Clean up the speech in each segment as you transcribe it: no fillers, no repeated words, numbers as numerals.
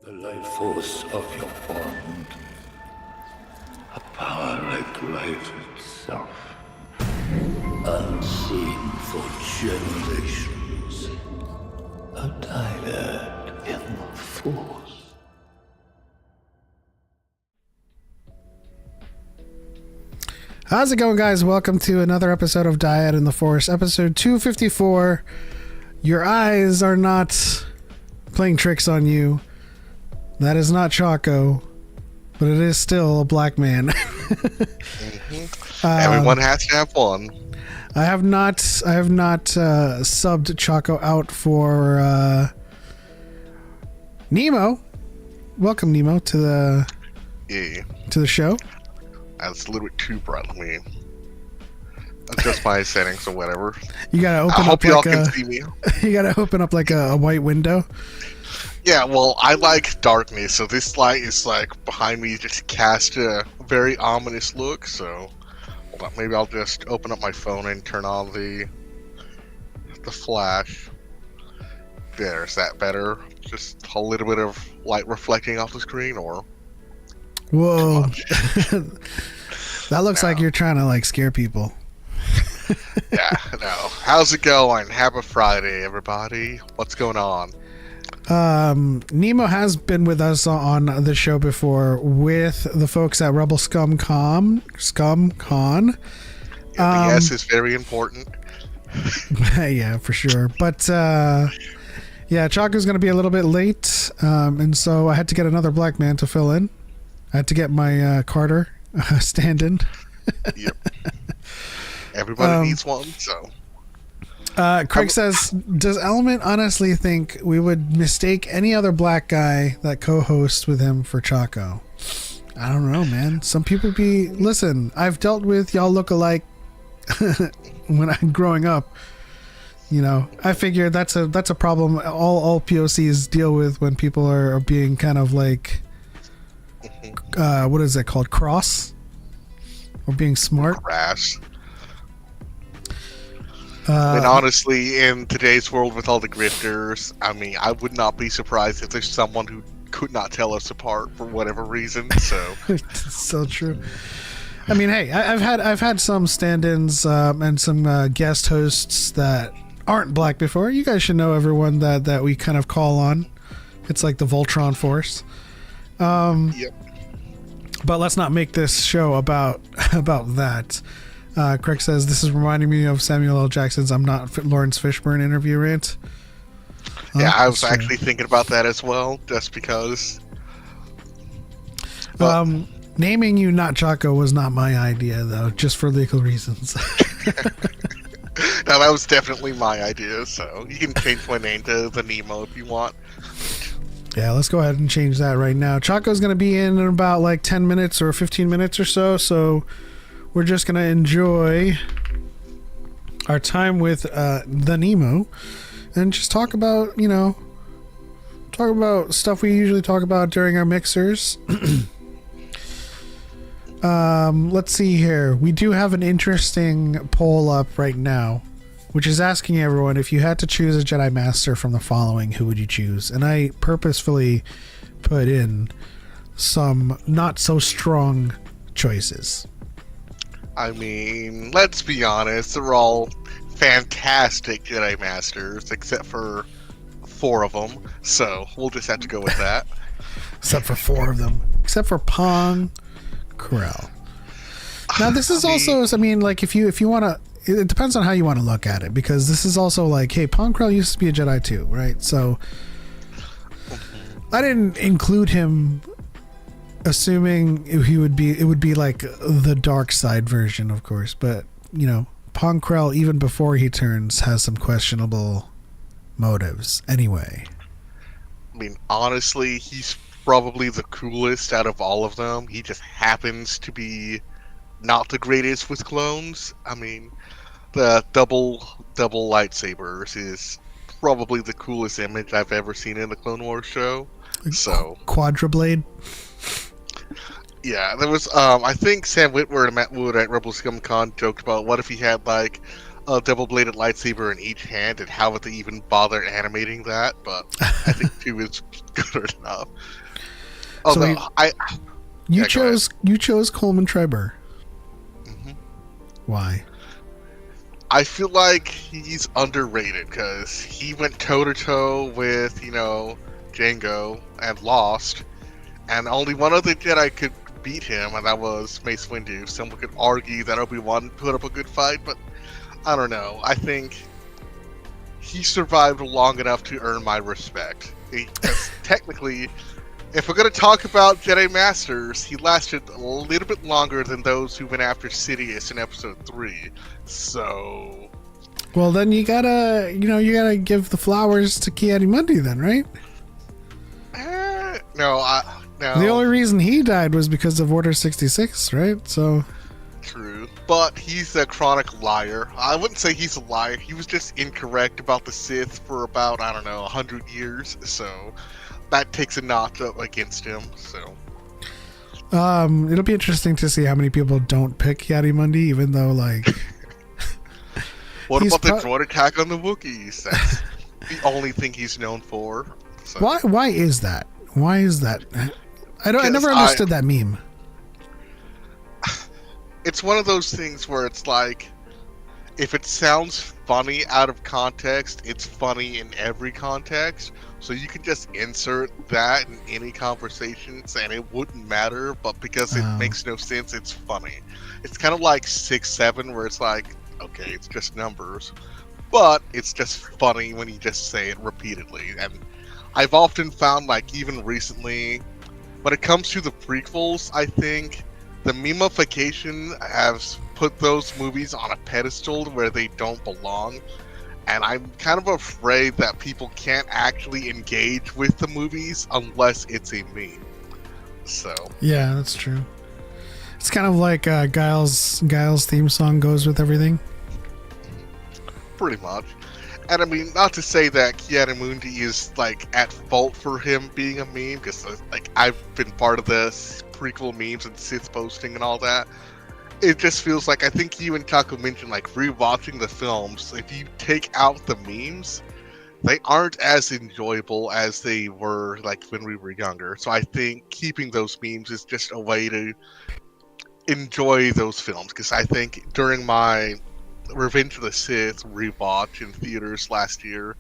The life force of your bond. A power like life itself. Unseen for generations. A dyad in the force. How's it going, guys? Welcome to another episode of DYAD in the Force, episode 254. Your eyes are not playing tricks on you. That is not Choco, but it is still a black man. Everyone has to have one. I have not subbed Choco out for Nemo. Welcome, Nemo, to the show. That's a little bit too bright. I mean, adjust my settings or whatever. You gotta open I hope up y'all like can see me. You gotta open up like a white window. Yeah, well, I like darkness, so this light is like behind me, just cast a very ominous look. So, hold on, maybe I'll just open up my phone and turn on the flash. There, is that better? Just a little bit of light reflecting off the screen, or? Whoa. That looks like you're trying to like scare people. Yeah, no. How's it going? Happy Friday, everybody. What's going on? Nemo has been with us on the show before with the folks at Rebel Scum Con. Yeah, the S is very important. Yeah, for sure. But yeah, Choco's going to be a little bit late, and so I had to get another black man to fill in. I had to get my Carter stand-in. Yep. Everybody needs one, so. Craig says, does Element honestly think we would mistake any other black guy that co-hosts with him for Choco? I don't know, man. Some people listen, I've dealt with y'all look-alike when I'm growing up. You know, I figure that's a problem all POCs deal with when people are being kind of like, what is it called? Cross? Or being smart? Crass. And honestly, in today's world with all the grifters, I mean, I would not be surprised if there's someone who could not tell us apart for whatever reason. So, so true. I mean, hey, I've had some stand-ins and some guest hosts that aren't black before. You guys should know everyone that we kind of call on. It's like the Voltron Force. yep. But let's not make this show about that. Craig says, this is reminding me of Samuel L. Jackson's I'm Not Lawrence Fishburne interview rant. Yeah, I was actually thinking about that as well, just because. Naming you not Choco was not my idea, though, just for legal reasons. No, that was definitely my idea, so you can change my name to the Nemo if you want. Yeah, let's go ahead and change that right now. Choco's going to be in about like 10 minutes or 15 minutes or so we're just going to enjoy our time with the Nemo and just talk about, stuff we usually talk about during our mixers. Let's see here. We do have an interesting poll up right now, which is asking everyone, if you had to choose a Jedi Master from the following, who would you choose? And I purposefully put in some not so strong choices. I mean, let's be honest, they're all fantastic Jedi Masters, except for 4 of them, so we'll just have to go with that. Except for 4 of them. Except for Pong Krell. Now, this is like, if you want to, it depends on how you want to look at it, because this is also like, hey, Pong Krell used to be a Jedi too, right? So, I didn't include him assuming it would be like the dark side version, of course, but Pong Krell, even before he turns, has some questionable motives anyway. I mean, honestly, he's probably the coolest out of all of them. He just happens to be not the greatest with clones. I mean, the double lightsabers is probably the coolest image I've ever seen in the Clone Wars show. So Quadrablade. Yeah, there was I think Sam Witwer and Matt Wood at Rebel Scum Con joked about what if he had like a double-bladed lightsaber in each hand, and how would they even bother animating that? But I think 2 is good enough. Although you Yeah, go chose Coleman Trebor. Mhm. Why? I feel like he's underrated because he went toe-to-toe with, Django and lost, and only one other Jedi could beat him, and that was Mace Windu. Someone could argue that Obi-Wan put up a good fight, but I don't know. I think he survived long enough to earn my respect. Because technically, if we're going to talk about Jedi Masters, he lasted a little bit longer than those who went after Sidious in Episode 3. So... Well, then you gotta give the flowers to Ki-Adi-Mundi then, right? No. The only reason he died was because of Order 66, right? So... True. But he's a chronic liar. I wouldn't say he's a liar. He was just incorrect about the Sith for about, 100 years. So that takes a notch up against him. So it'll be interesting to see how many people don't pick Ki-Adi-Mundi, even though, like... What about the droid attack on the Wookiees? That's the only thing he's known for. So. Why is that? Why is that? I never understood that meme. It's one of those things where it's like, if it sounds funny out of context, it's funny in every context. So you can just insert that in any conversations and it wouldn't matter, but because it makes no sense, it's funny. It's kind of like 6-7 where it's like, okay, it's just numbers, but it's just funny when you just say it repeatedly. And I've often found, like, even recently, when it comes to the prequels, I think the memification has put those movies on a pedestal where they don't belong. And I'm kind of afraid that people can't actually engage with the movies unless it's a meme. So yeah, that's true. It's kind of like Guile's theme song goes with everything. Pretty much. And I mean, not to say that Ki-Adi-Mundi is, like, at fault for him being a meme, because, like, I've been part of the prequel memes and Sith posting and all that. It just feels like, I think you and Choco mentioned, like, rewatching the films, if you take out the memes, they aren't as enjoyable as they were, like, when we were younger. So I think keeping those memes is just a way to enjoy those films, because I think during my Revenge of the Sith rewatch in theaters last year,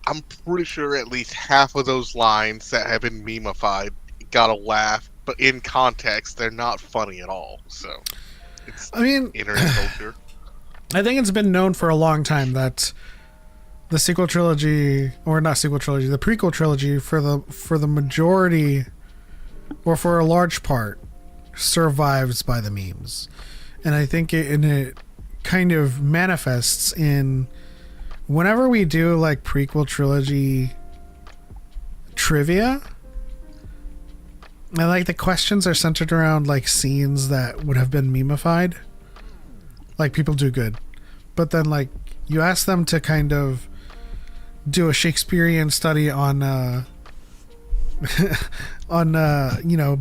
I'm pretty sure at least half of those lines that have been memified got a laugh, but in context, they're not funny at all. So, it's internet culture. I think it's been known for a long time that the sequel trilogy, or not sequel trilogy, the prequel trilogy, for the majority, or for a large part, survives by the memes. And I think it kind of manifests in whenever we do, like, prequel trilogy trivia, and, like, the questions are centered around, like, scenes that would have been memified. Like, people do good, but then, like, you ask them to kind of do a Shakespearean study on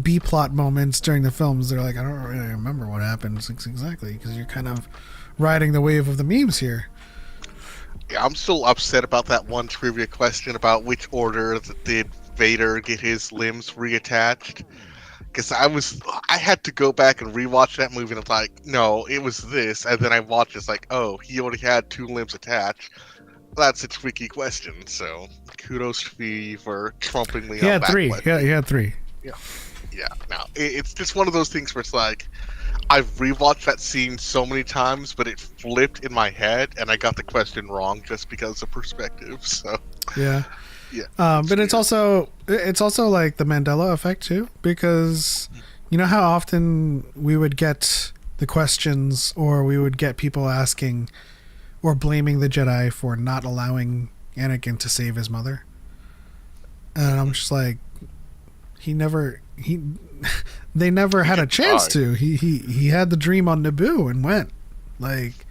B plot moments during the films. They're like, I don't really remember what happens exactly, because you're kind of riding the wave of the memes here. Yeah, I'm still upset about that one trivia question about which order did Vader get his limbs reattached. Because I had to go back and rewatch that movie and it's like, no, it was this. And then I watched it's like, oh, he only had 2 limbs attached. That's a tricky question. So kudos to me for trumping me on that question. Yeah, he had 3. Yeah. Now, it's just one of those things where it's like, I've rewatched that scene so many times, but it flipped in my head, and I got the question wrong just because of perspective. So yeah. But it's also like the Mandela effect too, because you know how often we would get the questions, or we would get people asking or blaming the Jedi for not allowing Anakin to save his mother, and I'm just like, they never had a chance to. He had the dream on Naboo and went, like.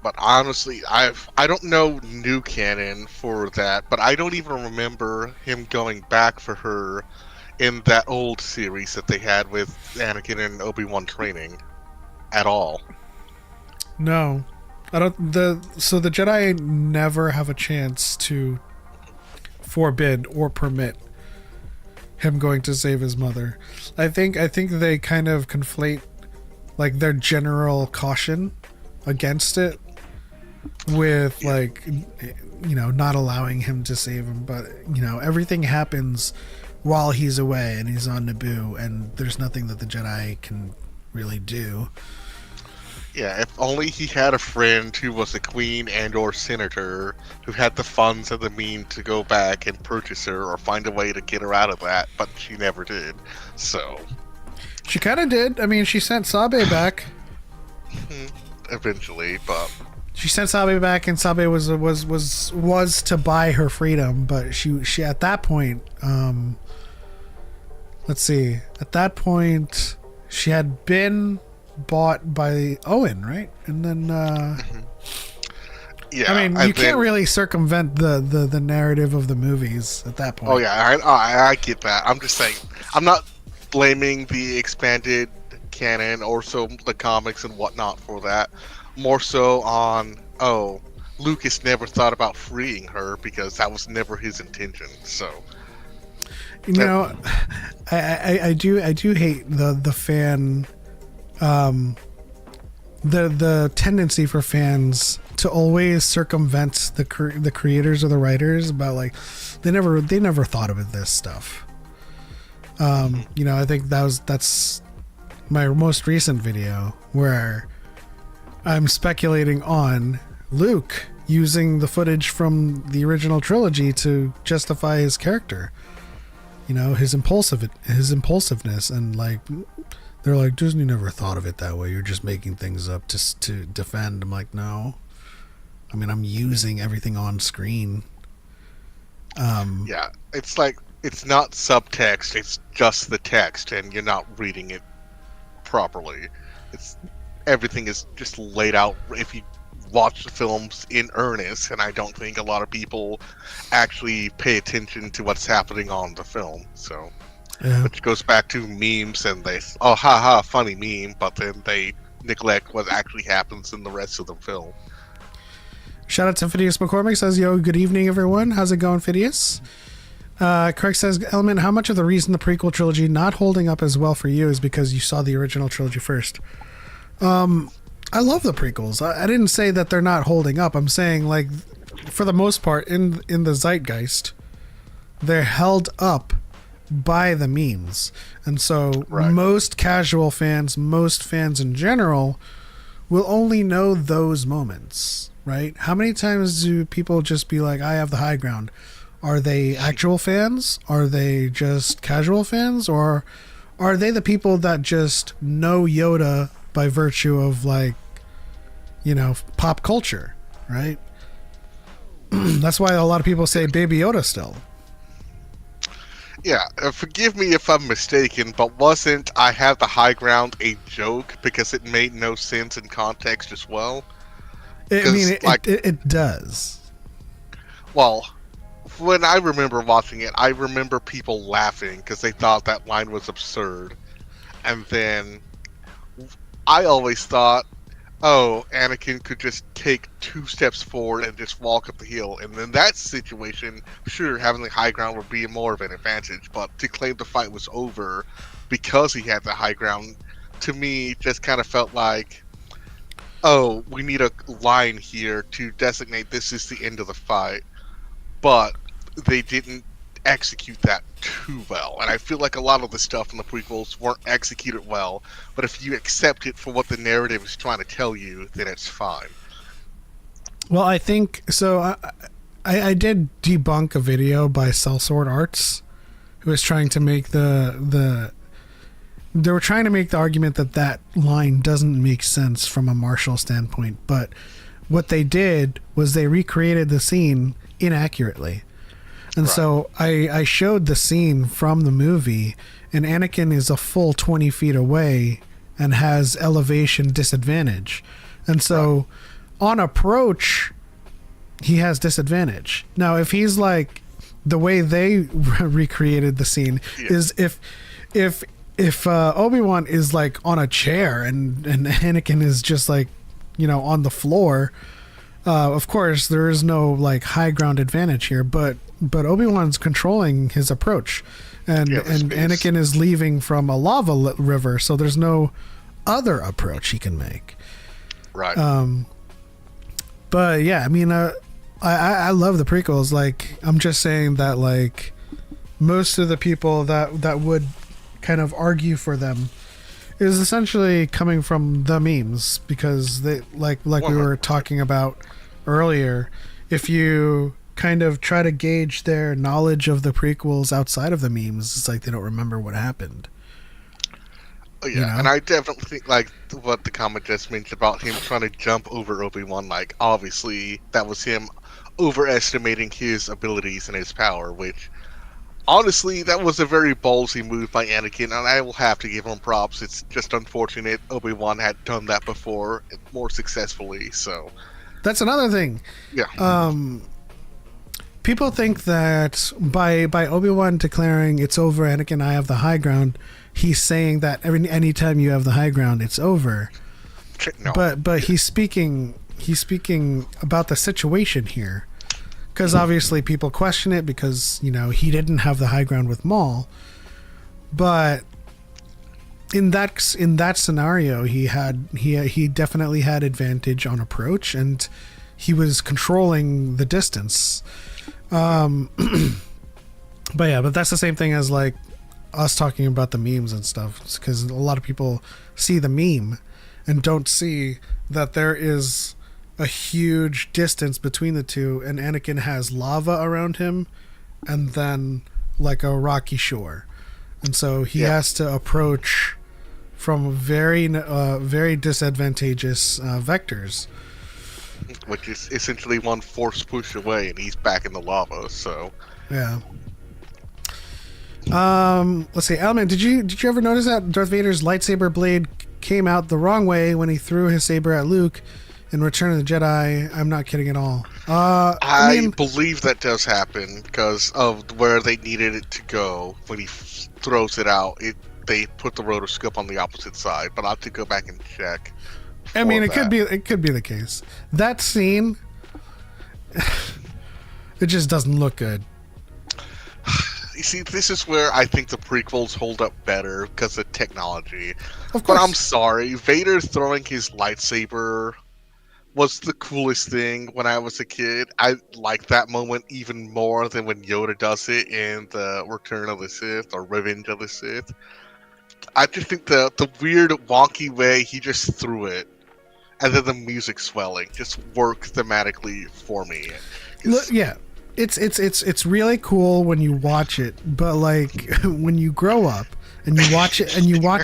But honestly, I don't know new canon for that, but I don't even remember him going back for her in that old series that they had with Anakin and Obi-Wan training at all. No, I don't. So the Jedi never have a chance to forbid or permit him going to save his mother. I think they kind of conflate like their general caution against it with like, you know, not allowing him to save him. But you know, everything happens while he's away and he's on Naboo, and there's nothing that the Jedi can really do. Yeah, if only he had a friend who was a queen and or senator who had the funds and the means to go back and purchase her or find a way to get her out of that, but she never did. So She kind of did. I mean, she sent Sabe back. Eventually, but She sent Sabe back, and Sabe was to buy her freedom, but she at that point, let's see, at that point she had been bought by Owen, right? And then yeah, I mean, you can't really circumvent the narrative of the movies at that point. Oh yeah, I get that. I'm just saying, I'm not blaming the expanded canon or so the comics and whatnot for that. More so on, Lucas never thought about freeing her because that was never his intention. So, you know, I do hate the fan, the tendency for fans to always circumvent the creators or the writers about like they never thought of this stuff. You know, I think that's my most recent video where I'm speculating on Luke using the footage from the original trilogy to justify his character. You know, his impulsiveness, and like they're like, Disney never thought of it that way. You're just making things up just to defend. I'm like, no. I mean, I'm using everything on screen. yeah, it's like it's not subtext; it's just the text, and you're not reading it properly. It's everything is just laid out. If you watch the films in earnest, and I don't think a lot of people actually pay attention to what's happening on the film. So, Yeah. which goes back to memes, and they haha, funny meme, but then they neglect what actually happens in the rest of the film. Shout out to Phineas McCormick, says, yo, good evening, everyone. How's it going, Phineas? Craig says, Element, how much of the reason the prequel trilogy not holding up as well for you is because you saw the original trilogy first? I love the prequels. I didn't say that they're not holding up. I'm saying, like, for the most part, in the zeitgeist, they're held up by the memes. And so most casual fans, most fans in general, will only know those moments, right? How many times do people just be like, I have the high ground? Are they actual fans? Are they just casual fans? Or are they the people that just know Yoda by virtue of, like, you know, pop culture, right? That's why a lot of people say Baby Yoda still. Yeah, forgive me if I'm mistaken, but wasn't I have the high ground a joke because it made no sense in context as well? I mean, it does. Well, when I remember watching it, I remember people laughing because they thought that line was absurd. And then I always thought, Anakin could just take 2 steps forward and just walk up the hill. And in that situation, sure, having the high ground would be more of an advantage. But to claim the fight was over because he had the high ground, to me, just kind of felt like, we need a line here to designate this is the end of the fight. But they didn't execute that too well, and I feel like a lot of the stuff in the prequels weren't executed well, but if you accept it for what the narrative is trying to tell you, then it's fine. Well, I think so. I did debunk a video by Sellsword Arts, who was trying to make they were trying to make the argument that line doesn't make sense from a martial standpoint, but what they did was they recreated the scene inaccurately. And so I showed the scene from the movie, and Anakin is a full 20 feet away and has elevation disadvantage. And so on approach, he has disadvantage. Now, if he's like, the way they recreated the scene is if Obi-Wan is like on a chair and Anakin is just like, on the floor. Of course, there is no like high ground advantage here, but Obi-Wan's controlling his approach, and Anakin is leaving from a lava river, so there's no other approach he can make. Right. But yeah, I mean, I love the prequels. Like, I'm just saying that like most of the people that would kind of argue for them is essentially coming from the memes, because they like we were talking about earlier. If you kind of try to gauge their knowledge of the prequels outside of the memes, it's like they don't remember what happened. Oh, yeah, and I definitely think like what the comment just mentioned about him trying to jump over Obi-Wan, like obviously that was him overestimating his abilities and his power, which honestly, that was a very ballsy move by Anakin, and I will have to give him props. It's just unfortunate Obi-Wan had done that before, more successfully, so... That's another thing. Yeah. People think that by Obi-Wan declaring it's over, Anakin, I have the high ground, he's saying that anytime you have the high ground, it's over. No. But he's speaking about the situation here. Because obviously people question it because, he didn't have the high ground with Maul. But in that scenario, he definitely had advantage on approach, and he was controlling the distance. But that's the same thing as like us talking about the memes and stuff, because a lot of people see the meme and don't see that there is a huge distance between the two, and Anakin has lava around him and then like a rocky shore, and so he has to approach from very disadvantageous vectors, which is essentially one force push away and he's back in the lava. So yeah. Let's see, Alman, did you ever notice that Darth Vader's lightsaber blade came out the wrong way when he threw his saber at Luke in Return of the Jedi? I'm not kidding at all. I believe that does happen because of where they needed it to go. When he throws it out, they put the rotoscope on the opposite side. But I'll have to go back and check. I mean, it could be the case. That scene, it just doesn't look good. You see, this is where I think the prequels hold up better because of technology. Of course. But I'm sorry, Vader throwing his lightsaber was the coolest thing when I was a kid. I like that moment even more than when Yoda does it in the Return of the Sith or Revenge of the Sith. I just think the weird wonky way he just threw it, and then the music swelling just worked thematically for me. Yeah, it's really cool when you watch it, but like when you grow up and you watch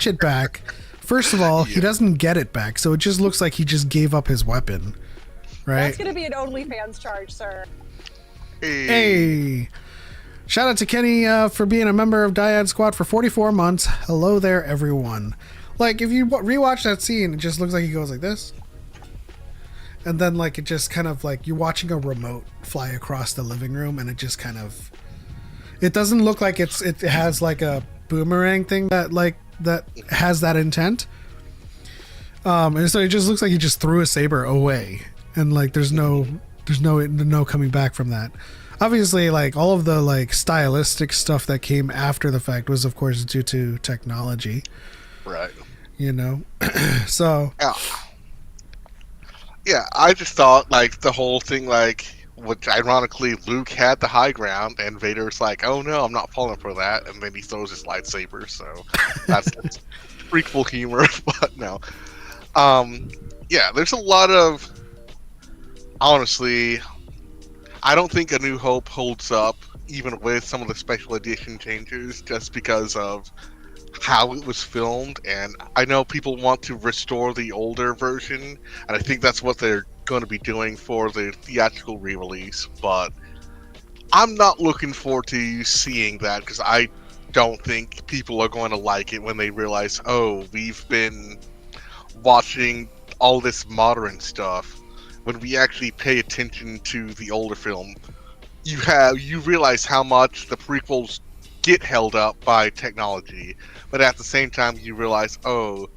it back. First of all, he doesn't get it back, so it just looks like he just gave up his weapon, right? That's going to be an OnlyFans charge, sir. Hey. Shout out to Kenny for being a member of DYAD Squad for 44 months. Hello there, everyone. Like, if you rewatch that scene, it just looks like he goes like this. And then, like, it just kind of, like, you're watching a remote fly across the living room, and it just kind of... It doesn't look like it has, like, a boomerang thing that has that intent. And so it just looks like he just threw a saber away, and like there's no coming back from that. Obviously, like all of the like stylistic stuff that came after the fact was of course due to technology, right? So yeah, I just thought like the whole thing, like, which ironically Luke had the high ground and Vader's like, oh no, I'm not falling for that, and then he throws his lightsaber, so that's prequel humor. But no, yeah, there's a lot of, honestly, I don't think A New Hope holds up even with some of the special edition changes, just because of how it was filmed. And I know people want to restore the older version, and I think that's what they're going to be doing for the theatrical re-release, but I'm not looking forward to seeing that, because I don't think people are going to like it when they realize, oh, we've been watching all this modern stuff when we actually pay attention to the older film. You realize how much the prequels get held up by technology, but at the same time you realize, oh,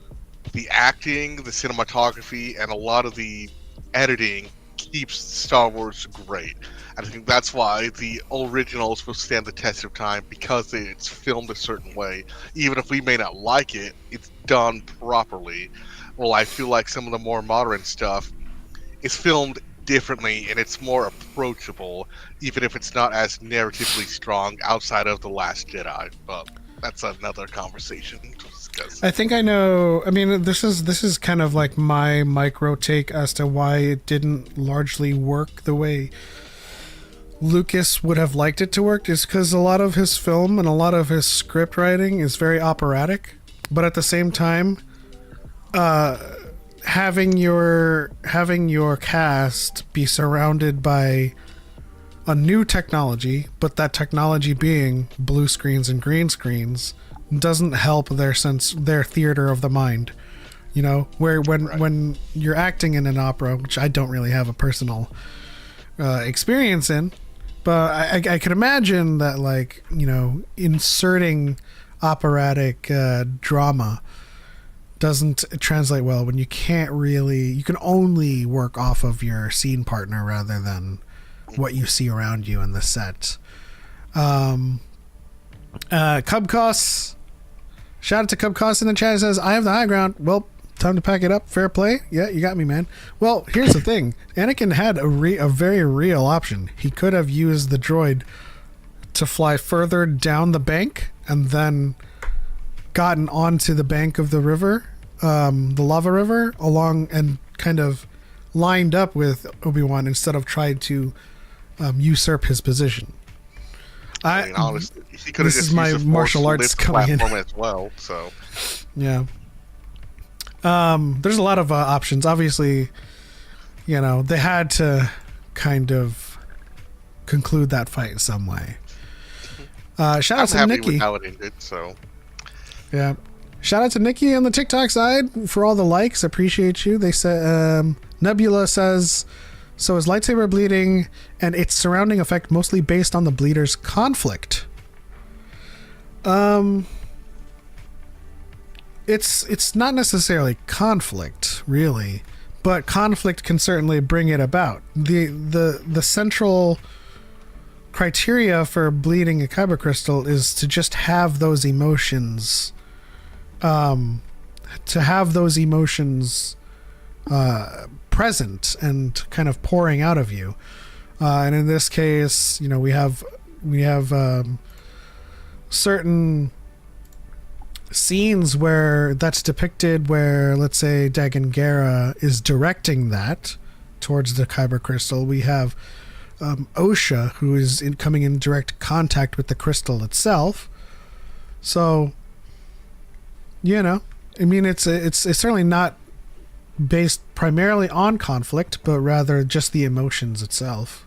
the acting, the cinematography, and a lot of the editing keeps Star Wars great. And I think that's why the originals will stand the test of time, because it's filmed a certain way. Even if we may not like it, it's done properly. Well, I feel like some of the more modern stuff is filmed differently and it's more approachable, even if it's not as narratively strong outside of The Last Jedi. But that's another conversation to discuss. I think I know. I mean, this is kind of like my micro take as to why it didn't largely work the way Lucas would have liked it to work, is because a lot of his film and a lot of his script writing is very operatic, but at the same time, having your cast be surrounded by a new technology, but that technology being blue screens and green screens, doesn't help their theater of the mind. You know, where when you're acting in an opera, which I don't really have a personal experience in, but I could imagine that, like, you know, inserting operatic drama doesn't translate well when you can only work off of your scene partner rather than what you see around you in the set. Cubcos, shout out to Cubcos in the chat, says, I have the high ground. Well, time to pack it up. Fair play. Yeah, you got me, man. Well, here's the thing. Anakin had a very real option. He could have used the droid to fly further down the bank and then gotten onto the bank of the river, the lava river, along and kind of lined up with Obi-Wan instead of trying to usurp his position. I mean, honestly, he could have this just is my used a martial Force arts lift coming in platform as well. So yeah. There's a lot of options. Obviously, you know, they had to kind of conclude that fight in some way. Shout out to I'm happy Nikki. with how it ended. So Yeah. Shout out to Nikki on the TikTok side for all the likes. Appreciate you. They said Nebula says, so is lightsaber bleeding and its surrounding effect mostly based on the bleeder's conflict? It's not necessarily conflict, really, but conflict can certainly bring it about. The central criteria for bleeding a kyber crystal is to just have those emotions, present and kind of pouring out of you. And in this case, you know, we have certain scenes where that's depicted, where, let's say, Dagan Gera is directing that towards the kyber crystal. We have Osha, who is coming in direct contact with the crystal itself. So, you know, I mean, it's certainly not based primarily on conflict, but rather just the emotions itself.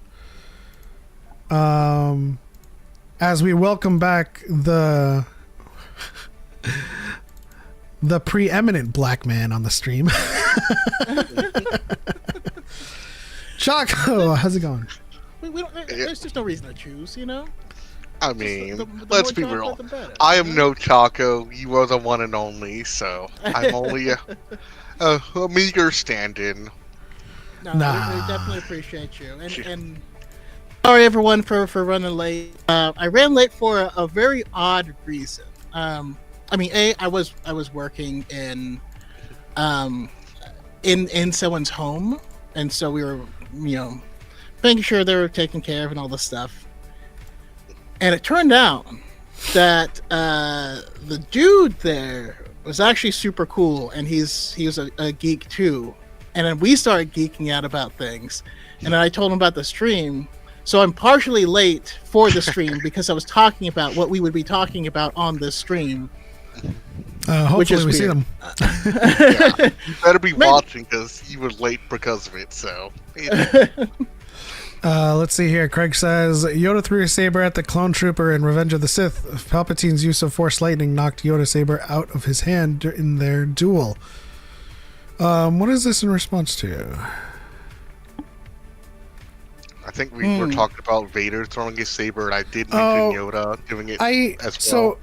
As we welcome back the preeminent black man on the stream. Choco, how's it going? We don't, there's just no reason to choose, you know? I mean, the let's more be real. chocolate, the better, I you am know? no Choco. You are the one and only, so I'm only a meager stand-in. No, Nah. we definitely appreciate you. And sorry, everyone, for running late. I ran late for a very odd reason. I mean, I was working in someone's home, and so we were, you know, making sure they were taken care of and all this stuff. And it turned out that the dude there was actually super cool, and he was a geek too. And then we started geeking out about things, and then I told him about the stream. So I'm partially late for the stream because I was talking about what we would be talking about on this stream. Hopefully we see them. Yeah. You better be watching, because you were late because of it. So Let's see here. Craig says Yoda threw a saber at the clone trooper in Revenge of the Sith. Palpatine's use of Force lightning knocked Yoda's saber out of his hand in their duel. What is this in response to? I think we were talking about Vader throwing his saber, and I did mention Yoda doing it as well. So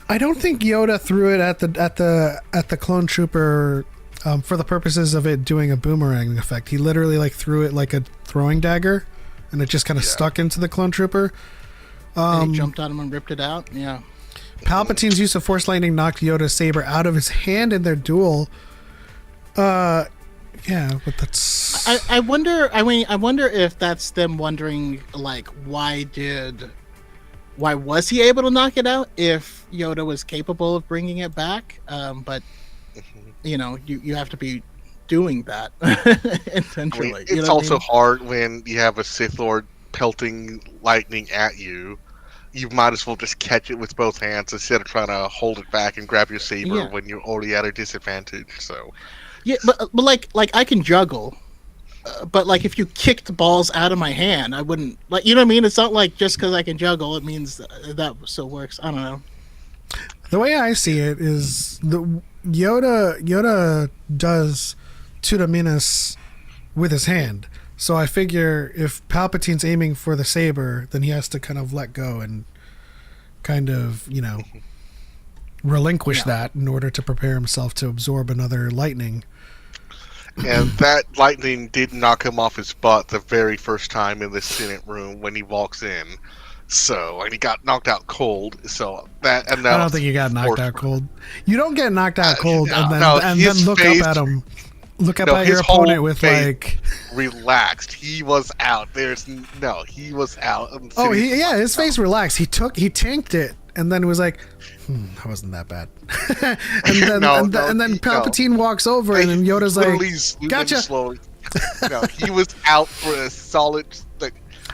I don't think Yoda threw it at the clone trooper for the purposes of it doing a boomerang effect. He literally like threw it like a throwing dagger, and it just kind of stuck into the clone trooper. And he jumped on him and ripped it out. Yeah. Palpatine's use of Force Lightning knocked Yoda's saber out of his hand in their duel. Yeah, but that's. I wonder. I mean, I wonder if that's them wondering, like, why was he able to knock it out if Yoda was capable of bringing it back? But you know, you have to be doing that intentionally. I mean, it's also hard when you have a Sith Lord pelting lightning at you. You might as well just catch it with both hands instead of trying to hold it back and grab your saber when you're already at a disadvantage. So, yeah, but like I can juggle, but like if you kicked balls out of my hand, I wouldn't like. You know what I mean? It's not like just because I can juggle, it means that still works. I don't know. The way I see it is the Yoda does Tuda Minas with his hand. So I figure if Palpatine's aiming for the saber, then he has to kind of let go and kind of, you know, relinquish that in order to prepare himself to absorb another lightning. And that lightning did knock him off his butt the very first time in the Senate room when he walks in. So, and he got knocked out cold. So that, and I don't think he got knocked out cold. You don't get knocked out cold and then look up at him. Look up at your opponent with like relaxed. He was out. He was out. His face relaxed. He tanked it, and then it was like, that wasn't that bad. and then Palpatine walks over, and then Yoda's like, gotcha. He was out for a solid.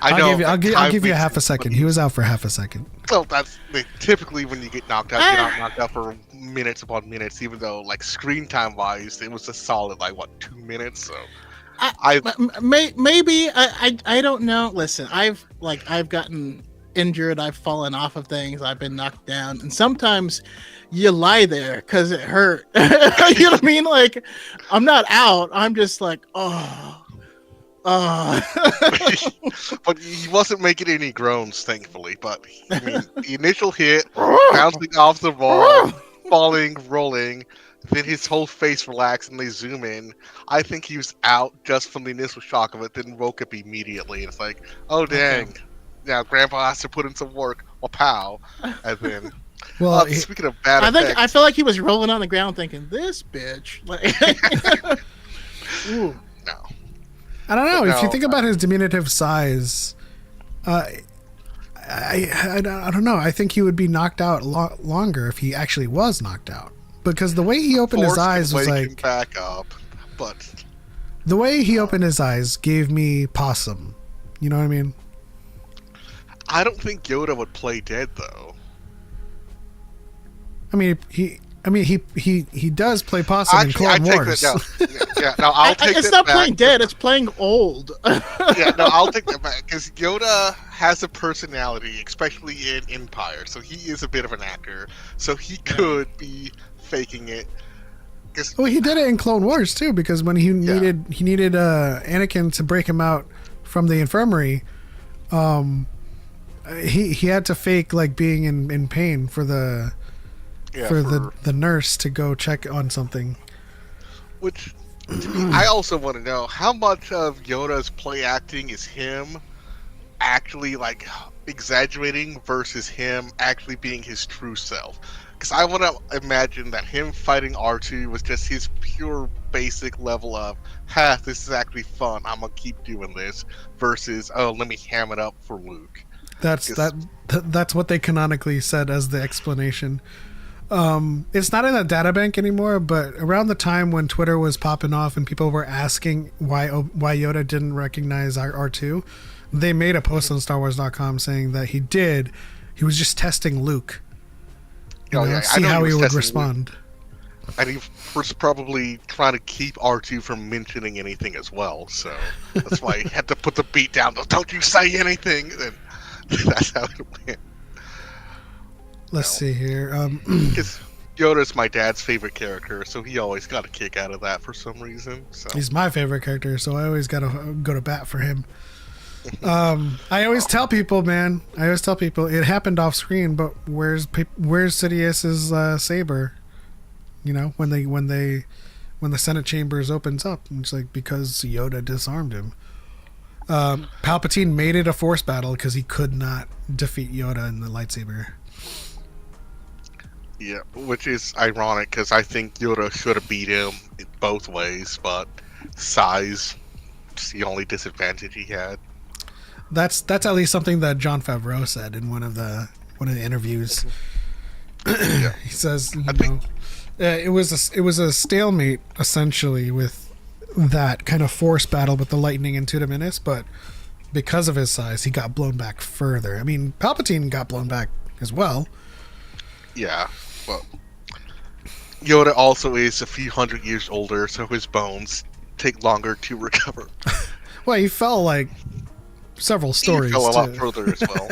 I'll give you half a second. He was out for half a second. So that's typically when you get knocked out, you're not knocked out for minutes upon minutes. Even though, like screen time wise, it was a solid 2 minutes. So maybe I don't know. Listen, I've gotten injured. I've fallen off of things. I've been knocked down, and sometimes you lie there because it hurt. You know what I mean? Like I'm not out. I'm just like but he wasn't making any groans, thankfully. But I mean, the initial hit, bouncing off the wall, falling, rolling, then his whole face relaxed and they zoom in. I think he was out just from the initial shock of it, then woke up immediately. It's like, oh dang, now Grandpa has to put in some work. Well, pow, and then. Well, speaking of bad effects, I feel like he was rolling on the ground thinking, "This bitch." Ooh. No. I don't know. If you think about his diminutive size, I don't know. I think he would be knocked out longer if he actually was knocked out. Because the way he opened his eyes was like back up, but the way he opened his eyes gave me possum. You know what I mean? I don't think Yoda would play dead though. I mean, he does play possum in Clone Wars. I'll take it's that not back. playing dead; it's playing old. I'll take that back because Yoda has a personality, especially in Empire. So he is a bit of an actor. So he could be faking it. Well, he did it in Clone Wars too, because when he needed Anakin to break him out from the infirmary, he had to fake like being in pain for the. For the nurse to go check on something. Which, I also want to know, how much of Yoda's play acting is him actually, exaggerating versus him actually being his true self? Because I want to imagine that him fighting R2 was just his pure basic level of, this is actually fun, I'm going to keep doing this, versus, let me ham it up for Luke. That's what they canonically said as the explanation. It's not in the databank anymore, but around the time when Twitter was popping off and people were asking why Yoda didn't recognize R2, they made a post on StarWars.com saying that he did. He was just testing Luke. See how he would respond. Luke. And he was probably trying to keep R2 from mentioning anything as well, so that's why he had to put the beat down. Don't you say anything! And that's how it went. Let's see here. Because Yoda's my dad's favorite character, so he always got a kick out of that for some reason. So he's my favorite character, so I always got to go to bat for him. I always tell people, man. I always tell people it happened off screen, but where's Sidious's saber? You know, when the Senate chambers opens up, and it's like because Yoda disarmed him. Palpatine made it a force battle because he could not defeat Yoda in the lightsaber. Yeah, which is ironic because I think Yoda should have beat him both ways, but size is the only disadvantage he had. That's at least something that Jon Favreau said in one of the interviews. Yeah. He says, it was a stalemate essentially with that kind of force battle with the lightning and Tuda Minis, but because of his size, he got blown back further. I mean, Palpatine got blown back as well. Yeah, well, Yoda also is a few hundred years older, so his bones take longer to recover. Well, he fell like several stories. He fell a lot further as well.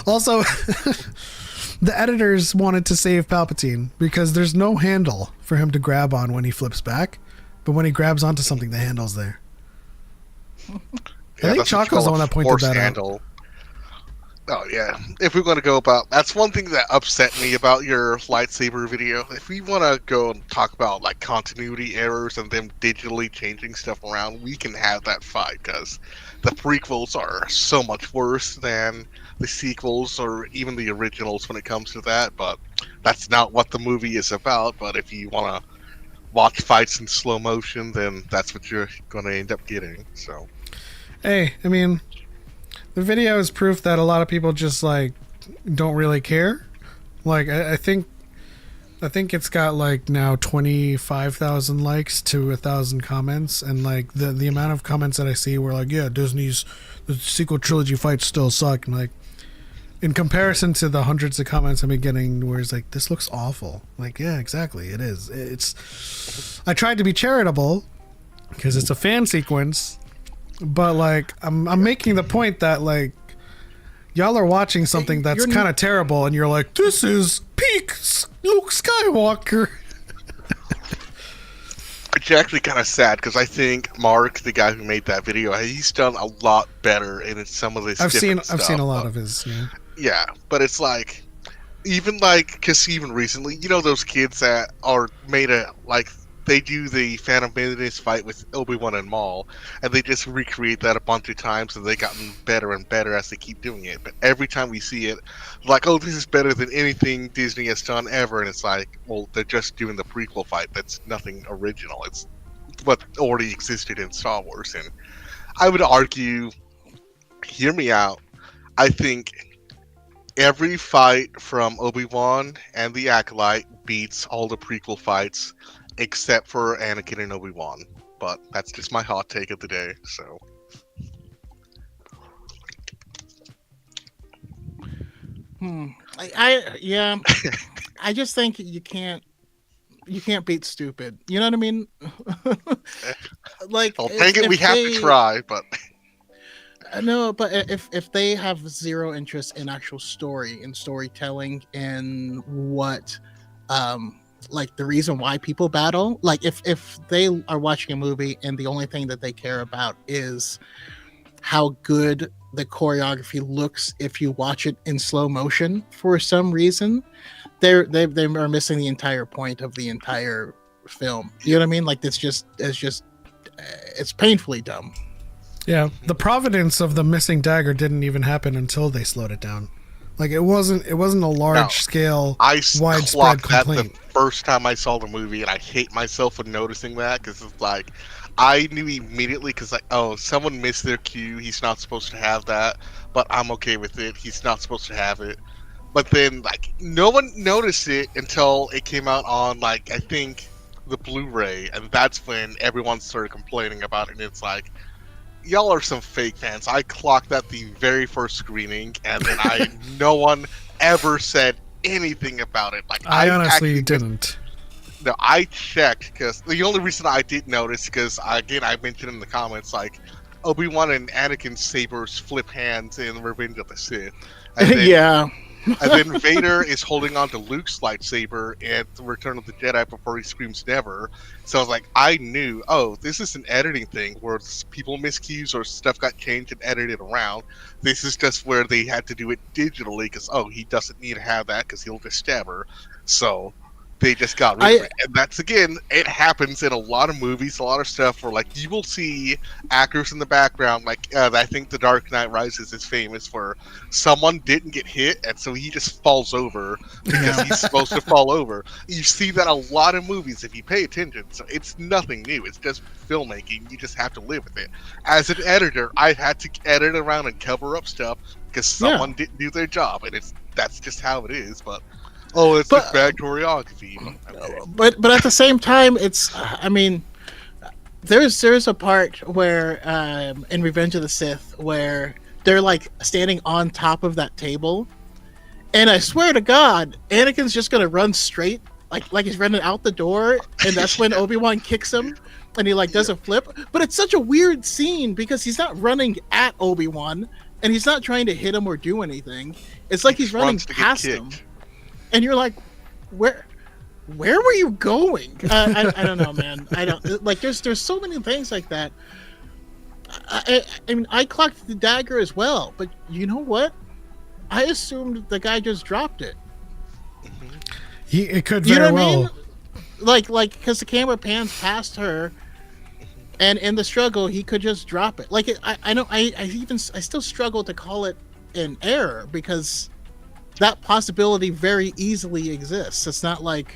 Also, the editors wanted to save Palpatine because there's no handle for him to grab on when he flips back. But when he grabs onto something, the handle's there. I think Choco's the one that pointed that out. Oh, yeah. If we're going to go about... That's one thing that upset me about your lightsaber video. If we want to go and talk about like continuity errors and them digitally changing stuff around, we can have that fight, because the prequels are so much worse than the sequels or even the originals when it comes to that. But that's not what the movie is about. But if you want to watch fights in slow motion, then that's what you're going to end up getting. So, hey, I mean, the video is proof that a lot of people just like don't really care. Like, I think it's got like now 25,000 likes to 1,000 comments, and like the amount of comments that I see were like, yeah, the sequel trilogy fights still suck, and like, in comparison to the hundreds of comments I've been getting where it's like, this looks awful. Like, yeah, exactly. It is. I tried to be charitable because it's a fan sequence, but like, I'm making the point that like, y'all are watching something that's kind of terrible and you're like, this is peak Luke Skywalker. It's actually kind of sad because I think Mark, the guy who made that video, he's done a lot better in some of this. I've seen a lot of his. Yeah. Yeah, but it's like, even like, because even recently, you know, those kids that are made they do the Phantom Menace fight with Obi-Wan and Maul, and they just recreate that a bunch of times, and they've gotten better and better as they keep doing it. But every time we see it, like, oh, this is better than anything Disney has done ever, and it's like, well, they're just doing the prequel fight. That's nothing original. It's what already existed in Star Wars. And I would argue, hear me out, I think every fight from Obi-Wan and the Acolyte beats all the prequel fights except for Anakin and Obi-Wan. But that's just my hot take of the day, so. I just think you can't beat stupid. You know what I mean? Like, well, dang it, we have to try, but no, but if they have zero interest in actual story and storytelling and what like the reason why people battle, like if they are watching a movie and the only thing that they care about is how good the choreography looks if you watch it in slow motion for some reason, they are missing the entire point of the entire film. You know what I mean? Like, it's painfully dumb. Yeah, the providence of the missing dagger didn't even happen until they slowed it down. Like, it wasn't a large scale, widespread complaint. The first time I saw the movie, and I hate myself for noticing that, because it's like, I knew immediately, because like, oh, someone missed their cue. He's not supposed to have that, but I'm okay with it. He's not supposed to have it. But then, like, no one noticed it until it came out on, like, I think the Blu-ray, and that's when everyone started complaining about it. And it's like, y'all are some fake fans. I clocked that the very first screening, and then no one ever said anything about it. Like, I honestly didn't. No, I checked, because the only reason I did notice, because again, I mentioned in the comments, like, Obi-Wan and Anakin's sabers flip hands in Revenge of the Sith. And then, Yeah. And then Vader is holding on to Luke's lightsaber at the Return of the Jedi before he screams never. So I was like, I knew, oh, this is an editing thing where people miscues or stuff got changed and edited around. This is just where they had to do it digitally because, oh, he doesn't need to have that because he'll just stab her. So they just got rid of it. And that's, again, it happens in a lot of movies, a lot of stuff where, like, you will see actors in the background, like, I think The Dark Knight Rises is famous for someone didn't get hit, and so he just falls over because he's supposed to fall over. You see that a lot of movies if you pay attention, so it's nothing new. It's just filmmaking. You just have to live with it. As an editor, I've had to edit around and cover up stuff because someone didn't do their job, and that's just how it is, but... Oh, it's just bad choreography. Okay. But at the same time, it's I mean, there's a part where in Revenge of the Sith where they're like standing on top of that table, and I swear to God, Anakin's just gonna run straight, like he's running out the door, and that's when Obi-Wan kicks him, and he like does a flip. But it's such a weird scene because he's not running at Obi-Wan, and he's not trying to hit him or do anything. It's like he's running past him. And you're like, where were you going? I don't know, man. I don't like. There's so many things like that. I mean, I clocked the dagger as well, but you know what? I assumed the guy just dropped it. It could very well. I mean? Like because the camera pans past her, and in the struggle, he could just drop it. Like I still struggle to call it an error because that possibility very easily exists. It's not like,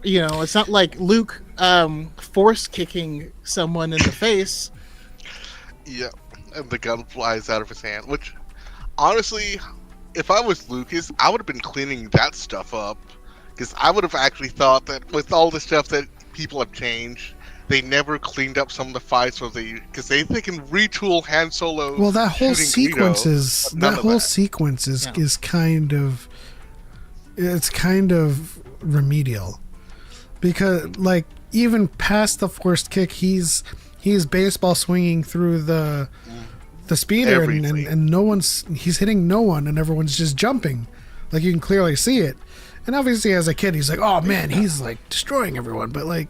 it's not like Luke force kicking someone in the face. Yeah, and the gun flies out of his hand, which, honestly, if I was Lucas, I would have been cleaning that stuff up, because I would have actually thought that with all the stuff that people have changed, they never cleaned up some of the fights because they can retool Han Solo. Well, that whole sequence is kind of remedial, because like even past the forced kick, he's baseball swinging through the speeder and he's hitting no one, and everyone's just jumping, like you can clearly see it. And obviously as a kid he's like, oh man, he's like destroying everyone, but like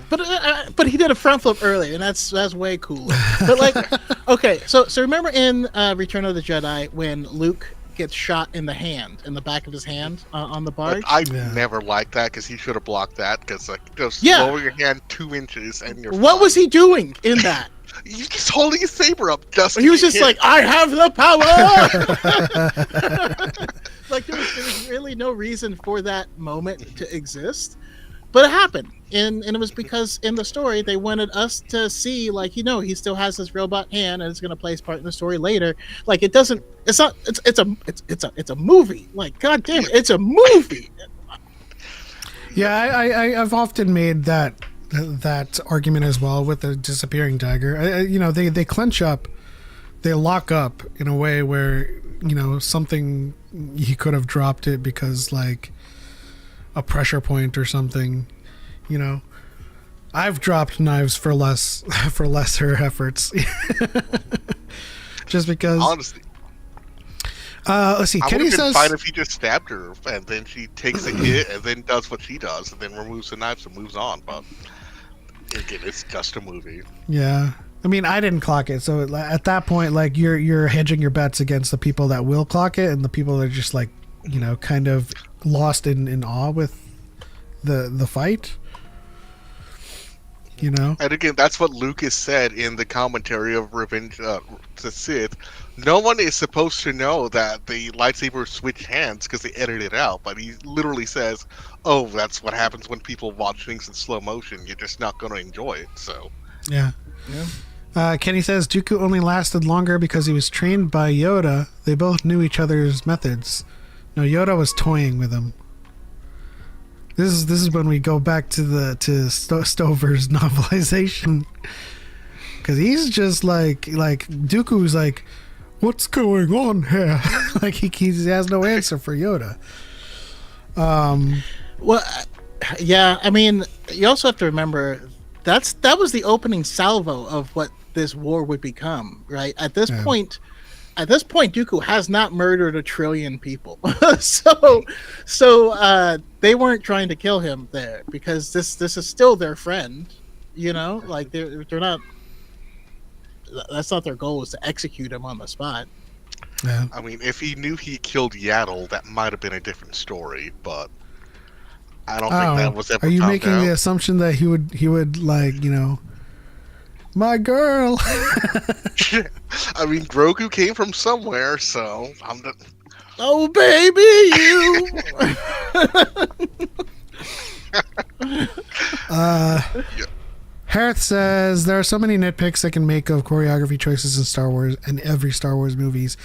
But he did a front flip earlier, and that's way cooler. But like, okay, so remember in Return of the Jedi when Luke gets shot in the back of his hand on the barge? I never liked that because he should have blocked that because like just lower your hand 2 inches and you're. What was he doing in that? He's just holding his saber up. He was just like, I have the power. Like there was really no reason for that moment to exist. But it happened, and it was because in the story they wanted us to see, like, he still has this robot hand, and it's going to play his part in the story later. Like, it's a movie. Like, God damn it, it's a movie. Yeah, I've often made that argument as well with the disappearing dagger. They clench up, they lock up in a way where something he could have dropped it because like a pressure point or something. I've dropped knives for lesser efforts. Just because honestly, let's see, Kenny says fine if he just stabbed her and then she takes a hit and then does what she does and then removes the knives and moves on, but again, it's just a movie. Yeah, I mean, I didn't clock it, so at that point, like you're hedging your bets against the people that will clock it and the people that are just like kind of lost in awe with the fight. And again, that's what Lucas said in the commentary of Revenge of the Sith. No one is supposed to know that the lightsabers switch hands because they edit it out, but he literally says, oh, that's what happens when people watch things in slow motion. You're just not going to enjoy it. So yeah. Kenny says Dooku only lasted longer because he was trained by Yoda. They both knew each other's methods. No, Yoda was toying with him. This is when we go back to Stover's novelization, because he's just like Dooku's like, what's going on here? Like he has no answer for Yoda. Well, yeah, I mean, you also have to remember that was the opening salvo of what this war would become, right? At this point, at this point, Dooku has not murdered 1 trillion people, so they weren't trying to kill him there because this is still their friend, you know, like they're not. That's not their goal, is to execute him on the spot. Yeah. I mean, if he knew he killed Yaddle, that might have been a different story, but I don't think that was ever Are you found making out. the assumption that he would like, you know, my girl? I mean, Grogu came from somewhere, so I'm the... Oh baby, you. Harith says there are so many nitpicks I can make of choreography choices in Star Wars and every Star Wars movies.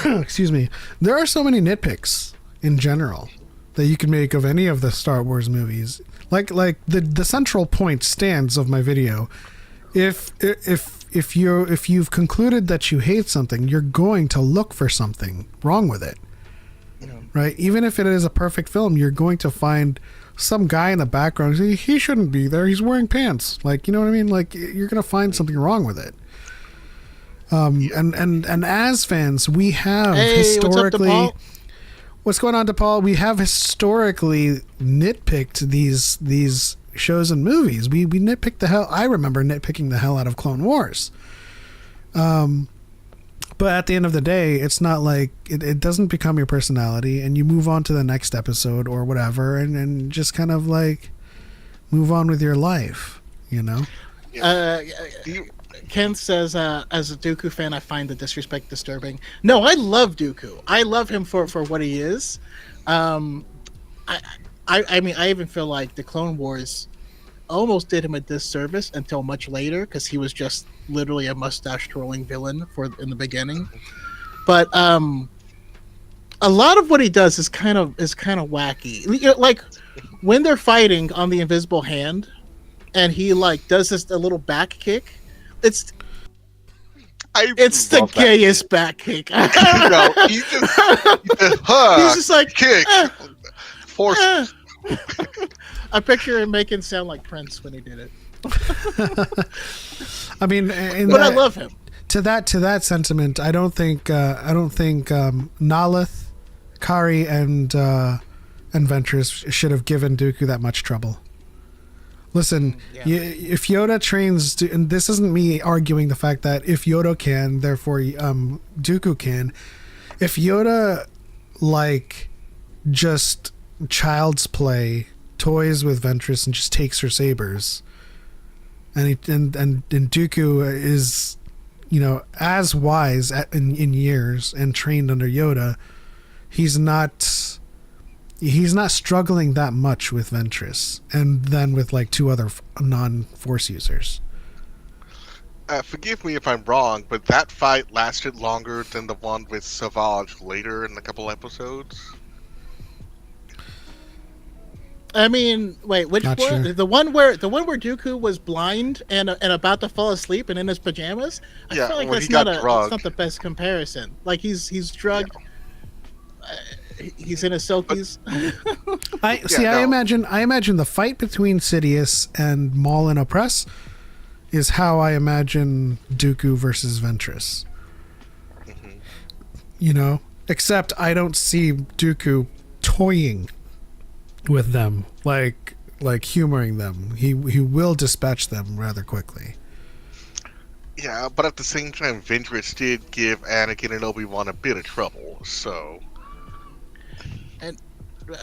Excuse me. There are so many nitpicks in general that you can make of any of the Star Wars movies. Like the central point stands of my video. If you've concluded that you hate something, you're going to look for something wrong with it. Right? Even if it is a perfect film, you're going to find some guy in the background. He shouldn't be there. He's wearing pants. Like, you know what I mean? Like, you're going to find something wrong with it. And as fans, we have historically. What's going on, DePaul? We have historically nitpicked these shows and movies. We nitpicked the hell. I remember nitpicking the hell out of Clone Wars. But at the end of the day, it's not like it doesn't become your personality, and you move on to the next episode or whatever, and just kind of like move on with your life, you know? Ken says, as a Dooku fan, I find the disrespect disturbing. No, I love Dooku. I love him for what he is. I mean, I even feel like the Clone Wars almost did him a disservice until much later, because he was just literally a mustache twirling villain in the beginning. But a lot of what he does is kind of wacky. You know, like when they're fighting on the invisible hand, and he like does a little back kick. It's the gayest back kick. No, he's just like kick. Force. I picture him making sound like Prince when he did it. I mean, but I love him. To that sentiment, I don't think Nalith, Kari, and Ventress should have given Dooku that much trouble. Listen, if Yoda trains, and this isn't me arguing the fact that if Yoda can, therefore Dooku can. If Yoda like just child's play, toys with Ventress and just takes her sabers, and Dooku is, you know, as wise in years and trained under Yoda, he's not struggling that much with Ventress, and then with like 2 other non-Force users. Forgive me if I'm wrong, but that fight lasted longer than the one with Savage later in a couple episodes. I mean, wait, which Not one? sure. The one where Dooku was blind and about to fall asleep and in his pajamas. I feel like when that's he got that's drugged. not the best comparison. Like he's drugged. He's in his silkies. I imagine the fight between Sidious and Maul and Oppress is how I imagine Dooku versus Ventress. Mm-hmm. You know, except I don't see Dooku toying with them, like humoring them. He will dispatch them rather quickly. Yeah, but at the same time, Ventress did give Anakin and Obi-Wan a bit of trouble, so...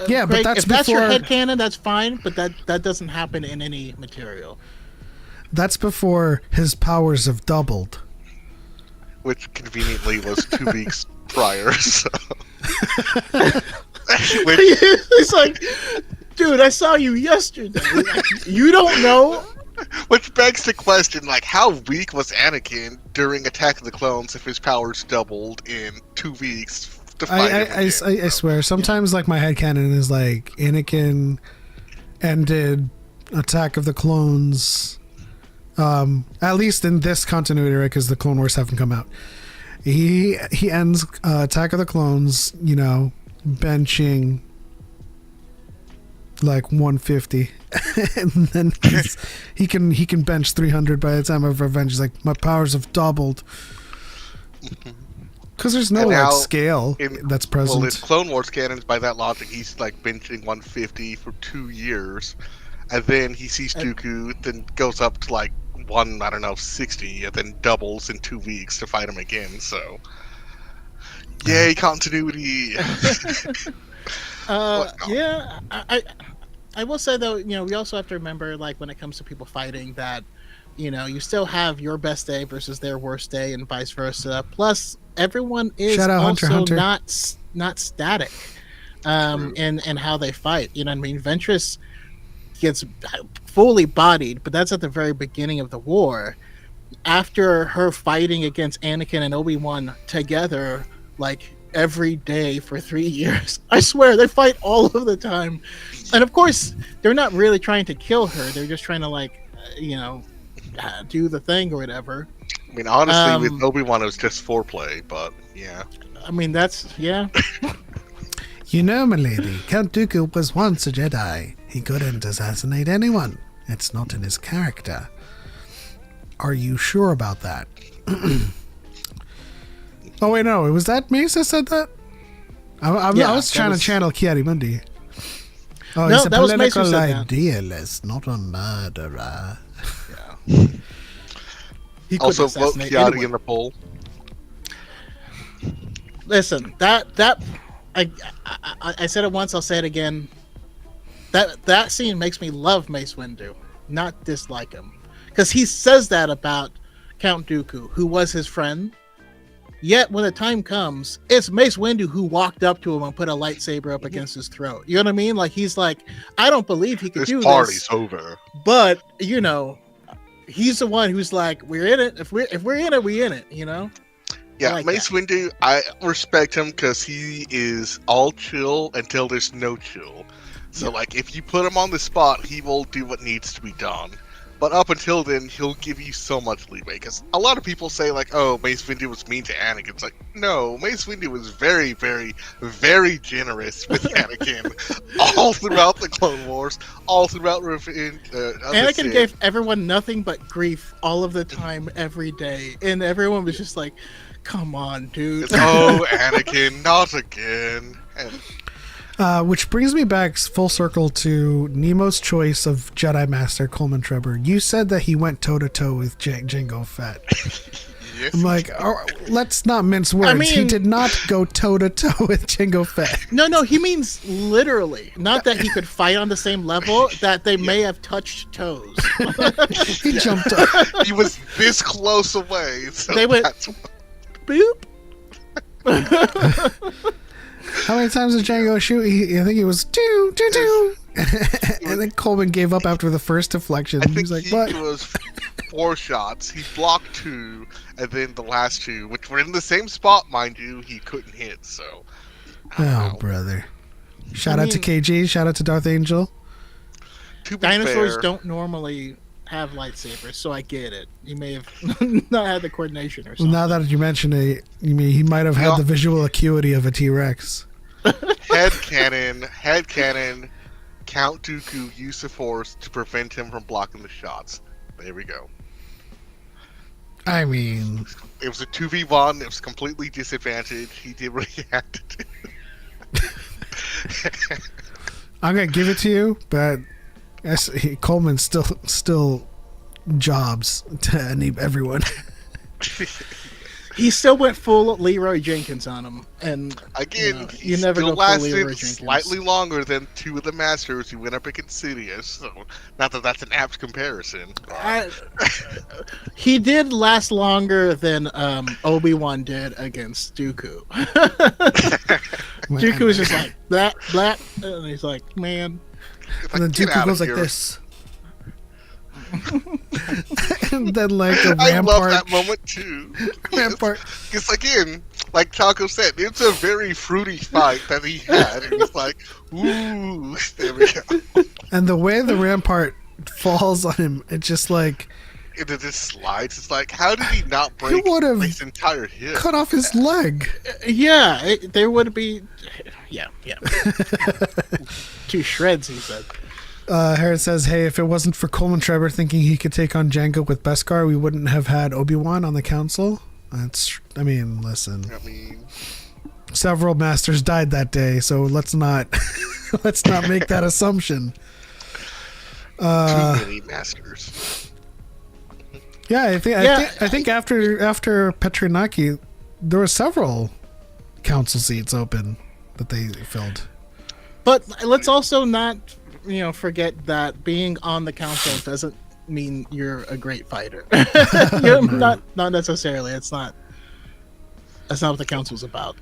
Yeah, but Craig, that's if that's your before- headcanon, that's fine, but that doesn't happen in any material. That's before his powers have doubled. Which conveniently was 2 weeks prior, so... It's like, dude, I saw you yesterday. You don't know? Which begs the question, like, how weak was Anakin during Attack of the Clones if his powers doubled in 2 weeks to fight him again? I swear, sometimes like my headcanon is like Anakin ended Attack of the Clones, at least in this continuity, right? Because the Clone Wars haven't come out. He ends Attack of the Clones, you know, benching like 150, and then he can bench 300 by the time of Revenge. He's like, my powers have doubled. Because there's no And like now scale that's present. Well, it's Clone Wars canons. By that logic, he's like benching 150 for 2 years, and then he sees Dooku, then goes up to like 60, and then doubles in 2 weeks to fight him again. So, yay, continuity! Yeah, I will say though, we also have to remember, like, when it comes to people fighting, that you still have your best day versus their worst day, and vice versa. Plus, everyone is Shout out also Hunter. not static in how they fight. You know what I mean? Ventress gets fully bodied, but that's at the very beginning of the war. After her fighting against Anakin and Obi-Wan together, like, every day for 3 years, I swear they fight all of the time. And of course, they're not really trying to kill her. They're just trying to, like, do the thing or whatever. I mean, honestly, with Obi-Wan, it was just foreplay, but yeah. I mean, yeah. Milady, Count Dooku was once a Jedi. He couldn't assassinate anyone. It's not in his character. Are you sure about that? Oh, wait, no. Was that Mace that said that? I was trying to channel Kiari Mundi. Oh, No, he's a that was Mace who political said that. idealist, not a murderer. He Also, couldn't vote assassinate Kiadi anyone. in the poll. Listen, I said it once, I'll say it again. That scene makes me love Mace Windu, not dislike him, because he says that about Count Dooku, who was his friend. Yet when the time comes, it's Mace Windu who walked up to him and put a lightsaber up against his throat. You know what I mean? Like, he's like, I don't believe he could This do party's this, over. but he's the one who's like, we're in it. If we're in it, we in it. Yeah, like Mace that. Windu, I respect him because he is all chill until there's no chill. So, like, if you put him on the spot, he will do what needs to be done. But up until then, he'll give you so much leeway. Because a lot of people say, like, oh, Mace Windu was mean to Anakin. It's like, no, Mace Windu was very, very, very generous with Anakin all throughout the Clone Wars, all throughout Anakin gave everyone nothing but grief all of the time, every day, and everyone was just like, "Come on, dude." Oh, Anakin, not again. And Which brings me back full circle to Nemo's choice of Jedi Master Coleman Trebor. You said that he went toe-to-toe with Jango Fett. yes, I'm like, let's not mince words. He mean- did not go toe-to-toe with Jango Fett. No, he means literally. Not that he could fight on the same level, that they may have touched toes. He jumped up. he was this close away. So They went- that's Boop. How many times did Django shoot? I think it was two. And then Coleman gave up after the first deflection. I He think was like, he what? was 4 shots. He blocked 2, and then the last 2, which were in the same spot, mind you, he couldn't hit. So, I don't Oh, know. brother. Shout out to KG. Shout out to Darth Angel. To be Dinosaurs fair, don't normally have lightsabers, so I get it. You may have not had the coordination or Well, something. now that you mention it, you mean he might have had Yeah. the visual acuity of a T-Rex. headcanon. Count Dooku used the Force to prevent him from blocking the shots. There we go. I mean, It was a 2v1. It was completely disadvantaged. He did what he had to do. I'm gonna give it to you, but Coleman still jobs to everyone. He still went full Leroy Jenkins on him, and Again, you he never still go full Leroy lasted Jenkins. slightly longer than 2 of the Masters who went up against Sidious. So, not that that's an apt comparison. He did last longer than Obi-Wan did against Dooku. Dooku was just like that, and he's like, man. It's And then like, get Dooku out goes of like here. this. And then like a I love rampart. that moment too. Rampart. Because again, like Choco said, it's a very fruity fight that he had. And it's like, ooh, there we go. And the way the rampart falls on him, it's just like And it just slides. It's like, how did he not He break would've his entire hip? cut off his leg. Yeah, there would be. Yeah. 2 shreds, he said. Harris says, hey, if it wasn't for Coleman Trebor thinking he could take on Jango with Beskar, we wouldn't have had Obi-Wan on the council. I mean, listen. I mean, Several masters died that day, so let's not let's not make that assumption. too many masters. Yeah, I think after Petrinaki, there were several council seats open that they filled. But let's also not, forget that being on the council doesn't mean you're a great fighter. Not necessarily. That's not what the council's about.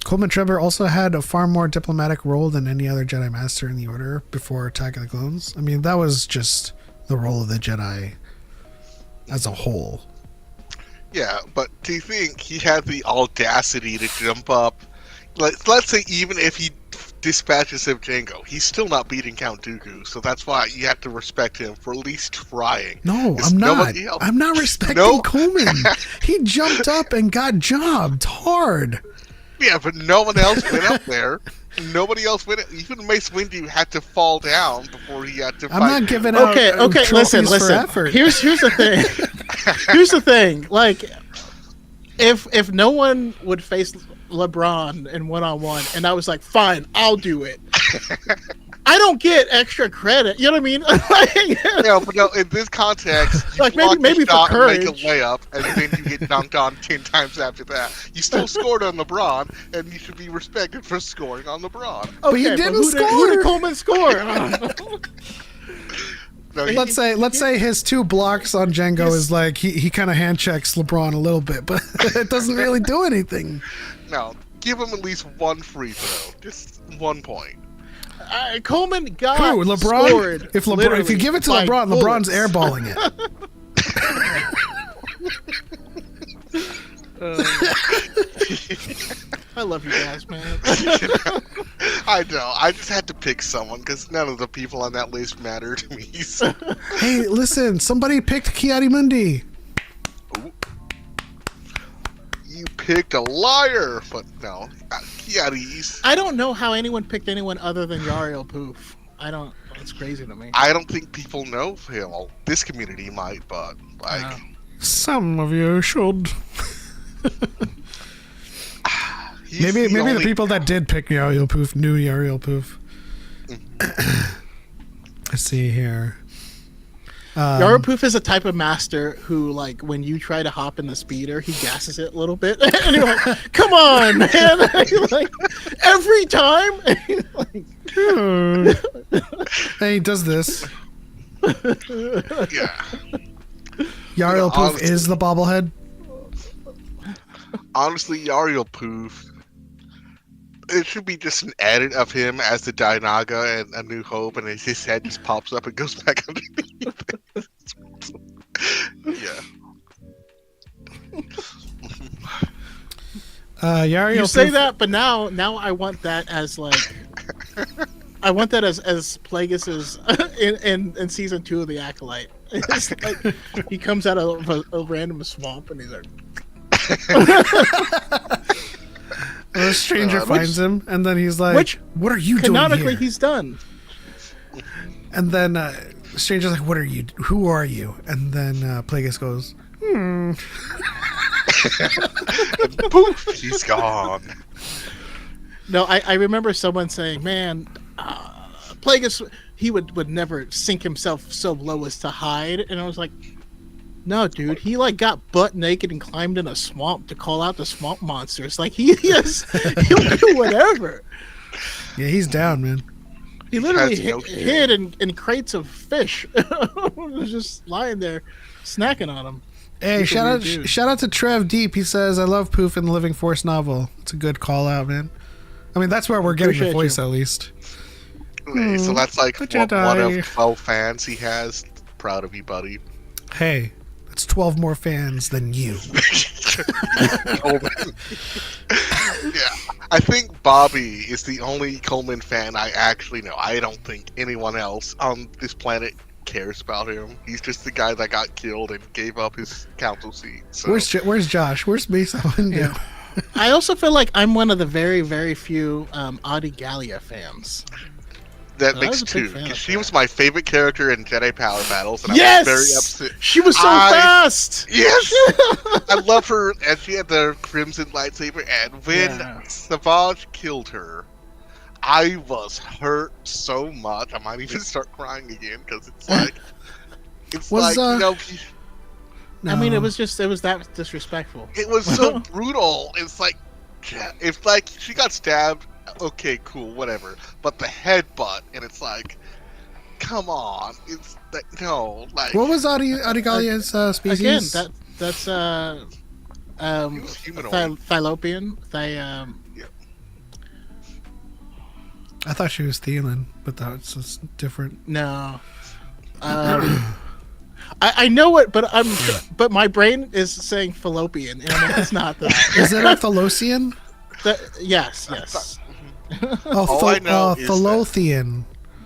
Coleman Trevor also had a far more diplomatic role than any other Jedi Master in the Order before Attack of the Clones. I mean, that was just the role of the Jedi as a whole. Yeah, but do you think he had the audacity to jump up? Let's say even if he dispatches of Jango, he's still not beating Count Dooku, so that's why you have to respect him for at least trying. No, I'm not. I'm not respecting Coleman. He jumped up and got jobbed hard. Yeah, but no one else went up there. Nobody else went. Even Mace Windu had to fall down before he had to fight. I'm not giving out. Okay. Listen. For effort. Here's the thing. Here's the thing. Like, if no one would face LeBron in 1-on-1, and I was like, fine, I'll do it. I don't get extra credit. You know what I mean? Yeah, but no, in this context, you like maybe for courage, make a layup, and then you get dunked on 10 times after that. You still scored on LeBron, and you should be respected for scoring on LeBron. Okay, but you didn't score. Who did Coleman score? No, let's say his 2 blocks on Jango is like he kind of hand checks LeBron a little bit, but it doesn't really do anything. No, give him at least 1 free throw, just 1 point. Coleman got LeBron? scored. If you give it to LeBron, LeBron's airballing it. I love you guys, man. I know. I just had to pick someone because none of the people on that list matter to me. So. Hey, listen! Somebody picked Ki-Adi-Mundi. You picked a liar, but no, Ki-Adi's. I don't know how anyone picked anyone other than Yariel Poof. I don't. It's crazy to me. I don't think people know him. Well, this community might, but like some of you should. Maybe the people that did pick Yariel Poof knew Yariel Poof. Let's see here. Yariel Poof is a type of master who, like, when you try to hop in the speeder, he gasses it a little bit, and you're like, "Come on, man!" Like, every time. And he does this. Yeah. Yariel Poof is the bobblehead. Honestly, Yariel Poof. It should be just an edit of him as the Dainaga and A New Hope, and his head just pops up and goes back underneath. Yeah. Yariel You say Poof- that, but now I want that as like. I want that as Plagueis's in season 2 of The Acolyte. It's like he comes out of a random swamp and he's like. A stranger finds him, and then he's like, "What are you doing here?" Canonically, he's done. And then stranger's like, "What are you? Who are you?" And then Plagueis goes, And poof, he's gone. No, I remember someone saying, "Man, Plagueis, he would never sink himself so low as to hide," and I was like. No, dude, he like got butt naked and climbed in a swamp to call out the swamp monsters. Like he'll do whatever. Yeah, he's down, man. He literally hid in crates of fish. Was just lying there, snacking on them. Hey, shout out to Trev Deep. He says, "I love Poof in the Living Force novel." It's a good call out, man. I mean, that's where we're getting the voice, at least. Okay, so that's like one of 12 fans he has. Proud of you, buddy. Hey. It's 12 more fans than you. Yeah, I think Bobby is the only Coleman fan I actually know. I don't think anyone else on this planet cares about him. He's just the guy that got killed and gave up his council seat. So. Where's Josh? Where's Mesa Windu? Yeah. I also feel like I'm one of the very, very few Adi Gallia fans. That I makes was a big two. fan 'Cause of she her. was my favorite character in Jedi Power Battles, and Yes! I was very upset. She was so fast! Yes! I love her, and she had the crimson lightsaber, and when Yeah. Savage killed her, I was hurt so much. I might even start crying again, because it's like... It's Was, like, you know... I mean, it No. was that disrespectful. It was so brutal. It's like... If, like, she got stabbed, okay, cool, whatever. But the headbutt, and it's like... Come on, it's like, no, like... What was Adigalia's species? Again, that's He was humanoid. Thylopian. I thought she was Thelan, but that's just different. No. I know it, but my brain is saying fallopian, and it's not that. Is it a Thalosian? Yes. Oh, All I know is that- Thalothian.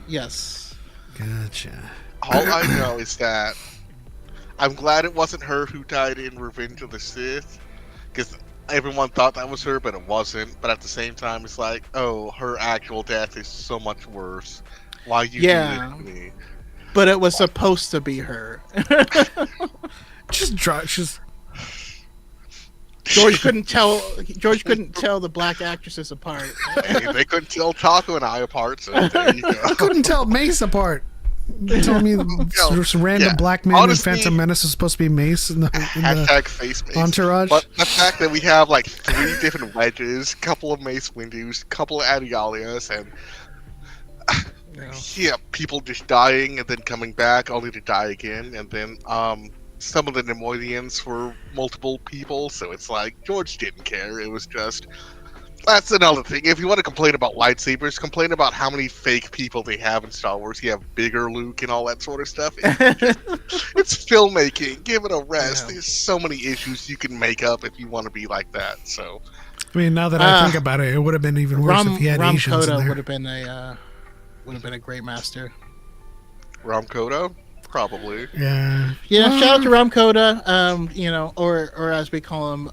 Yes. Gotcha. All I know is that I'm glad it wasn't her who died in Revenge of the Sith, because everyone thought that was her, but it wasn't. But at the same time, it's like, oh, her actual death is so much worse. Why you do this to me? But it was supposed to be her. Just George couldn't tell the black actresses apart. Hey, they couldn't tell Choco and I apart, so there you go. couldn't tell Mace apart. You telling me this random black man Honestly, in Phantom Menace is supposed to be Mace in the Hashtag face mace. entourage? But the fact that we have like 3 different wedges, couple of Mace Windows, couple of Adigalias, and people just dying and then coming back only to die again, and then some of the Nemoidians were multiple people, so it's like George didn't care. It was just... That's another thing. If you want to complain about lightsabers, complain about how many fake people they have in Star Wars. You have bigger Luke and all that sort of stuff. It's filmmaking. Give it a rest. Yeah. There's so many issues you can make up if you want to be like that. So, I mean, now that I think about it, it would have been even worse if he had Ram Asians in Koda there. would have been a great master. Ram Koda? Probably. Yeah. Yeah, shout out to Ram Koda. Or as we call him,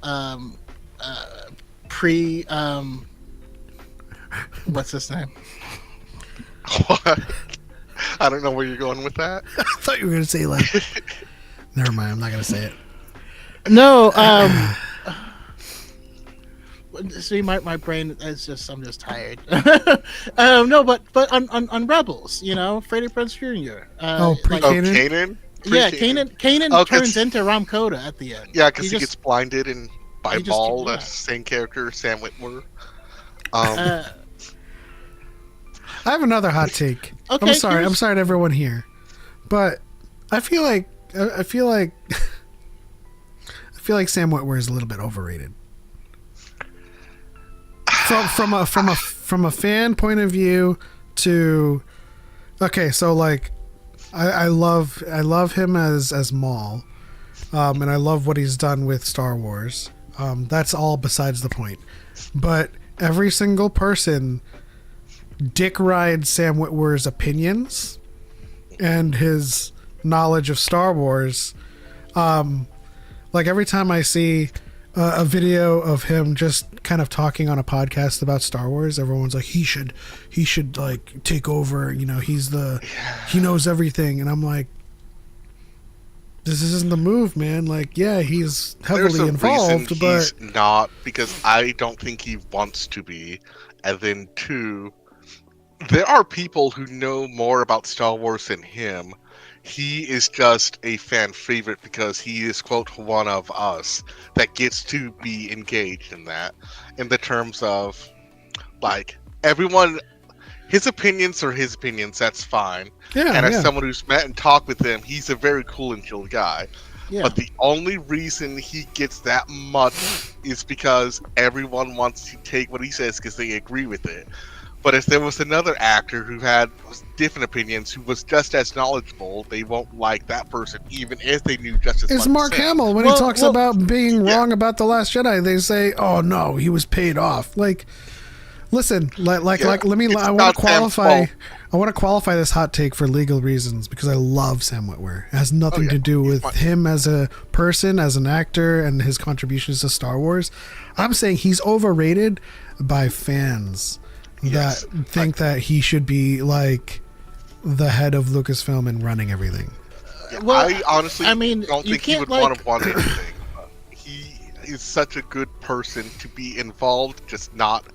what's his name? What? I don't know where you're going with that. I thought you were going to say, like... Never mind, I'm not going to say it. No, see, my brain is I'm just tired. No, but on Rebels, Freddie Prinze Jr. Pre-Kanan? Kanan? Yeah, Pre-Kanan. Kanan turns into Ram Koda at the end. Yeah, because he gets blinded and by he just- Ball, yeah. the same character, Sam Witwer. I have another hot take. Okay, I'm sorry to everyone here, but I feel like Sam Witwer is a little bit overrated. From a fan point of view to so like I love him as Maul, and I love what he's done with Star Wars. That's all besides the point. But every single person dick rides Sam Witwer's opinions and his knowledge of Star Wars. Like every time I see a video of him just kind of talking on a podcast about Star Wars, everyone's like, he should like take over. He knows everything, and I'm like, this isn't the move, man. Like, yeah, he's heavily involved, but he's not, because I don't think he wants to be. And then 2, there are people who know more about Star Wars than him. He is just a fan favorite because he is, quote, one of us that gets to be engaged in that. In the terms of, like, everyone, his opinions are his opinions, that's fine. yeah, And as yeah. someone who's met and talked with him, he's a very cool and chill guy. Yeah. But the only reason he gets that much is because everyone wants to take what he says because they agree with it. But if there was another actor who had different opinions, who was just as knowledgeable, they won't like that person, even if they knew just as much. It's Mark as him. Hamill when he talks about being wrong about The Last Jedi. They say, "Oh no, he was paid off." Like, listen, let me. I want to qualify. I want to qualify this hot take for legal reasons because I love Sam Witwer. It has nothing to do with him as a person, as an actor, and his contributions to Star Wars. I'm saying he's overrated by fans. Yes. that think that he should be like the head of Lucasfilm and running everything. Well, I honestly I mean, don't you think he can't, would like- want anything. He is such a good person to be involved, just not.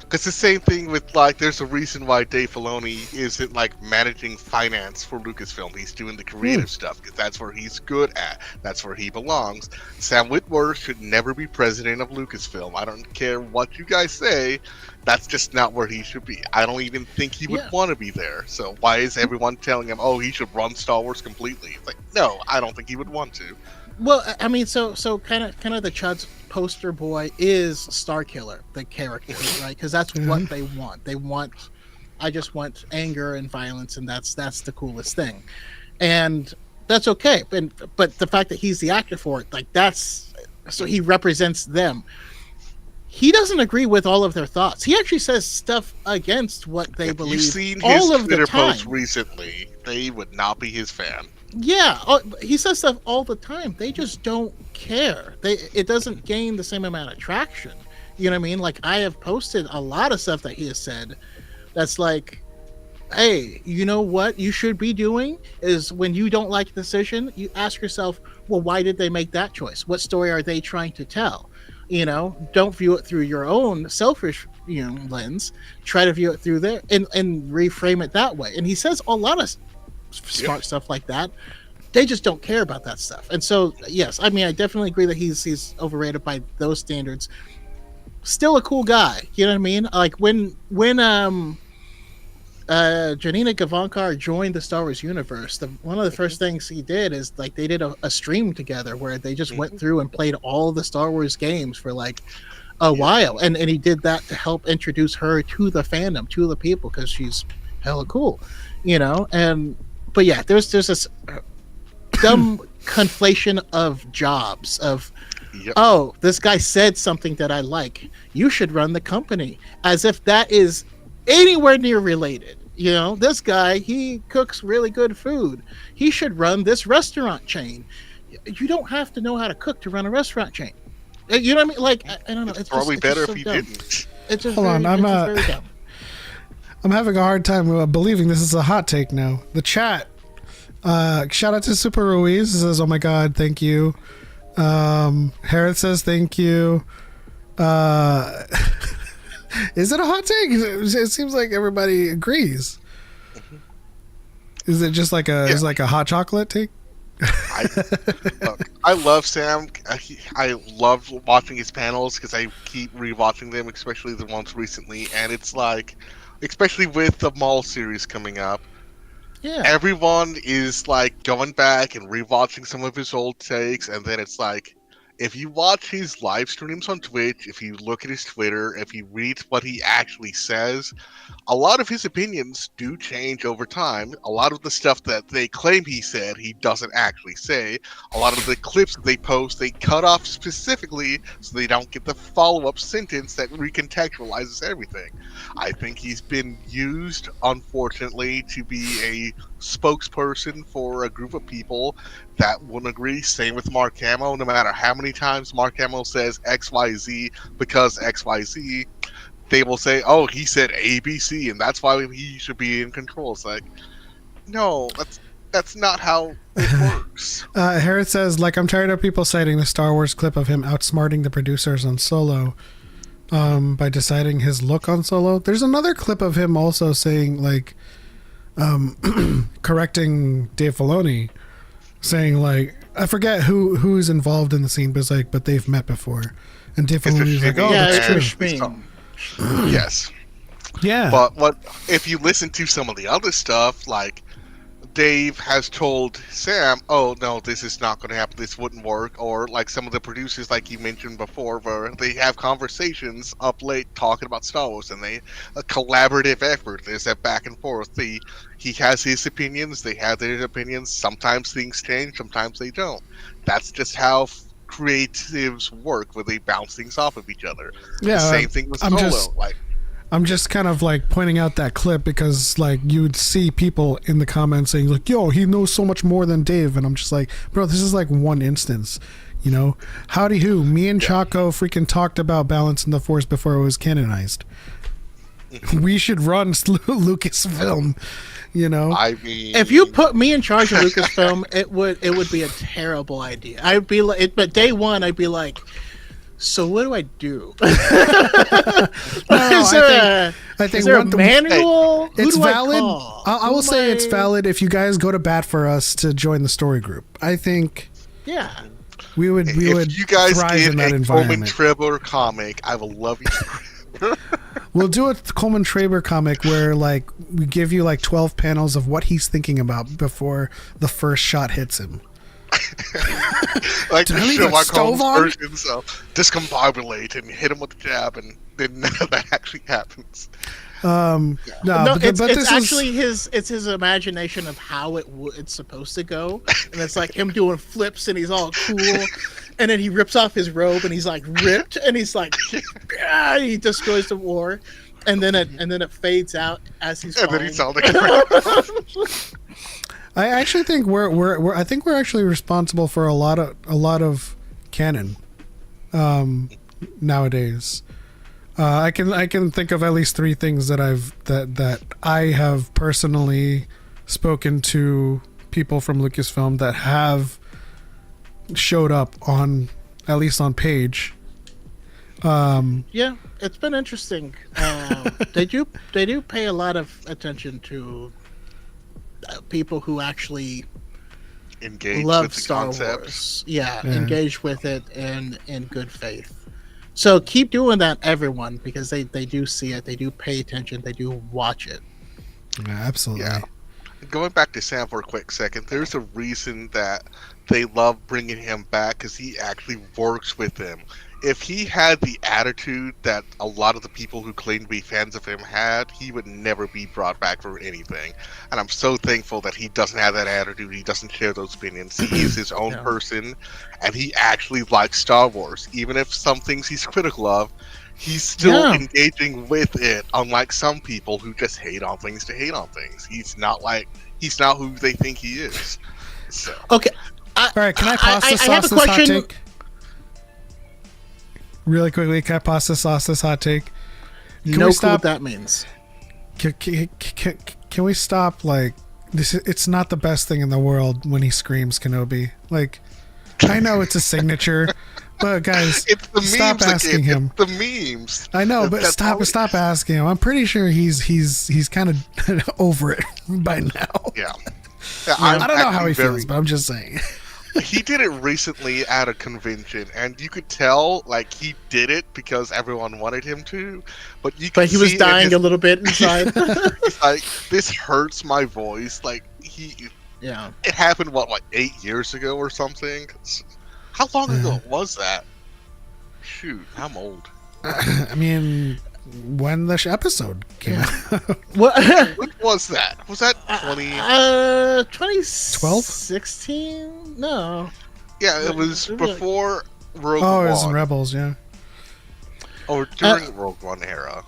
Because the same thing with, like, there's a reason why Dave Filoni isn't, like, managing finance for Lucasfilm. He's doing the creative stuff, because that's where he's good at. That's where he belongs. Sam Witwer should never be president of Lucasfilm. I don't care what you guys say. That's just not where he should be. I don't even think he would want to be there. So why is everyone telling him, oh, he should run Star Wars completely? It's like, no, I don't think he would want to. Well, I mean, so kind of the Chud's poster boy is Starkiller, the character, right? Because that's what they want. I just want anger and violence, and that's the coolest thing, and that's okay. But the fact that he's the actor for it, like that's so he represents them. He doesn't agree with all of their thoughts. He actually says stuff against what they believe. You've seen all his of Twitter the time. posts recently. They would not be his fan. Yeah, he says stuff all the time. They just don't care. It doesn't gain the same amount of traction. You know what I mean? Like, I have posted a lot of stuff that he has said that's like, hey, you know what you should be doing is when you don't like a decision, you ask yourself, well, why did they make that choice? What story are they trying to tell? You know, don't view it through your own selfish, lens. Try to view it through there and reframe it that way. And he says a lot of smart stuff like that. They just don't care about that stuff. And so, yes, I mean, I definitely agree that he's overrated by those standards. Still a cool guy, you know what I mean? Like when Janina Gavankar joined the Star Wars universe, one of the first things he did is like they did a stream together where they just went through and played all the Star Wars games for like a while, and he did that to help introduce her to the fandom, to the people, because she's hella cool, but yeah, there's this dumb conflation of jobs of oh, this guy said something that I like, you should run the company, as if that is anywhere near related. This guy, he cooks really good food, he should run this restaurant chain. You don't have to know how to cook to run a restaurant chain. You know what I mean? Like, I don't know, it's probably just, better it's if just he dumb. didn't. It's just Hold on, very dumb. I'm having a hard time believing this is a hot take now. The chat, shout out to Super Ruiz, says, oh my god, thank you. Harriet says thank you. Is it a hot take? It seems like everybody agrees. Is it just like is like a hot chocolate take? I love Sam. I love watching his panels because I keep rewatching them, especially the ones recently. And it's like, especially with the Maul series coming up, everyone is like going back and rewatching some of his old takes, and then it's like, if you watch his live streams on Twitch, if you look at his Twitter, if you read what he actually says, a lot of his opinions do change over time. A lot of the stuff that they claim he said, he doesn't actually say. A lot of the clips that they post, they cut off specifically so they don't get the follow-up sentence that recontextualizes everything. I think he's been used, unfortunately, to be a spokesperson for a group of people that wouldn't agree. Same with Mark Hamill. No matter how many times Mark Hamill says XYZ because XYZ, they will say, oh, he said ABC, and that's why he should be in control. It's like, no, that's not how it works. Harriet says, like, I'm tired of people citing the Star Wars clip of him outsmarting the producers on Solo by deciding his look on Solo. There's another clip of him also saying, like, correcting Dave Filoni, saying, like, I forget who's involved in the scene, but it's like, but they've met before. And Dave Filoni's like, oh, that's true. Yes. Yeah. But if you listen to some of the other stuff, like Dave has told Sam, oh no, this is not going to happen, this wouldn't work, or like some of the producers, like you mentioned before, where they have conversations up late talking about Star Wars, and a collaborative effort. There's that back and forth. He has his opinions, they have their opinions. Sometimes things change, sometimes they don't. That's just how creatives work, where they bounce things off of each other. Yeah, the same thing with Solo. I'm just kind of like pointing out that clip because like you would see people in the comments saying like, yo, he knows so much more than Dave, and I'm just like, bro, this is like one instance, howdy who, me and Choco freaking talked about balance in the Force before it was canonized. we should run Lucasfilm. You know, I mean, If you put me in charge of Lucasfilm, it would be a terrible idea. I'd be like, but day one, I'd be like, so what do I do? I think is there a manual? Who it's do valid. I call? I will say it's valid if you guys go to bat for us to join the story group. I think Yeah. we would if you guys thrive get in that a Coleman environment. Trevor comic, I will love you. We'll do a Coleman Traber comic where like we give you like 12 panels of what he's thinking about before the first shot hits him. Like Did I the leave Sherlock a stove Holmes on? versions of discombobulate and hit him with a jab, and then none of that actually happens. No, It's this actually his imagination of how it's supposed to go, and it's like him doing flips, and he's all cool, and then he rips off his robe, and he's like ripped, and he's like, he destroys the war, and then it fades out as he's And falling. then he's all like, I actually think we're actually responsible for a lot of canon nowadays. I can think of at least 3 things that I have personally spoken to people from Lucasfilm that have showed up on at least on page. Yeah, it's been interesting. They do pay a lot of attention to people who actually engaged love with the Star concept. Wars. Yeah, engage with it in good faith. So keep doing that, everyone, because they do see it, they do pay attention, they do watch it. Yeah, absolutely. Yeah. Going back to Sam for a quick second, there's a reason that they love bringing him back, because he actually works with them. If he had the attitude that a lot of the people who claim to be fans of him had, he would never be brought back for anything. And I'm so thankful that he doesn't have that attitude. He doesn't share those opinions. He is his own person, and he actually likes Star Wars. Even if some things he's critical of, he's still engaging with it, unlike some people who just hate on things to hate on things. He's not who they think he is. So. Okay. All right, can I pause this have a sauce, this hot question. take? Really quickly, can I pause this sauce, this hot take? Can No we clue what stop? that means. Can we stop? Like this, it's not the best thing in the world when he screams Kenobi. Like, I know it's a signature, but guys, It's the stop memes asking again. him. It's the memes. I know, but That's all stop asking him. I'm pretty sure he's kind of over it by now. Yeah. I don't know how he actually feels, but I'm just saying. He did it recently at a convention, and you could tell, like, he did it because everyone wanted him to, but you could But he was see in dying a little bit inside. He's like, this hurts my voice. Like, Yeah. it happened, what, 8 years ago or something? How long ago was that? Shoot, I'm old. I mean, when the episode came out. What? When was that? Was that 2016? No. Yeah, it was before Rogue Oh, One. it was in Rebels, yeah. Or during Rogue One era.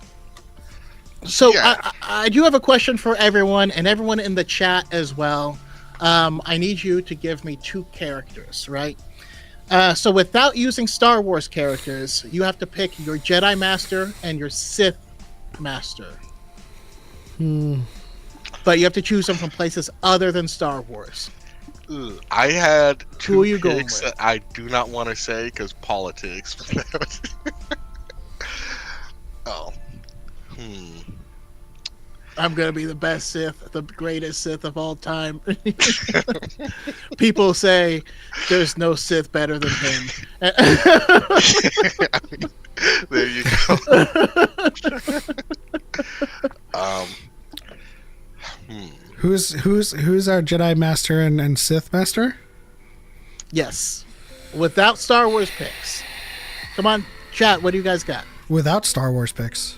So Yeah. I do have a question for everyone, and everyone in the chat as well. I need you to give me 2 characters, right? So without using Star Wars characters, you have to pick your Jedi Master and your Sith Master. But you have to choose them from places other than Star Wars. Ugh, I had 2 Who are you going picks with? that I do not want to say because politics. Oh. I'm gonna be the best Sith, the greatest Sith of all time. People say there's no Sith better than him. There you go. Who's our Jedi Master and Sith Master? Yes, without Star Wars picks. Come on, chat. What do you guys got? Without Star Wars picks.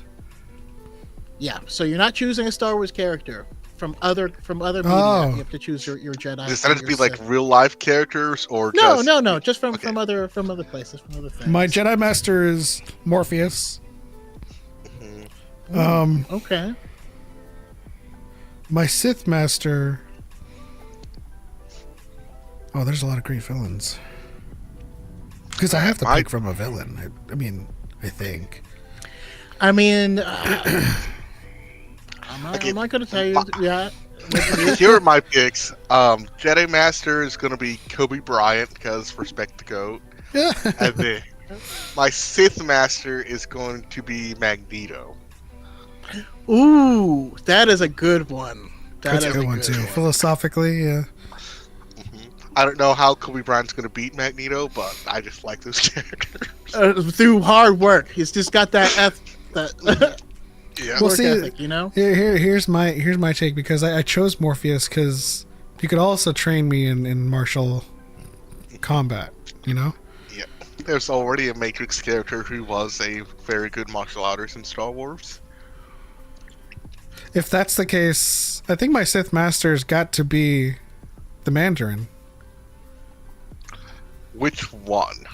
Yeah, so you're not choosing a Star Wars character from other media. Oh. You have to choose your Jedi. Does that have to and be your like Sith. real life characters or No, just just from Okay. other places, from other things. My Jedi Master is Morpheus. Okay. My Sith Master. Oh, there's a lot of great villains. Because I have to pick from a villain. I mean, I think. I mean, I'm not going to tell you. Yeah. Here are my picks. Jedi Master is going to be Kobe Bryant because respect the GOAT. And then my Sith Master is going to be Magneto. Ooh, that is a good one. That's a good one too. Philosophically, yeah. I don't know how Kobe Bryant's going to beat Magneto, but I just like those characters. Through hard work. He's just got that Yeah. Well, work see, ethic, you know? here's my take, because I chose Morpheus because you could also train me in martial combat, you know? Yeah. There's already a Matrix character who was a very good martial artist in Star Wars. If that's the case, I think my Sith Master's got to be the Mandarin. Which one?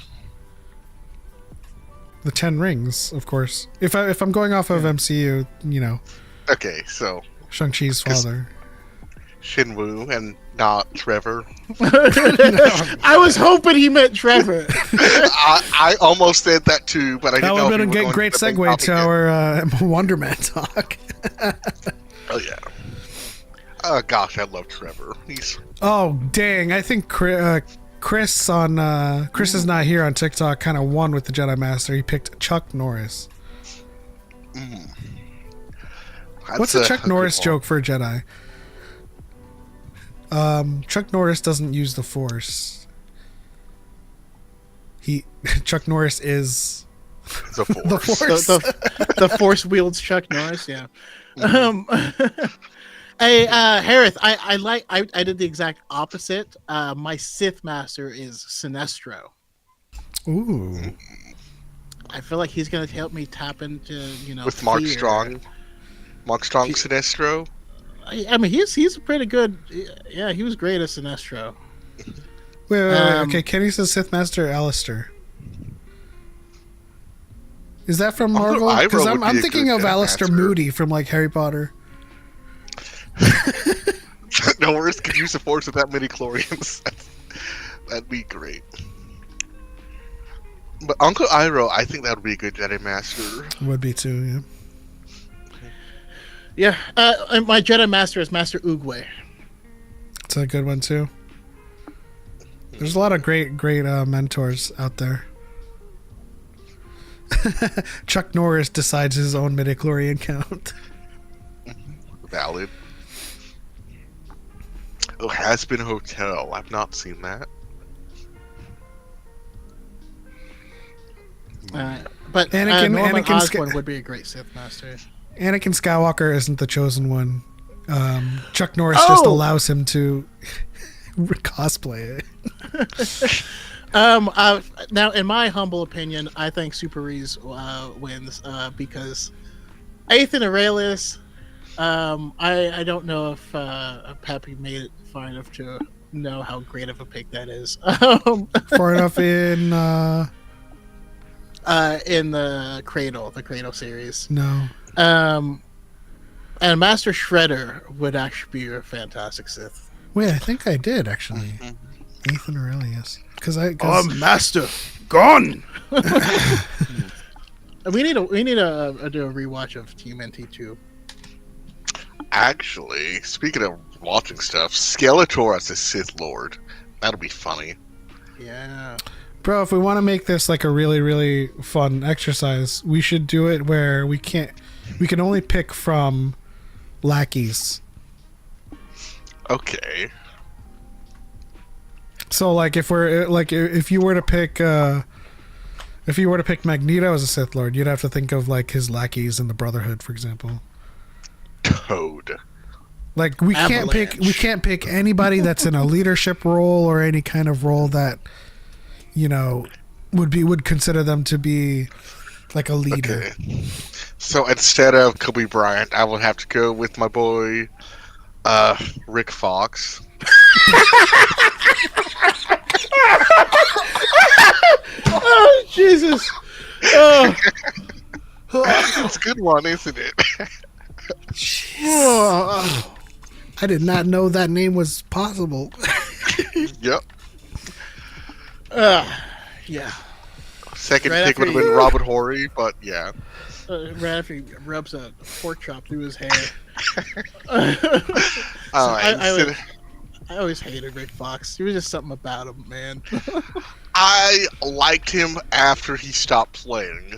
The 10 Rings, of course. If I'm going off of MCU, you know, Okay, so Shang-Chi's father. Shinwoo and not Trevor. I was hoping he meant Trevor. I almost said that too, but I That didn't would know. have been if you a were great going to the segue to topic our Wonder Man talk. Oh yeah. Oh gosh, I love Trevor. He's Oh dang! I think Chris is not here on TikTok. Kind of won with the Jedi Master. He picked Chuck Norris. What's a Chuck Norris joke for a Jedi? Chuck Norris doesn't use the Force. Chuck Norris is the Force. the Force. The Force wields Chuck Norris, yeah. Hey, Harith, I did the exact opposite. My Sith Master is Sinestro. Ooh. I feel like he's going to help me tap into, you know, With Mark fear. Strong. Mark Strong Sinestro. I mean, he's pretty good. Yeah, he was great as Sinestro. Wait, okay, Kenny says Sith Master Alistair. Is that from Marvel? Because I'm thinking of Alistair Moody from like Harry Potter. No worries, could use the Force with that many chlorians. That'd be great. But Uncle Iroh, I think that would be a good Jedi Master. Would be too, yeah. Yeah, and my Jedi Master is Master Oogway. It's a good one too. There's a lot of great mentors out there. Chuck Norris decides his own midichlorian count. Valid. Oh, Has Been Hotel. I've not seen that. But Anakin Osborn would be a great Sith Master. Anakin Skywalker isn't the chosen one. Chuck Norris just allows him to cosplay it. Now, in my humble opinion, I think Super Reese wins because Ethan Aurelius. I don't know if Peppy made it far enough to know how great of a pick that is. Far enough in the Cradle series. No. And Master Shredder would actually be a fantastic Sith. Wait, I think I did actually. Ethan Aurelius. Master gone. we need to do a rewatch of TMNT 2. Actually, speaking of watching stuff, Skeletor as a Sith Lord. That'll be funny. Yeah. Bro, if we want to make this like a really, really fun exercise, we should do it where we can only pick from lackeys. Okay. So like if you were to pick Magneto as a Sith Lord, you'd have to think of like his lackeys in the Brotherhood, for example. Toad. Like we can't pick anybody that's in a leadership role or any kind of role that, you know, would consider them to be like a leader. Okay. So instead of Kobe Bryant, I will have to go with my boy Rick Fox. Oh Jesus! Oh. It's a good one, isn't it? Oh, I did not know that name was possible. Yep. Yeah. Second Right pick would have after been Robert Horry, but yeah. Raffi rubs a pork chop through his hair. Alright, I always hated Rick Fox. There was just something about him, man. I liked him after he stopped playing.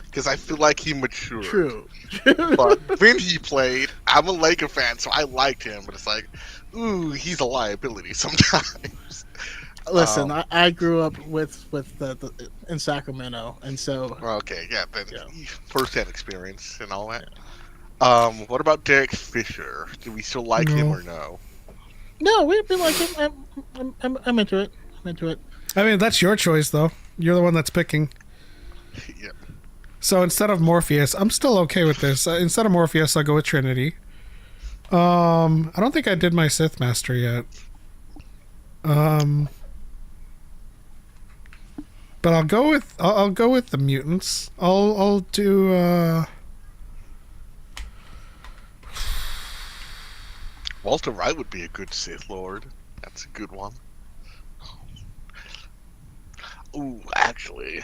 Because I feel like he matured. True. But when he played, I'm a Laker fan, so I liked him. But it's like, ooh, he's a liability sometimes. Listen, I grew up with the in Sacramento, and so Okay, yeah, then Yeah. first-hand experience and all that. What about Derek Fisher? Do we still like him or no? no, we like him. I'm into it. I'm into it. I mean, that's your choice, though. You're the one that's picking. Yeah. So instead of Morpheus, I'm still okay with this. Instead of Morpheus, I'll go with Trinity. I don't think I did my Sith Master yet. But I'll go with the mutants. I'll do. Walter Wright would be a good Sith Lord. That's a good one. Ooh, actually.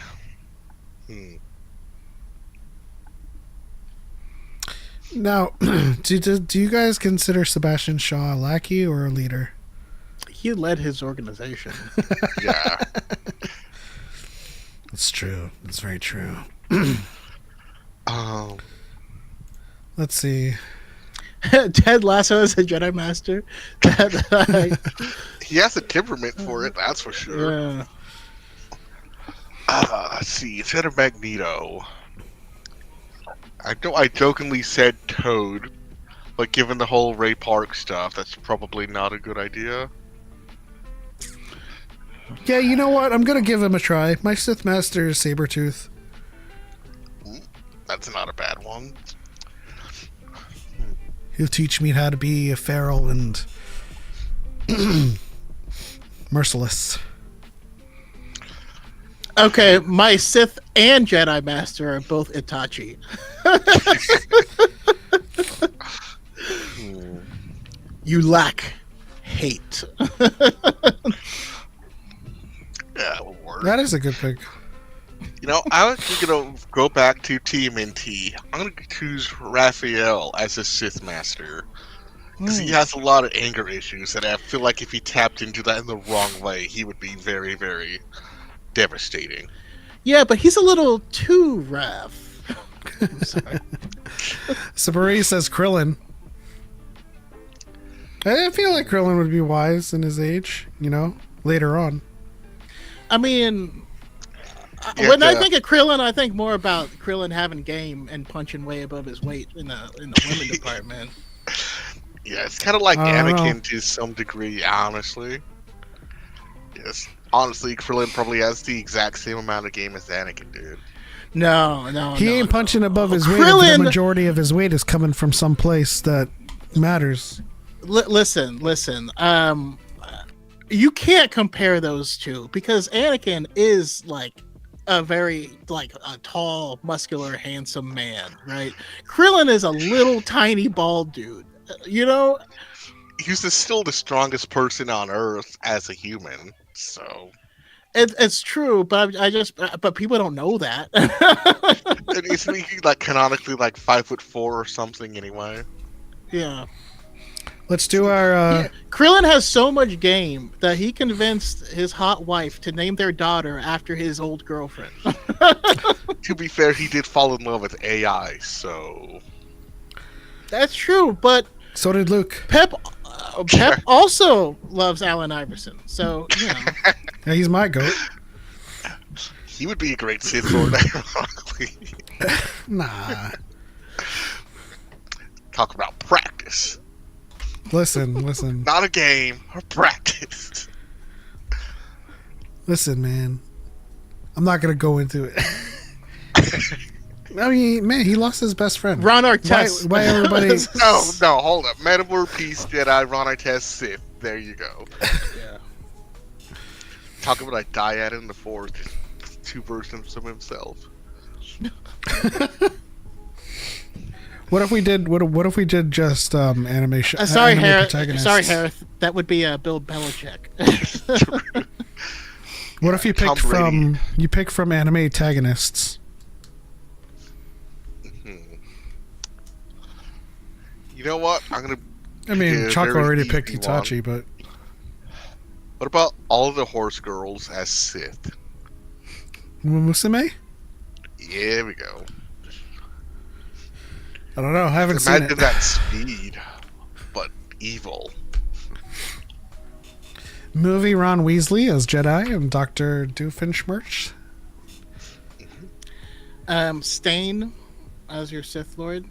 Now, do you guys consider Sebastian Shaw a lackey or a leader? He led his organization. Yeah. That's true. That's very true. um, Let's see. Ted Lasso is a Jedi Master. he has a temperament for it, that's for sure. Yeah. Let's see. Instead of Magneto, I know I jokingly said Toad, but given the whole Ray Park stuff, that's probably not a good idea. Yeah, you know what? I'm gonna give him a try. My Sith Master is Sabretooth. That's not a bad one. He'll teach me how to be a feral and merciless. Okay, my Sith and Jedi Master are both Itachi. You lack hate. Yeah, it will work. That is a good pick. You know, I'm actually gonna go back to TMNT. I'm gonna choose Raphael as a Sith Master. Because he has a lot of anger issues, and I feel like if he tapped into that in the wrong way, he would be very, very devastating. Yeah, but he's a little too rough. I'm sorry. Sabari says Krillin. I feel like Krillin would be wise in his age, later on. I mean, Yeah, when I think of Krillin, I think more about Krillin having game and punching way above his weight in the women department. Yeah, it's kind of like I don't Anakin know. to some degree, honestly. Yes, honestly, Krillin probably has the exact same amount of game as Anakin did. No. He ain't punching above his weight. If Krillin- the majority of his weight is coming from some place that matters. Listen. You can't compare those two because Anakin is like a very a tall, muscular, handsome man, right? Krillin is a little tiny bald dude. He's still the strongest person on Earth as a human, so... It's true, but but people don't know that. And isn't he canonically 5'4" or something anyway? Yeah. Let's do our. Krillin has so much game that he convinced his hot wife to name their daughter after his old girlfriend. To be fair, he did fall in love with AI, so... That's true, but So did Luke. Pep also loves Allen Iverson, so Yeah, he's my goat. He would be a great Sith Lord, ironically. Nah. Talk about practice. Listen. Not a game, a practice. Listen, man. I'm not gonna go into it. I mean, man, he lost his best friend. Ron Artest. Why everybody? No, hold up. Metamour Peace Jedi, Ron Artest Sith. There you go. Yeah. Talk about DYAD in the Force. Just two versions of himself. What if we did? What if we did just animation? Sorry, anime Harith. protagonists? Sorry, Harith. That would be Bill Belichick. What if you Tom picked Brady. from anime antagonists? You know what? I'm gonna. I mean, pick a Choco very already picked easy Itachi, one. but What about all the horse girls as Sith? Musume? Here we go. I don't know. I haven't seen Imagine it. that speed, but evil. Movie Ron Weasley as Jedi and Dr. Doofenshmirtz. Stain as your Sith Lord,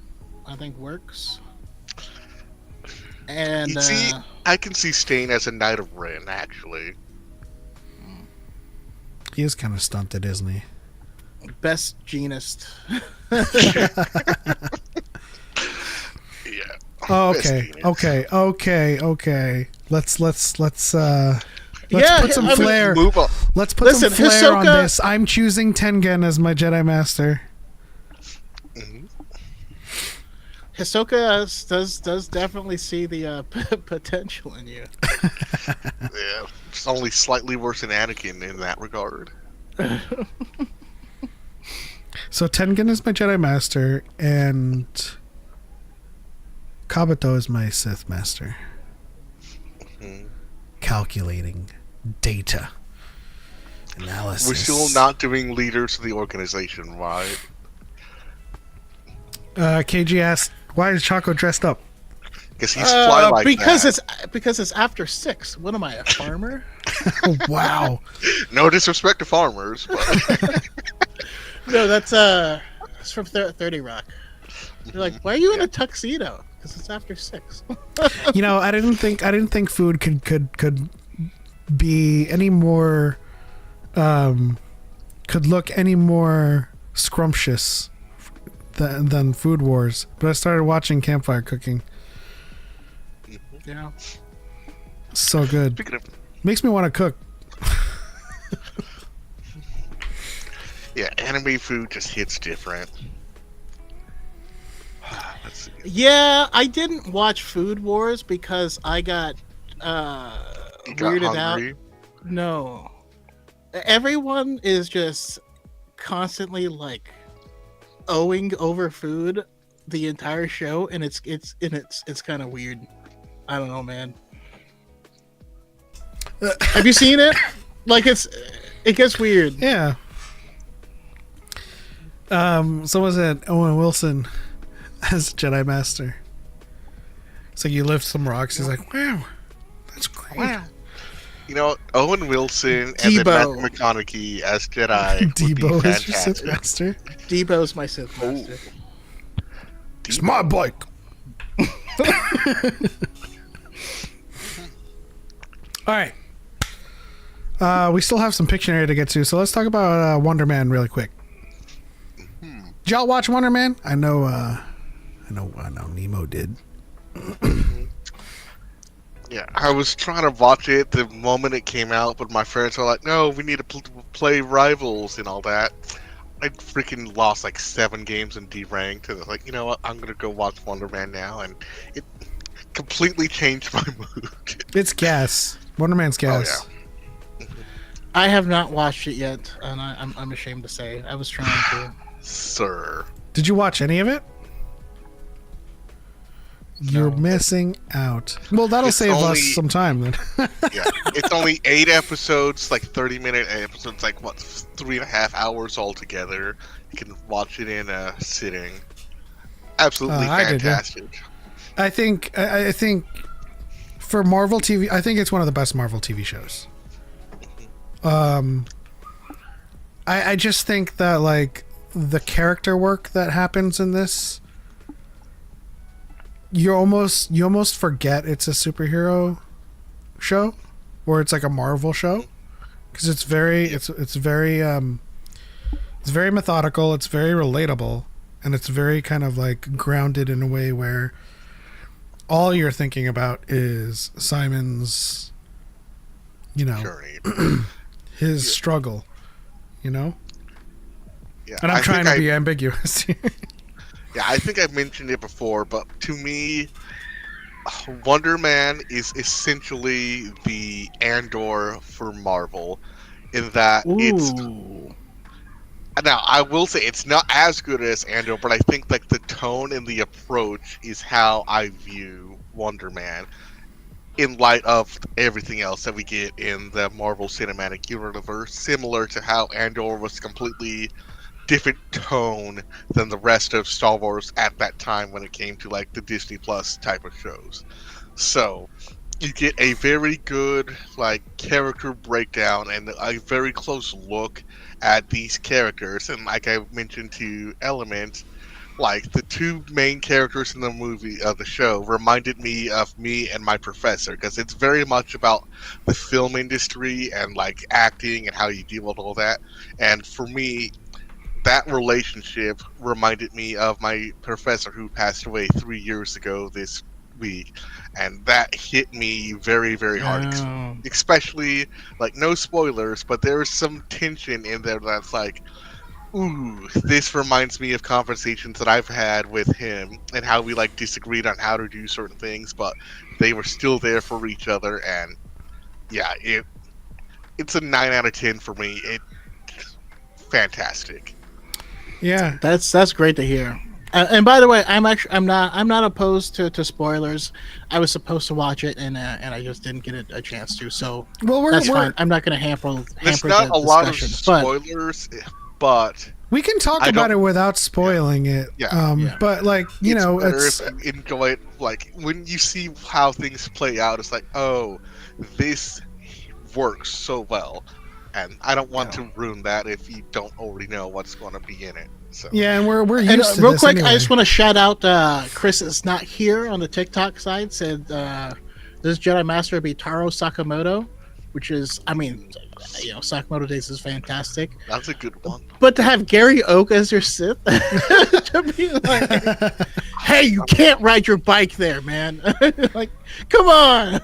I think works. And You see, I can see Stain as a Knight of Ren, actually. He is kind of stunted, isn't he? best genist. Yeah. Oh, Best okay, genius. okay. Let's put Yeah, some I mean, flair. Move on. Let's put Listen, some flair on Hisoka- this. I'm choosing Tengen as my Jedi Master. Mhm. Hisoka does definitely see the potential in you. Yeah. It's only slightly worse than Anakin in that regard. So Tengen is my Jedi Master, and Kabuto is my Sith Master. Mhm. Calculating data analysis. We're still not doing leaders of the organization, right? KG asked, "Why is Choco dressed up?" Because he's fly like because that. it's after 6. What am I, a farmer? Oh, wow. No disrespect to farmers, but No, that's it's from 30 Rock. You're like, why are you in a tuxedo? Because it's after 6. You know, I didn't think food could be any more could look any more scrumptious than Food Wars. But I started watching Campfire Cooking. Yeah. So good. speaking of, Makes me want to cook. yeah, anime food just hits different. Let's see. Yeah, I didn't watch Food Wars because I got You got weirded hungry. out. No. Everyone is just constantly like owing over food the entire show, and it's kind of weird. I don't know, man. Have you seen it? Like it gets weird. Yeah. So was it Owen Wilson as Jedi Master? So you lift some rocks. He's like, "Wow, that's great." Wow. You know, Owen Wilson and then Debo. Matthew McConaughey as Jedi would be Debo is your Sith fantastic. Master. Debo's my Sith Master. It's my bike. All right. We still have some Pictionary to get to, so let's talk about Wonder Man really quick. Did y'all watch Wonder Man? I know Nemo did. Yeah, I was trying to watch it the moment it came out, but my friends were like, "No, we need to play Rivals and all that." I freaking lost like 7 games in D-ranked, and I was like, you know what? I'm gonna go watch Wonder Man now, and it completely changed my mood. It's gas. Wonder Man's gas. I have not watched it yet, and I'm ashamed to say I was trying to. Sir, Did you watch any of it? You're No. missing out. Well, that'll It's save only- us some time then. yeah, it's only 8 episodes, like 30-minute episodes, like what, 3.5 hours altogether. You can watch it in a sitting. Absolutely I did, yeah. fantastic. I think for Marvel TV, I think it's one of the best Marvel TV shows. I just think that like the character work that happens in this, you almost forget it's a superhero show, or it's like a Marvel show, because it's very methodical, it's very relatable, and it's very kind of like grounded in a way where all you're thinking about is Simon's, Journey. his struggle, Yeah, and I'm I trying think to be ambiguous. Yeah, I think I mentioned it before, but to me, Wonder Man is essentially the Andor for Marvel, in that Ooh. Now, I will say it's not as good as Andor, but I think like the tone and the approach is how I view Wonder Man in light of everything else that we get in the Marvel Cinematic Universe, similar to how Andor was completely different tone than the rest of Star Wars at that time when it came to like the Disney Plus type of shows. So you get a very good like character breakdown and a very close look at these characters. And like I mentioned to Element, like the two main characters in the movie of the show reminded me of me and my professor, because it's very much about the film industry and like acting and how you deal with all that. And for me, that relationship reminded me of my professor who passed away 3 years ago this week, and that hit me very, very hard. Oh. Especially, like, no spoilers, but there's some tension in there that's like, ooh, this reminds me of conversations that I've had with him and how we like disagreed on how to do certain things, but they were still there for each other. And yeah, it's a 9 out of 10 for me. It's fantastic. Yeah. That's great to hear. And by the way, I'm not opposed to spoilers. I was supposed to watch it and I just didn't get a chance to. So Well, that's fine. I'm not going to hamper There's not the a lot of discussion, spoilers, but we can talk about it without spoiling it. Yeah. Yeah. But like you it's know, better it's if you enjoy it. Like when you see how things play out, it's like, oh, this works so well, and I don't want to ruin that if you don't already know what's going to be in it. So yeah, and we're And used to real this quick, anyway. I just want to shout out Chris is not here on the TikTok side. Said this Jedi Master would be Taro Sakamoto, which is, I mean, Sakamoto Days is fantastic. that's a good one. But to have Gary Oak as your Sith, to be like, hey, you can't ride your bike there, man. Like, come on.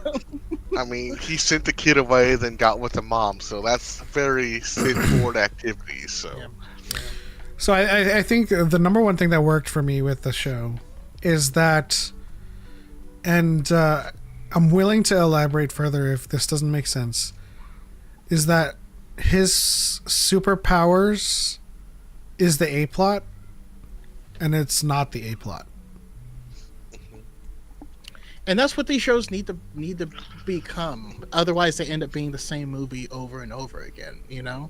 I mean, he sent the kid away, then got with the mom, so that's very Sith-forward activity. So. Yeah. So I think the number one thing that worked for me with the show is that, and I'm willing to elaborate further if this doesn't make sense, is that his superpowers is the A plot, and it's not the A plot. And that's what these shows need to become. Otherwise, they end up being the same movie over and over again. Yeah,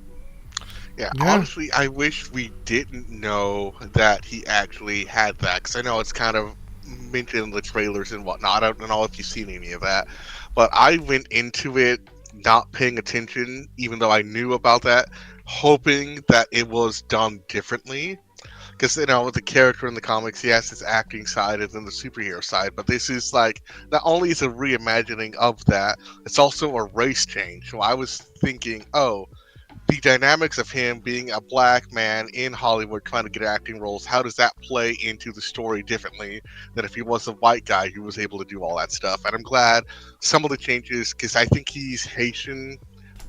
Yeah. honestly, I wish we didn't know that he actually had that, because I know it's kind of mentioned in the trailers and whatnot. I don't know if you've seen any of that, but I went into it not paying attention, even though I knew about that, hoping that it was done differently. Because, with the character in the comics, he has his acting side and then the superhero side, but this is like, not only is a reimagining of that, it's also a race change. So I was thinking, oh, the dynamics of him being a black man in Hollywood trying to get acting roles, how does that play into the story differently than if he was a white guy who was able to do all that stuff? And I'm glad some of the changes, because I think he's Haitian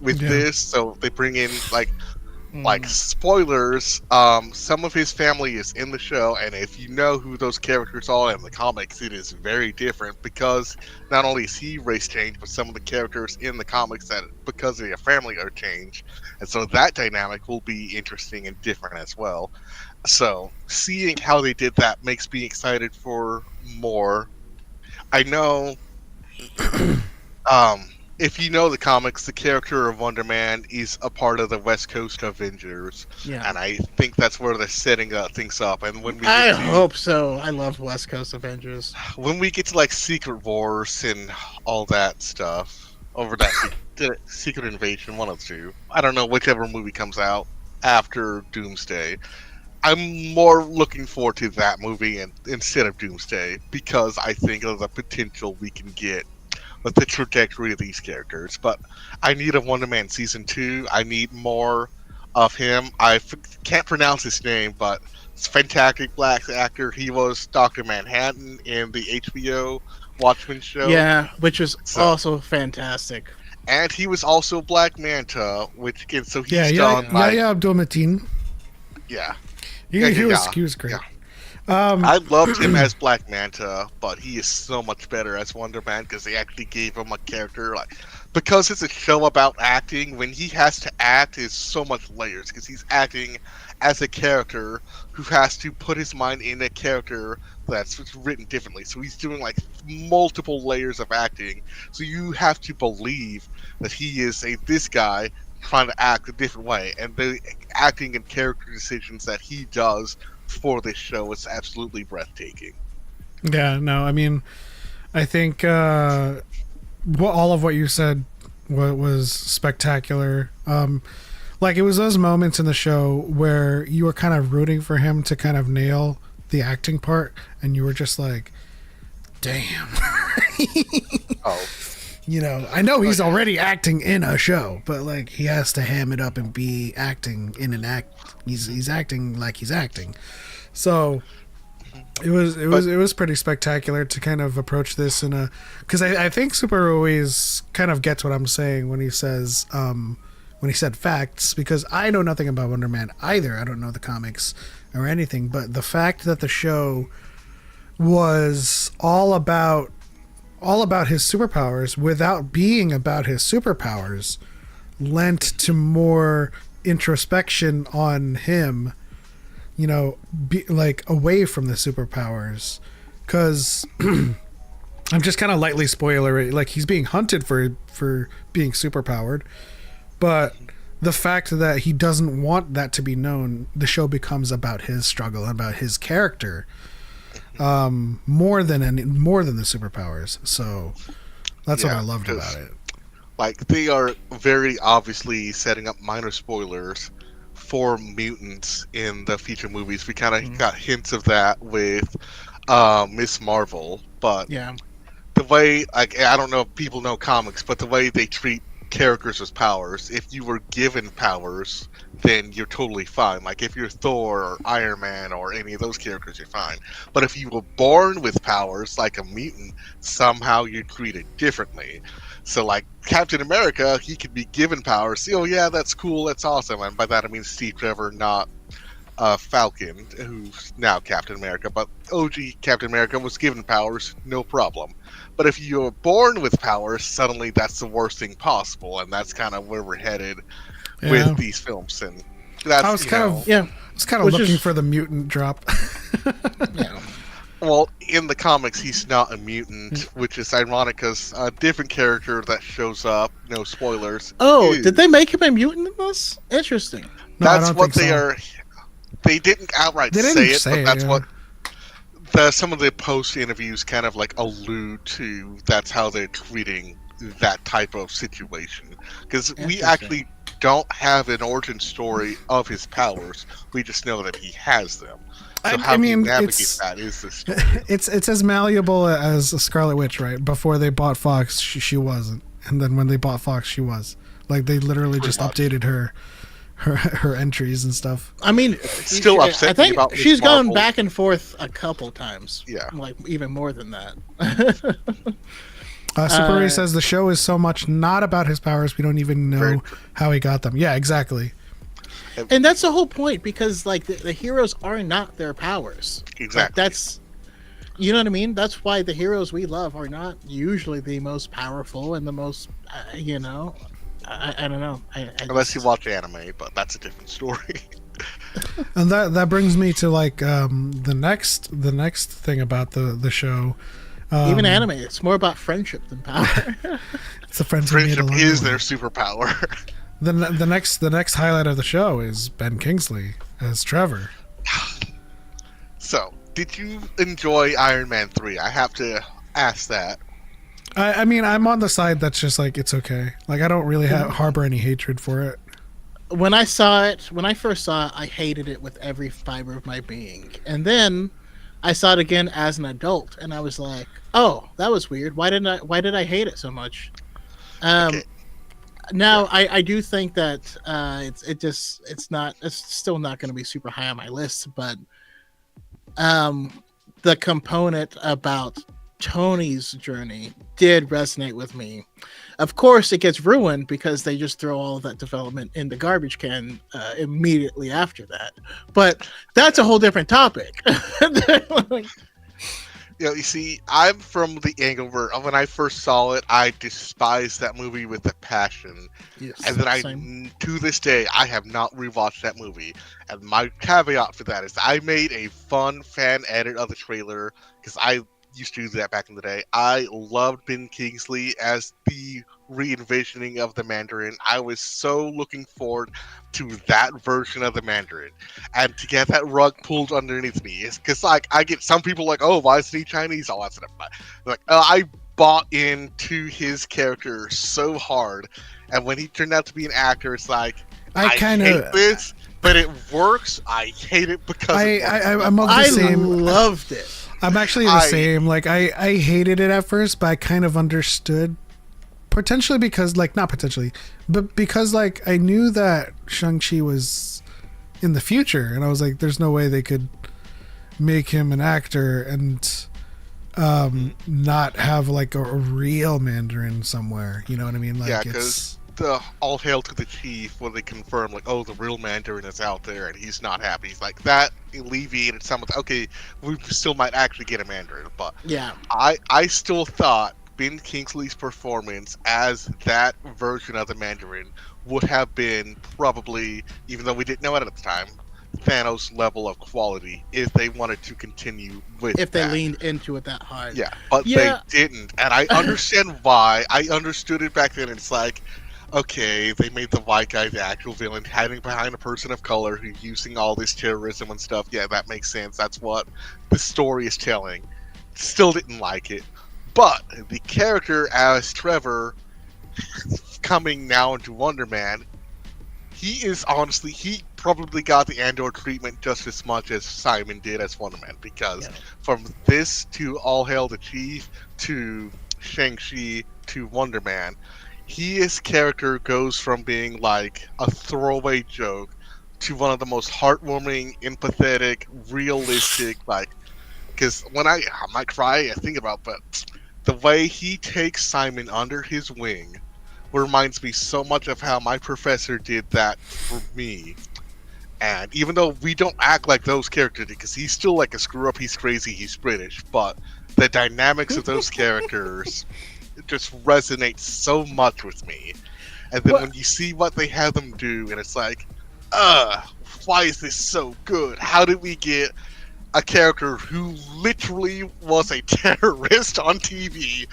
with this, so they bring in like spoilers, some of his family is in the show, and if you know who those characters are in the comics, it is very different, because not only is he race changed, but some of the characters in the comics that because of their family are changed, and so that dynamic will be interesting and different as well. So seeing how they did that makes me excited for more. I know if you know the comics, the character of Wonder Man is a part of the West Coast Avengers, and I think that's where they're setting things up. And when I hope so. I love West Coast Avengers. When we get to like Secret Wars and all that stuff, over that Secret Invasion, one of the two, I don't know, whichever movie comes out after Doomsday, I'm more looking forward to that movie instead of Doomsday, because I think of the potential we can get with the trajectory of these characters. But I need a Wonder Man season 2. I need more of him. I can't pronounce his name, but it's a fantastic black actor. He was Dr. Manhattan in the HBO Watchmen show. Yeah, which was also fantastic. And he was also Black Manta, which again, so he's Yahya Abdul-Mateen. Yeah. He was great. I loved him as Black Manta, but he is so much better as Wonder Man because they actually gave him a character because it's a show about acting. When he has to act, is so much layers because he's acting as a character who has to put his mind in a character that's written differently. So he's doing like multiple layers of acting. So you have to believe that he is this guy trying to act a different way, and the acting and character decisions that he does for this show is absolutely breathtaking. Yeah, no, I mean, I think all of what you said was spectacular. Like, it was those moments in the show where you were kind of rooting for him to kind of nail the acting part, and you were just like, damn. Oh. You know, I know he's already acting in a show, but like he has to ham it up and be acting in an act. He's acting like he's acting. So it was pretty spectacular to kind of approach this in a, because I think Super Ruiz kind of gets what I'm saying when he says when he said facts, because I know nothing about Wonder Man either. I don't know the comics or anything, but the fact that the show was all about his superpowers without being about his superpowers lent to more introspection on him, you know, like away from the superpowers, because I'm just kind of lightly spoilery, like he's being hunted for being superpowered, but the fact that he doesn't want that to be known, the show becomes about his struggle and about his character, more than the superpowers. So that's what I loved about it. Like, they are very obviously setting up minor spoilers for mutants in the future movies. We kind of got hints of that with Miss Marvel, but the way, like, I don't know if people know comics, but the way they treat characters with powers, if you were given powers, then you're totally fine. Like, if you're Thor or Iron Man or any of those characters, you're fine. But if you were born with powers, like a mutant, somehow you're treated differently. So, like, Captain America, he could be given powers. Oh, yeah, that's cool, that's awesome. And by that I mean Steve Trevor, not Falcon, who's now Captain America. But OG Captain America was given powers, no problem. But if you're born with powers, suddenly that's the worst thing possible. And that's kind of where we're headed with these films. And that's, I was kind of looking for the mutant drop. Well, in the comics, he's not a mutant, which is ironic because a different character that shows up, no spoilers. Oh, did they make him a mutant in this? Interesting. No, that's what they are. They didn't outright say it, but that's what some of the post interviews kind of like allude to. That's how they're treating that type of situation. Because we actually don't have an origin story of his powers. We just know that he has them. So how you navigate that is the story. It's as malleable as a Scarlet Witch, right? Before they bought Fox, she wasn't, and then when they bought Fox, she was. Like, they literally just updated her entries and stuff. I mean, still upset. I think about she's gone back and forth a couple times. Yeah, like even more than that. Super Ray says the show is so much not about his powers, we don't even know how he got them. Yeah, exactly. And that's the whole point, because like the heroes are not their powers. Exactly. Like, that's, you know what I mean? That's why the heroes we love are not usually the most powerful and the most, you know, I don't know. Unless you watch anime, but that's a different story. And that brings me to like the next thing about the show. Even anime, it's more about friendship than power. It's the friends. Friendship is their superpower. The next highlight of the show is Ben Kingsley as Trevor. So, did you enjoy Iron Man 3? I have to ask that. I mean, I'm on the side that's just like, it's okay. Like, I don't really harbor any hatred for it. When I first saw it, I hated it with every fiber of my being. And then I saw it again as an adult, and I was like, oh, that was weird. Why did I hate it so much? Okay. Now, I do think that it's still not going to be super high on my list, but the component about Tony's journey did resonate with me. Of course, it gets ruined because they just throw all of that development in the garbage can immediately after that. But that's a whole different topic. You see, I'm from the angle where when I first saw it, I despised that movie with a passion. Yes, And then to this day, I have not rewatched that movie. And my caveat for that is I made a fun fan edit of the trailer because I used to do that back in the day. I loved Ben Kingsley as the re-envisioning of the Mandarin. I was so looking forward to that version of the Mandarin, and to get that rug pulled underneath me is because like I get some people like, oh, why is he Chinese, all that stuff. Like I bought into his character so hard, and when he turned out to be an actor, it's like I hate this, but it works. I hate it because I'm of the same. I loved it. I'm actually the same. Like I hated it at first, but I kind of understood. Potentially because, like, not potentially, but because, like, I knew that Shang-Chi was in the future, and I was like, there's no way they could make him an actor and not have, like, a real Mandarin somewhere. You know what I mean? Like, yeah, because the all hail to the chief when they confirm, like, oh, the real Mandarin is out there, and he's not happy. He's like, that alleviated some of the, okay, we still might actually get a Mandarin, but yeah, I still thought Ben Kingsley's performance as that version of the Mandarin would have been probably, even though we didn't know it at the time, Thanos' level of quality if they wanted to continue with if they leaned into it that hard. Yeah, but they didn't, and I understand why. I understood it back then. It's like, okay, they made the white guy the actual villain, hiding behind a person of color who's using all this terrorism and stuff. Yeah, that makes sense. That's what the story is telling. Still didn't like it. But the character as Trevor coming now into Wonder Man, he is honestly, he probably got the Andor treatment just as much as Simon did as Wonder Man, because from this to All Hail the Chief to Shang-Chi to Wonder Man, his character goes from being like a throwaway joke to one of the most heartwarming, empathetic, realistic, like, because when I might cry, I think about, but the way he takes Simon under his wing reminds me so much of how my professor did that for me. And even though we don't act like those characters, because he's still like a screw up, he's crazy, he's British, but the dynamics of those characters just resonates so much with me. And then when you see what they have them do, and it's like, why is this so good? How did we get a character who literally was a terrorist on TV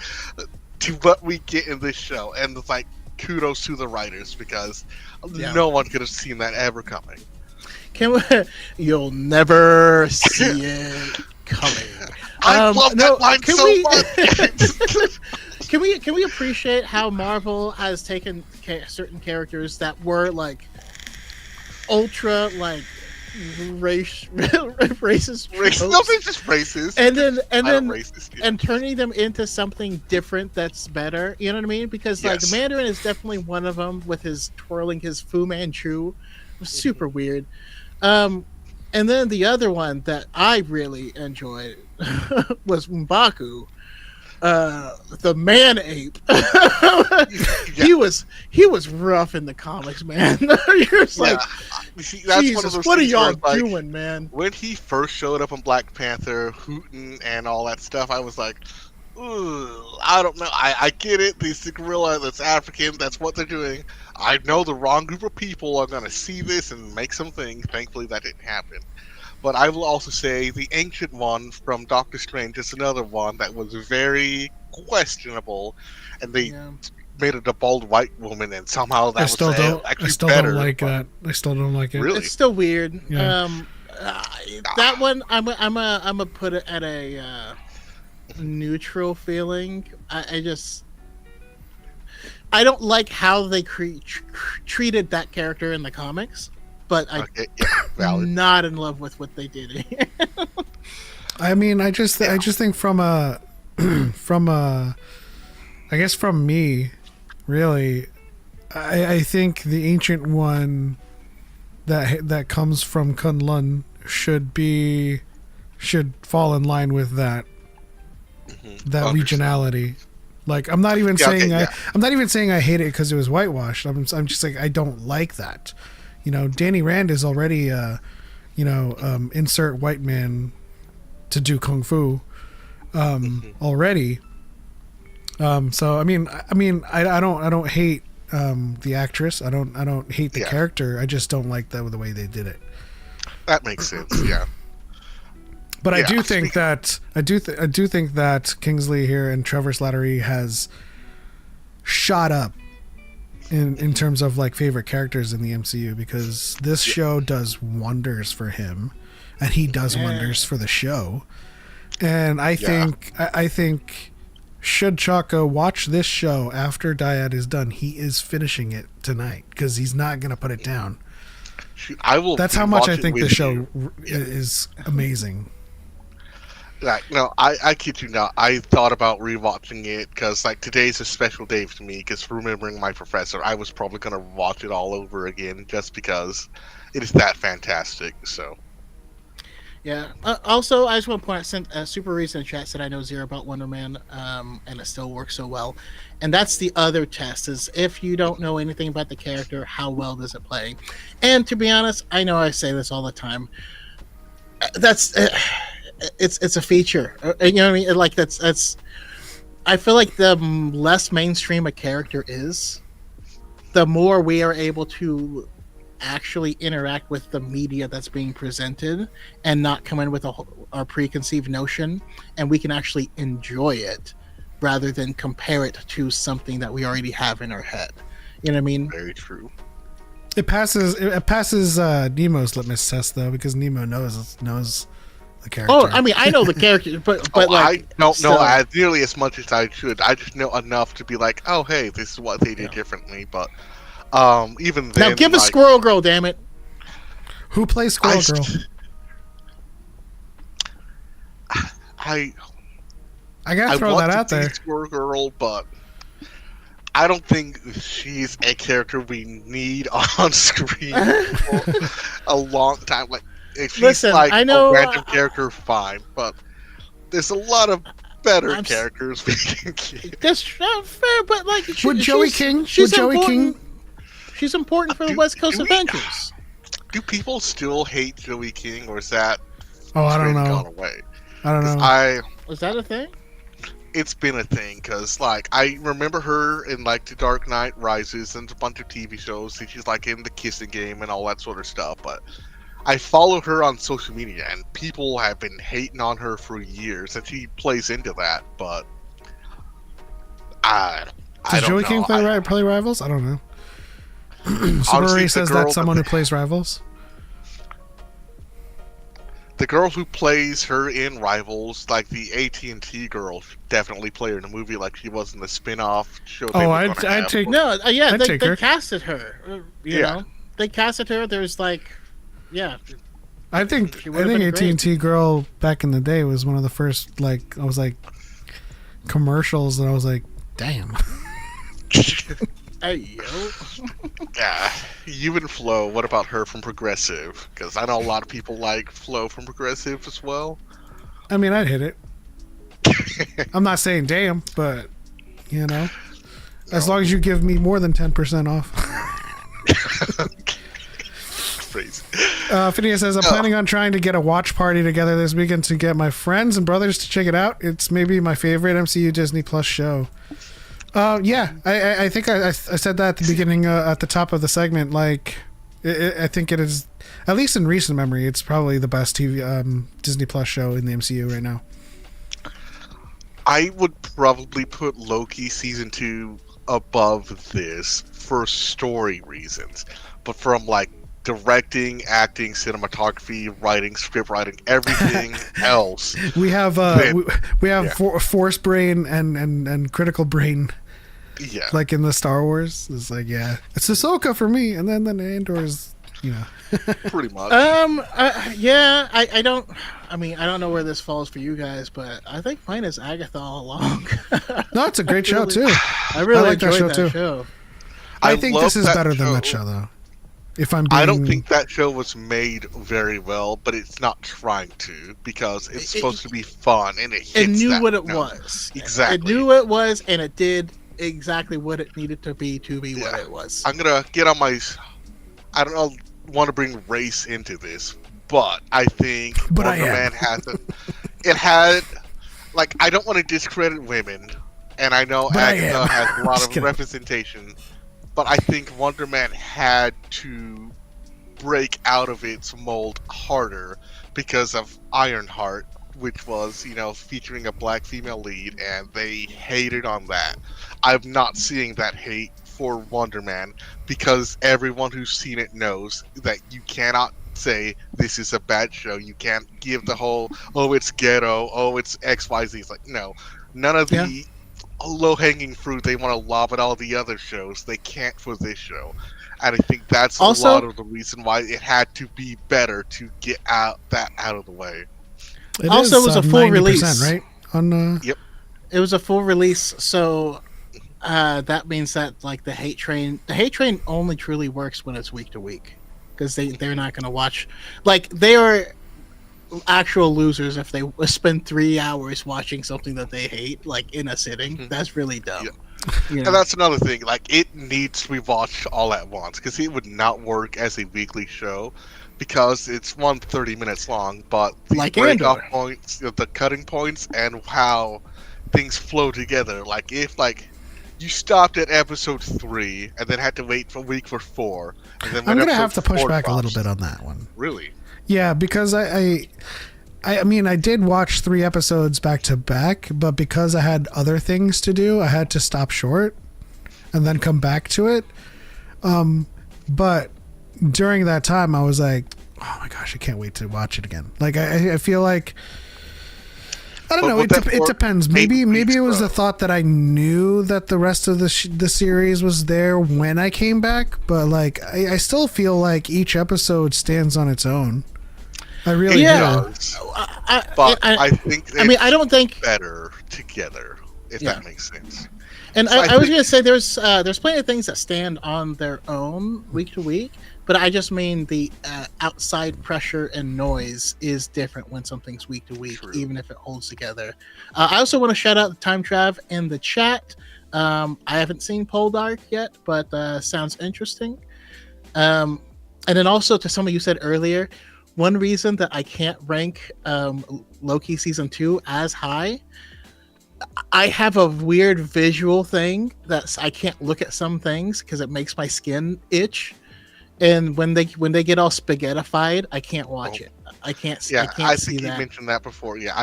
to what we get in this show? And it's like, kudos to the writers, because no one could have seen that ever coming. You'll never see it coming. I love that line so much. Can we appreciate how Marvel has taken certain characters that were like ultra like racist tropes, no, they're just racist, and turning them into something different that's better. You know what I mean? Because like the Mandarin is definitely one of them with his twirling his Fu Manchu. It was super weird. And then the other one that I really enjoyed was M'Baku, the man ape. He was rough in the comics, man. You're like, see, that's Jesus, one of those what are things y'all where, doing, man? When he first showed up in Black Panther, hooting and all that stuff, I was like, I don't know. I get it. This gorilla that's African, that's what they're doing. I know the wrong group of people are going to see this and make something. Thankfully, that didn't happen. But I will also say the Ancient One from Doctor Strange is another one that was very questionable, and they made it a bald white woman, and somehow that was actually I still better. Don't like that. I still don't like it. Really? It's still weird. Yeah. That one, I'm gonna put it at a neutral feeling. I don't like how they treated that character in the comics, but I'm not in love with what they did here. I mean, I just think from I guess from me, really, I think the Ancient One that comes from Kunlun should fall in line with that that regionality. Like, I'm not even saying I'm not even saying I hate it because it was whitewashed. I'm just like, I don't like that. You know, Danny Rand is already insert white man to do kung fu already. So I mean I don't hate the actress. I don't hate the character. I just don't like the way they did it. That makes sense. Yeah. But I do think that Kingsley here and Trevor Slattery has shot up in terms of like favorite characters in the MCU, because this show does wonders for him, and he does wonders for the show. And I think should Choco watch this show after DYAD is done, he is finishing it tonight because he's not going to put it down. I will. That's how much I think the show is amazing. Like, no, I kid you not. I thought about rewatching it because, like, today's a special day for me. Because remembering my professor, I was probably gonna watch it all over again just because it is that fantastic. So, yeah. Also, I just want to point out, sent a super recent chat said I know zero about Wonder Man, and it still works so well. And that's the other test: is if you don't know anything about the character, how well does it play? And to be honest, I know I say this all the time. That's. It's a feature, you know what I mean? Like that's. I feel like the less mainstream a character is, the more we are able to actually interact with the media that's being presented, and not come in with a preconceived notion, and we can actually enjoy it, rather than compare it to something that we already have in our head. You know what I mean? Very true. It passes Nemo's litmus test though, because Nemo knows the character. Oh, I mean, I know the character, but like, I don't know as nearly as much as I should. I just know enough to be like, oh, hey, this is what they did differently. But even then, now give us Squirrel Girl, damn it. Who plays Squirrel Girl? I gotta throw that out there. Squirrel Girl, but I don't think she's a character we need on screen for a long time. Like, if she's like I know, a random character, fine, but there's a lot of better characters we can get. That's not fair, but like, Would Joey King? She's important for the West Coast Avengers. Do people still hate Joey King, or is that? I don't know. Gone away? I don't know. Was that a thing? It's been a thing because, like, I remember her in like The Dark Knight Rises and a bunch of TV shows. And she's like in The Kissing Game and all that sort of stuff, but. I follow her on social media, and people have been hating on her for years, and she plays into that. But I Does don't Joey know. King play Rivals? I don't know. Subaru says that's someone who plays Rivals. The girl who plays her in Rivals, like the AT&T girl, should definitely play her in a movie like she was in the spin-off show. I'd take. No, I'd take they her. casted her. You know, they casted her. There's like. Yeah, I think AT&T girl back in the day was one of the first, like, I was like, commercials, and I was like, damn. Hey, yo. Yeah, you and Flo, what about her from Progressive? Because I know a lot of people like Flo from Progressive as well. I mean, I'd hit it. I'm not saying damn, but, you know, as long as you give me more than 10% off. Phineas says, I'm planning on trying to get a watch party together this weekend to get my friends and brothers to check it out. It's maybe my favorite MCU Disney Plus show. I think I said that at the beginning, at the top of the segment. Like, I think it is, at least in recent memory, it's probably the best TV Disney Plus show in the MCU right now. I would probably put Loki season 2 above this for story reasons, but from like directing, acting, cinematography, writing, script writing, everything else. We have Force Brain and Critical Brain. Yeah, like in the Star Wars, it's like it's Ahsoka for me, and then Andor's, pretty much. I don't. I mean, I don't know where this falls for you guys, but I think mine is Agatha all along. No, it's a great show too. I really like enjoyed that show too. show. I think this is better than that show though. If I'm being... I don't think that show was made very well, but it's not trying to because it's supposed to be fun and it knew what it was. Exactly. It knew what it was, and it did exactly what it needed to be what it was. I'm gonna get on my. I don't want to bring race into this, but I think Wonder Man has it. It had, like, I don't want to discredit women, and I know Agatha has a lot of representation. But I think Wonder Man had to break out of its mold harder because of Ironheart, which was, featuring a black female lead, and they hated on that. I'm not seeing that hate for Wonder Man because everyone who's seen it knows that you cannot say this is a bad show. You can't give the whole, oh, it's ghetto, oh, it's XYZ. It's like, no. None of the low-hanging fruit they want to lob at all the other shows, they can't for this show. And I think that's also, a lot of the reason why it had to be better to get out of the way. It was a full release, right? Yep. It was a full release, so that means that like the hate train only truly works when it's week to week, because they're not going to watch, like, they are actual losers if they spend 3 hours watching something that they hate, like, in a sitting. Mm-hmm. That's really dumb. Yeah. And that's another thing, like, it needs to be watched all at once, because it would not work as a weekly show, because it's 30 minutes long, but the like break-off points, the cutting points, and how things flow together. Like, if, like, you stopped at episode 3 and then had to wait for a week for 4, and then I'm going to have to push back a little bit on that one. Really? Yeah, because I mean, I did watch 3 episodes back to back, but because I had other things to do, I had to stop short and then come back to it. But during that time, I was like, oh my gosh, I can't wait to watch it again. Like, I feel like, I don't know. It depends. Maybe it was the thought that I knew that the rest of the series was there when I came back, but like, I still feel like each episode stands on its own. I really do. I think I don't think better together, if that makes sense. And so I was going to say there's plenty of things that stand on their own week to week, but I just mean the outside pressure and noise is different when something's week to week, even if it holds together. I also want to shout out the Time Trav in the chat. I haven't seen Poldark yet, but sounds interesting. And then also to something you said earlier, one reason that I can't rank Loki season 2 as high, I have a weird visual thing that I can't look at some things because it makes my skin itch, and when they get all spaghettified, I can't watch it. I can't. Yeah, I see think you that. mentioned that before. Yeah,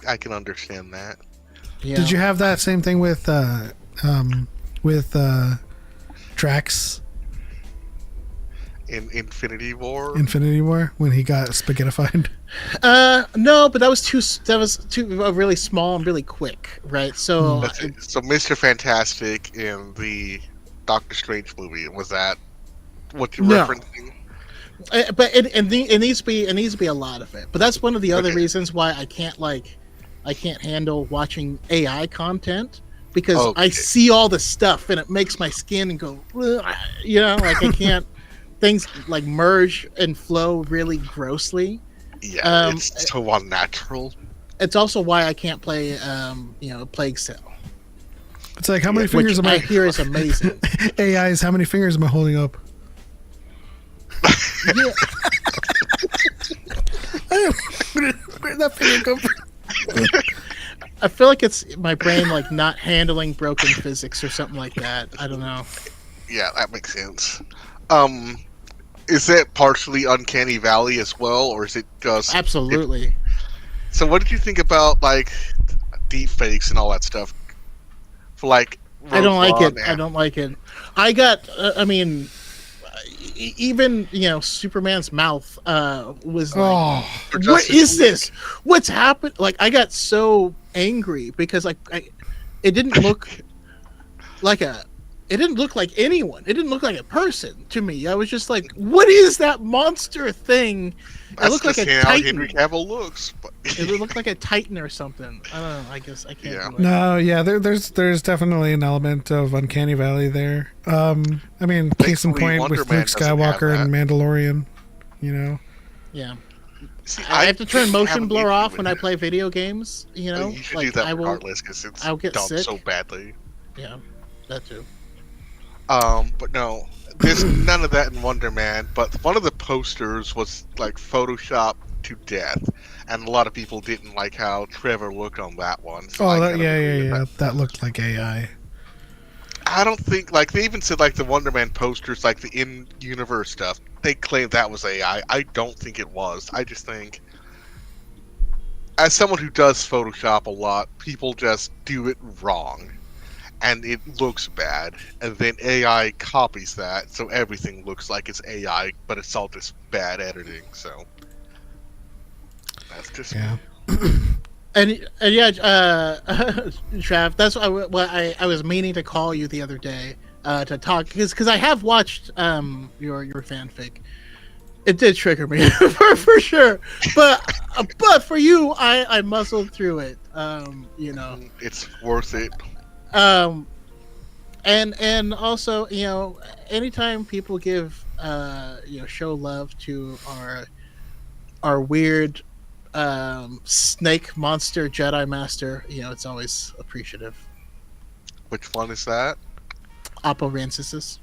I can understand that. Yeah. Did you have that same thing with Drax? In Infinity War when he got spaghettified? No, but that was too really small and really quick, right? So so Mr. Fantastic in the Doctor Strange movie, was that what you're referencing? But it needs to be a lot of it. But that's one of the other reasons why I can't handle watching AI content, because I see all the stuff and it makes my skin go, like I can't. Things like merge and flow really grossly. Yeah, it's so unnatural. It's also why I can't play, Plague Cell. It's like, how many fingers am I hear is amazing. AI is, how many fingers am I holding up? Yeah. Where'd that finger come from? I feel like it's my brain, like, not handling broken physics or something like that. I don't know. Yeah, that makes sense. Is it partially Uncanny Valley as well, or is it just... Absolutely. So what did you think about, like, deep fakes and all that stuff? For, like, I don't like it. I don't like it. I got, even, Superman's mouth was like, what is this? What's happened? Like, I got so angry because, like, it didn't look like it didn't look like anyone. It didn't look like a person to me. I was just like, what is that monster thing? It looked like a how Titan. Henry Cavill looks. But... It looked like a Titan or something. I don't know. I guess I can't. Yeah. Do it. No, yeah, there's definitely an element of Uncanny Valley there. I mean, case in Thankfully, point Wonder with Man Luke doesn't have Skywalker that. and Mandalorian, you know. Yeah. See, I have to turn have motion an blur issue off with when I it. play video games. You know, You should like do that I will. regardless because it's I'll get done sick. so badly. Yeah, that too. But no, there's none of that in Wonder Man. But one of the posters was like Photoshop to death, and a lot of people didn't like how Trevor looked on that one. So I kind of agree with that. That looked like AI. I don't think like they even said like the Wonder Man posters, like the in-universe stuff. They claimed that was AI. I don't think it was. I just think, as someone who does Photoshop a lot, people just do it wrong, and it looks bad. And then AI copies that, so everything looks like it's AI, but it's all just bad editing. So that's just Yeah. And yeah, Trav, that's what I was meaning to call you the other day to talk because I have watched your fanfic. It did trigger me for sure, but for you, I muscled through it. You know, it's worth it. And also, you know, anytime people give show love to our weird snake monster Jedi master, you know, it's always appreciative. Which one is that? Oppo Rancisis.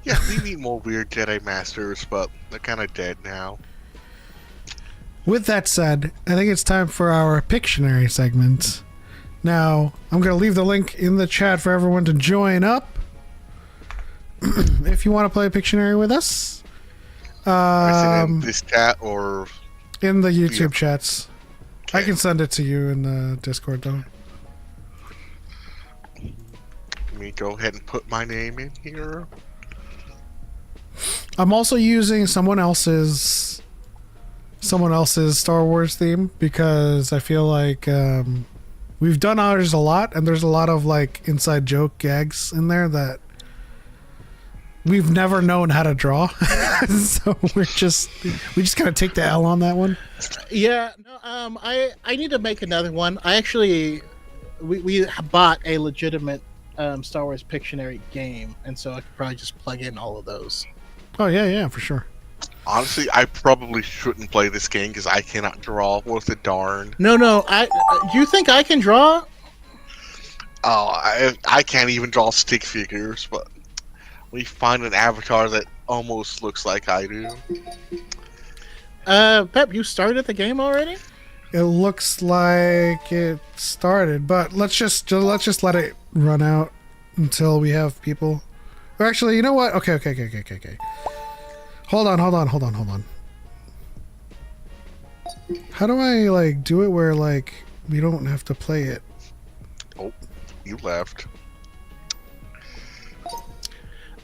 Yeah, we need more weird Jedi Masters, but they're kind of dead now. With that said, I think it's time for our Pictionary segment. Now, I'm going to leave the link in the chat for everyone to join up. If you want to play Pictionary with us. Is it in this chat or in the YouTube Yeah. chats. I Okay. can send it to you in the Discord, though. Let me go ahead and put my name in here. I'm also using someone else's Star Wars theme because I feel like we've done ours a lot, and there's a lot of like inside joke gags in there that we've never known how to draw. So we just kind of take the L on that one. Yeah, no, I need to make another one. I actually we bought a legitimate Star Wars Pictionary game, and so I could probably just plug in all of those. Oh yeah, for sure. Honestly, I probably shouldn't play this game because I cannot draw worth a darn. No, you think I can draw? Oh, I can't even draw stick figures, but we find an avatar that almost looks like I do. Pep, you started the game already? It looks like it started, but let's just let it run out until we have people. Or actually, you know what? Okay. Hold on. How do I like do it where like we don't have to play it? Oh, you left.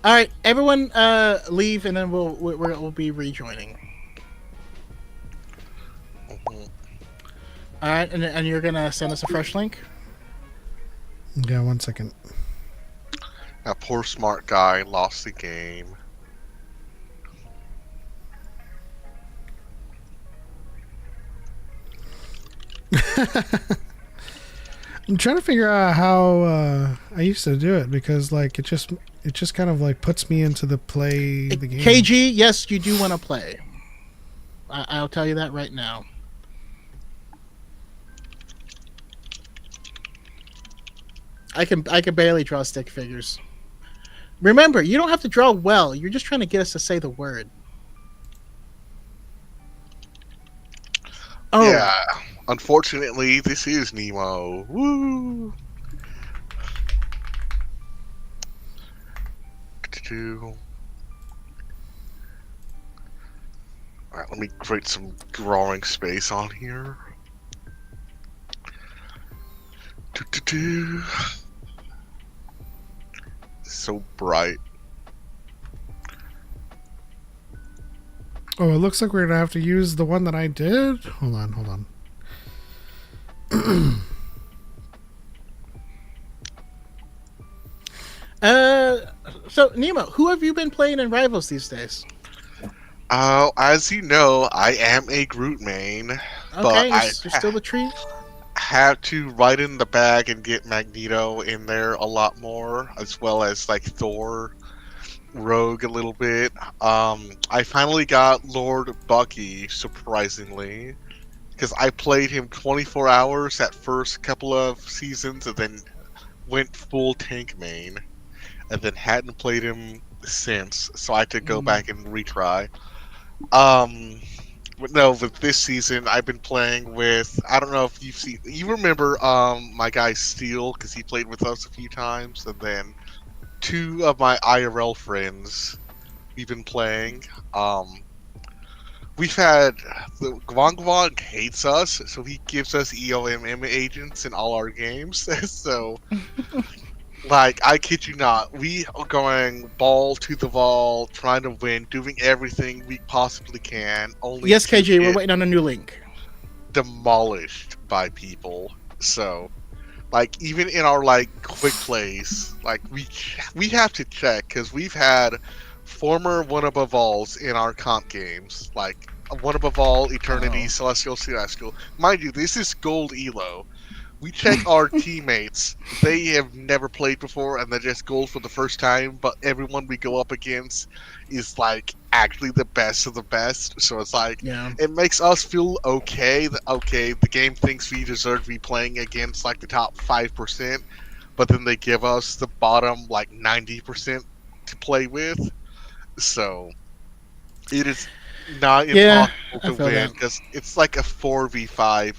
All right, everyone, leave, and then we'll be rejoining. Mhm. All right, and you're gonna send us a fresh link. Yeah, 1 second. That poor smart guy lost the game. I'm trying to figure out how I used to do it because like it just kind of like puts me into the game. KG, yes, you do want to play. I'll tell you that right now. I can barely draw stick figures. Remember, you don't have to draw well. You're just trying to get us to say the word. Oh, Yeah, unfortunately, this is Nemo. Woo! Alright, let me create some drawing space on here. So bright. Oh, it looks like we're gonna have to use the one that I did. Hold on. So Nemo, who have you been playing in Rivals these days? As you know, I am a Groot main, but Okay, I you're still the tree. have to write in the bag and get Magneto in there a lot more, as well as like Thor, Rogue a little bit. I finally got Lord Bucky, surprisingly, because I played him 24 hours that first couple of seasons, and then went full tank main, and then hadn't played him since. So I had to go back and retry. But no, with this season, I've been playing with. I don't know if you've seen. You remember my guy Steel, because he played with us a few times, and then two of my IRL friends. We've been playing. We've had the Gwang hates us, so he gives us EOMM agents in all our games. So, like, I kid you not, we are going ball to the wall, trying to win, doing everything we possibly can. Only Yes, to KG, we're get waiting on a new link. demolished by people. So, like, even in our like quick plays, like we have to check because we've had former one above alls in our comp games, like one above all, Eternity, Celestial. Mind you, this is gold elo. We check our teammates; they have never played before, and they're just gold for the first time. But everyone we go up against is like actually the best of the best. So it's like Yeah. it makes us feel okay. That okay, the game thinks we deserve to be playing against like the top 5%, but then they give us the bottom like 90% to play with. So it is not Yeah, impossible I to feel win that. because it's like a 4v5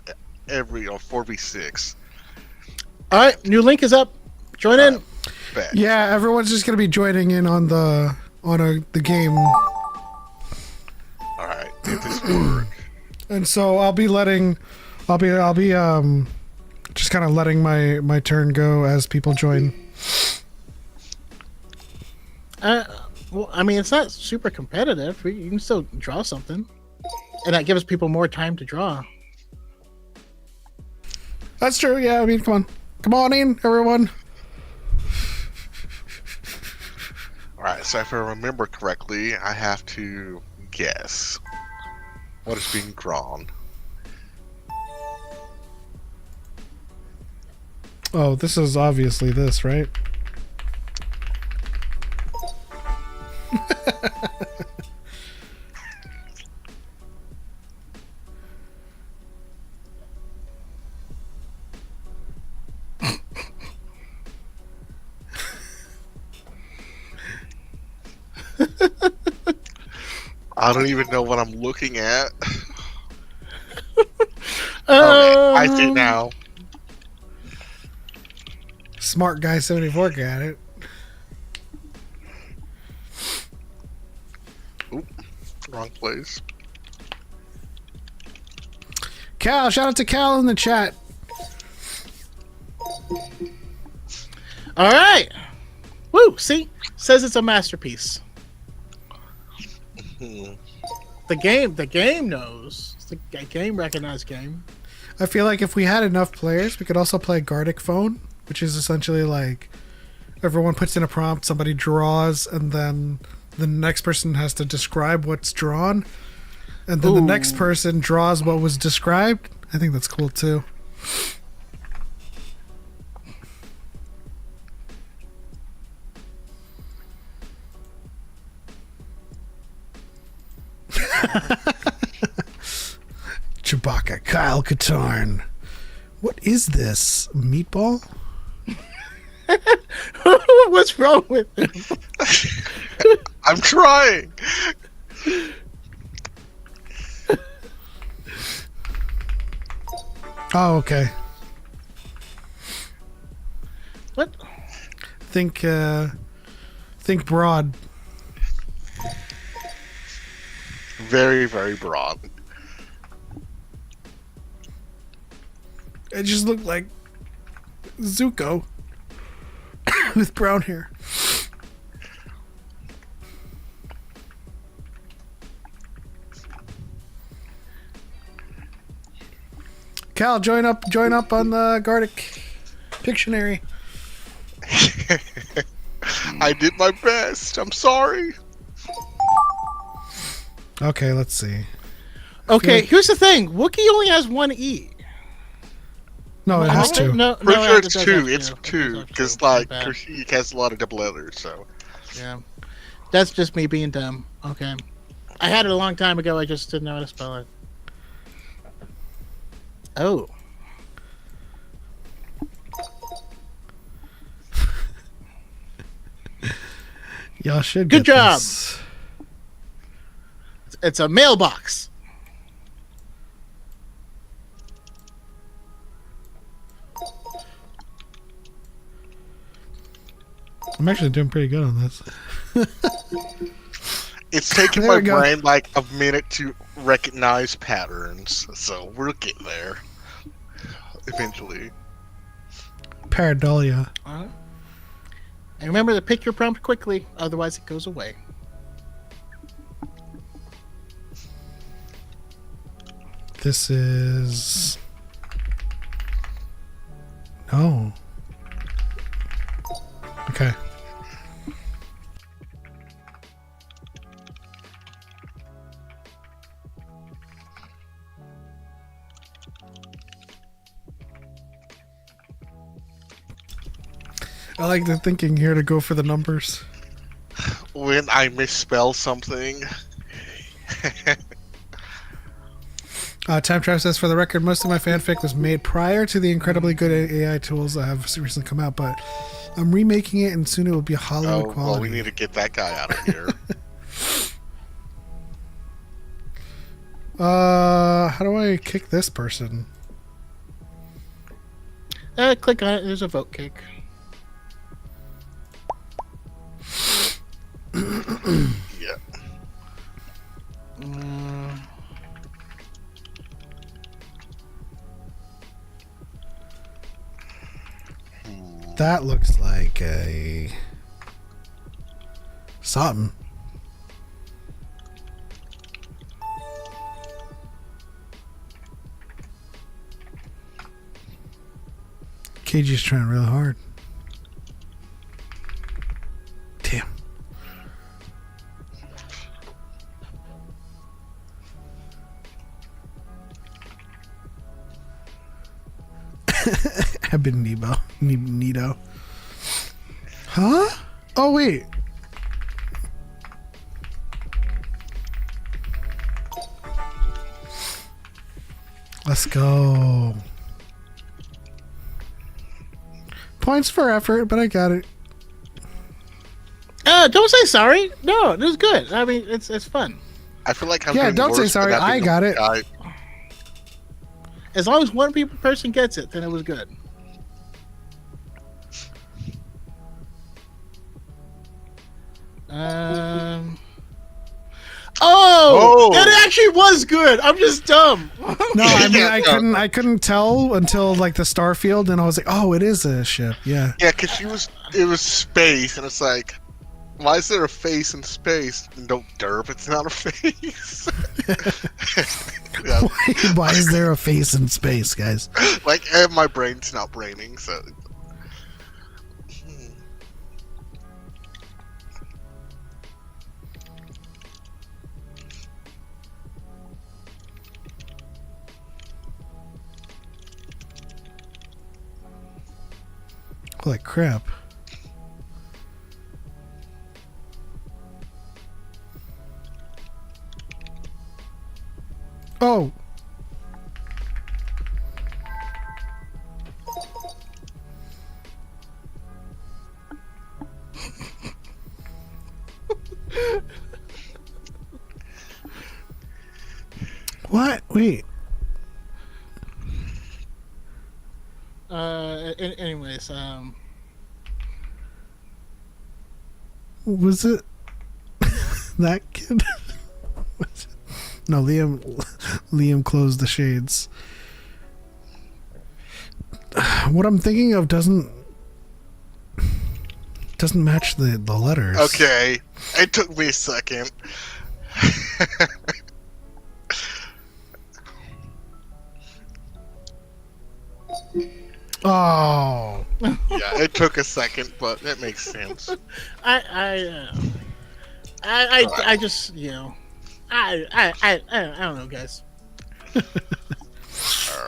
every or 4v6. All right, new link is up. Join in. Bet. Yeah, everyone's just gonna be joining in on the game, All right, if this work. and so I'll be just kind of letting my turn go as people join. Well, I mean, it's not super competitive. You can still draw something, and that gives people more time to draw. That's true. Yeah, I mean, come on in, everyone. All right, so if I remember correctly, I have to guess what is being drawn. Oh, this is obviously this, right? I don't even know what I'm looking at. Okay, I see now. Smart guy 74 got it. Oop, wrong place. Cal, shout out to Cal in the chat. All right. Woo! See, says it's a masterpiece. The game knows. It's the game recognized game. I feel like if we had enough players, we could also play Gardic Phone, which is essentially like everyone puts in a prompt, somebody draws, and then the next person has to describe what's drawn, and then the next person draws what was described. I think that's cool too. Chewbacca, Kyle Katarn. What is this? Meatball? What's wrong with him? I'm trying. Oh, okay. What? Think broad. Very, very broad. It just looked like Zuko with brown hair. Cal, join up on the Gardic Pictionary. I did my best. I'm sorry. Okay, let's see. Okay, like- here's the thing. Wookiee only has one E. No, it has two. No, Pretty sure it's it does two. have It's It does two have because two. My like bad. Kashyyyk has a lot of double letters. So Yeah. That's just me being dumb. Okay. I had it a long time ago. I just didn't know how to spell it. Oh. Y'all should Good get job. this. It's a mailbox. I'm actually doing pretty good on this. it's taking There my we go. brain like a minute to recognize patterns. So we'll get there eventually. Pareidolia. And remember to pick your prompt quickly, otherwise it goes away. This is... No. Okay. I like the thinking here to go for the numbers. When I misspell something. Time Trap says, for the record, most of my fanfic was made prior to the incredibly good AI tools that have recently come out, but I'm remaking it and soon it will be Hollywood Oh, quality. well, we need to get that guy out of here. How do I kick this person? Click on it. There's a vote kick. Yeah. That looks like a... something. KG's trying really hard. Damn. I've been Nito. Huh? Oh, wait. Let's go. Points for effort, but I got it. Don't say sorry. No, it was good. I mean, it's fun. I feel like I'm Yeah, doing don't say worse for sorry, that I being got the it. guy. As long as one person gets it, then it was good. Oh! That actually was good. I'm just dumb. No, I mean Yeah, I couldn't tell until like the star field, and I was like, oh, it is a ship. Yeah. Yeah, because it was space, and it's like, why is there a face in space? No, derp, it's not a face. Yeah, Why is there a face in space, guys? like, my brain's not braining, so. Holy crap. Oh. What? Wait. Anyways, Was it that kid? Was it? No, Liam closed the shades. What I'm thinking of doesn't match the letters. Okay, it took me a second. Oh. Yeah, it took a second, but it makes sense. I just I don't know, guys. All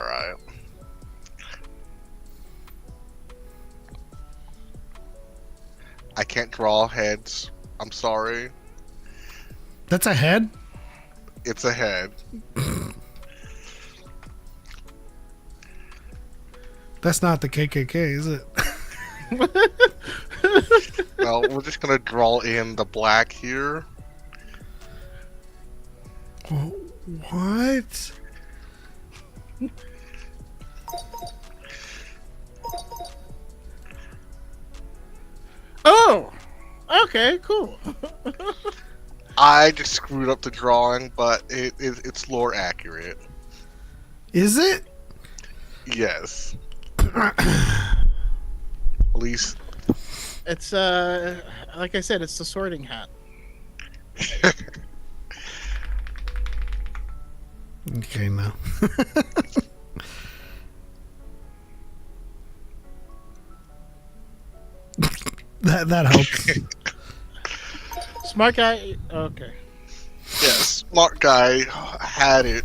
right. I can't draw heads. I'm sorry. That's a head? It's a head. That's not the KKK, is it? Well, we're just gonna draw in the black here. What? Oh, okay, cool. I just screwed up the drawing, but it's lore accurate. Is it? Yes. At least. It's like I said, it's the Sorting Hat. Okay, no. that helps. Smart guy. Okay. Yeah, smart guy had it.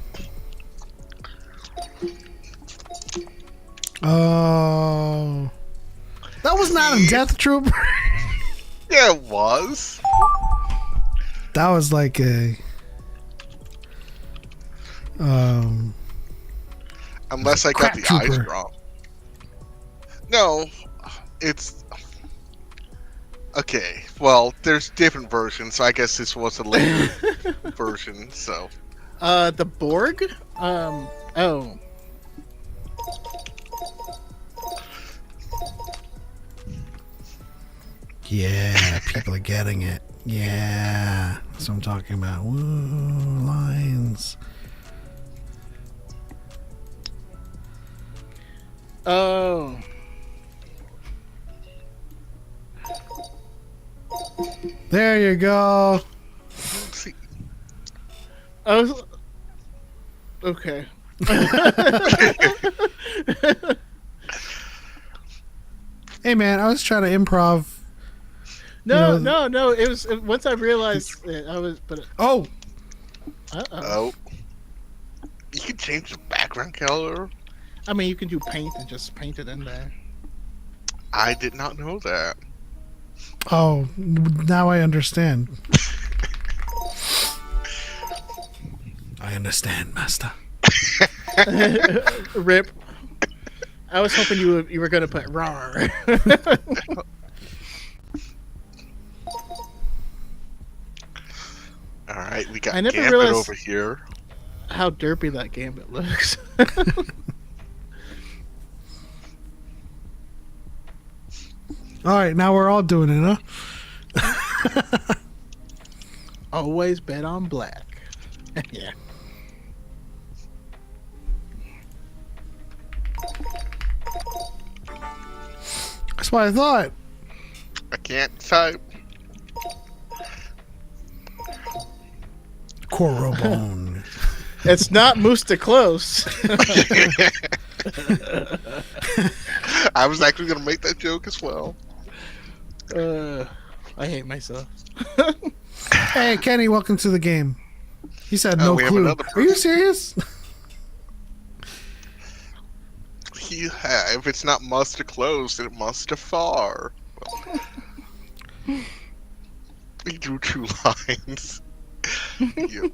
Oh, that was not a Death Trooper. Yeah, it was. That was like a Unless I got Crap the Trooper. eyes wrong. No, it's okay. Well, there's different versions, so I guess this was a later version. So The Borg. Oh. yeah, people are getting it. Yeah, that's what I'm talking about. Woo, lines. Oh. There you go. see, I was. Okay. Hey man, I was trying to improv. No, You know- no. It was once I realized it, I was. But Oh, oh, you can change the background color. I mean, you can do paint and just paint it in there. I did not know that. oh, now I understand. I understand, master. Rip. I was hoping you were gonna put rar. All right, we got I never Gambit realized- over here. How derpy that Gambit looks. All right, now we're all doing it, huh? Always bet on black. Yeah. That's what I thought. I can't type. Corobone. It's not Moosta close. I was actually gonna make that joke as well. I hate myself. Hey, Kenny, welcome to the game. He said no we have clue. another Are you person. serious? Yeah, if it's not must to close, then it must to far. He drew 2 lines. Yeah.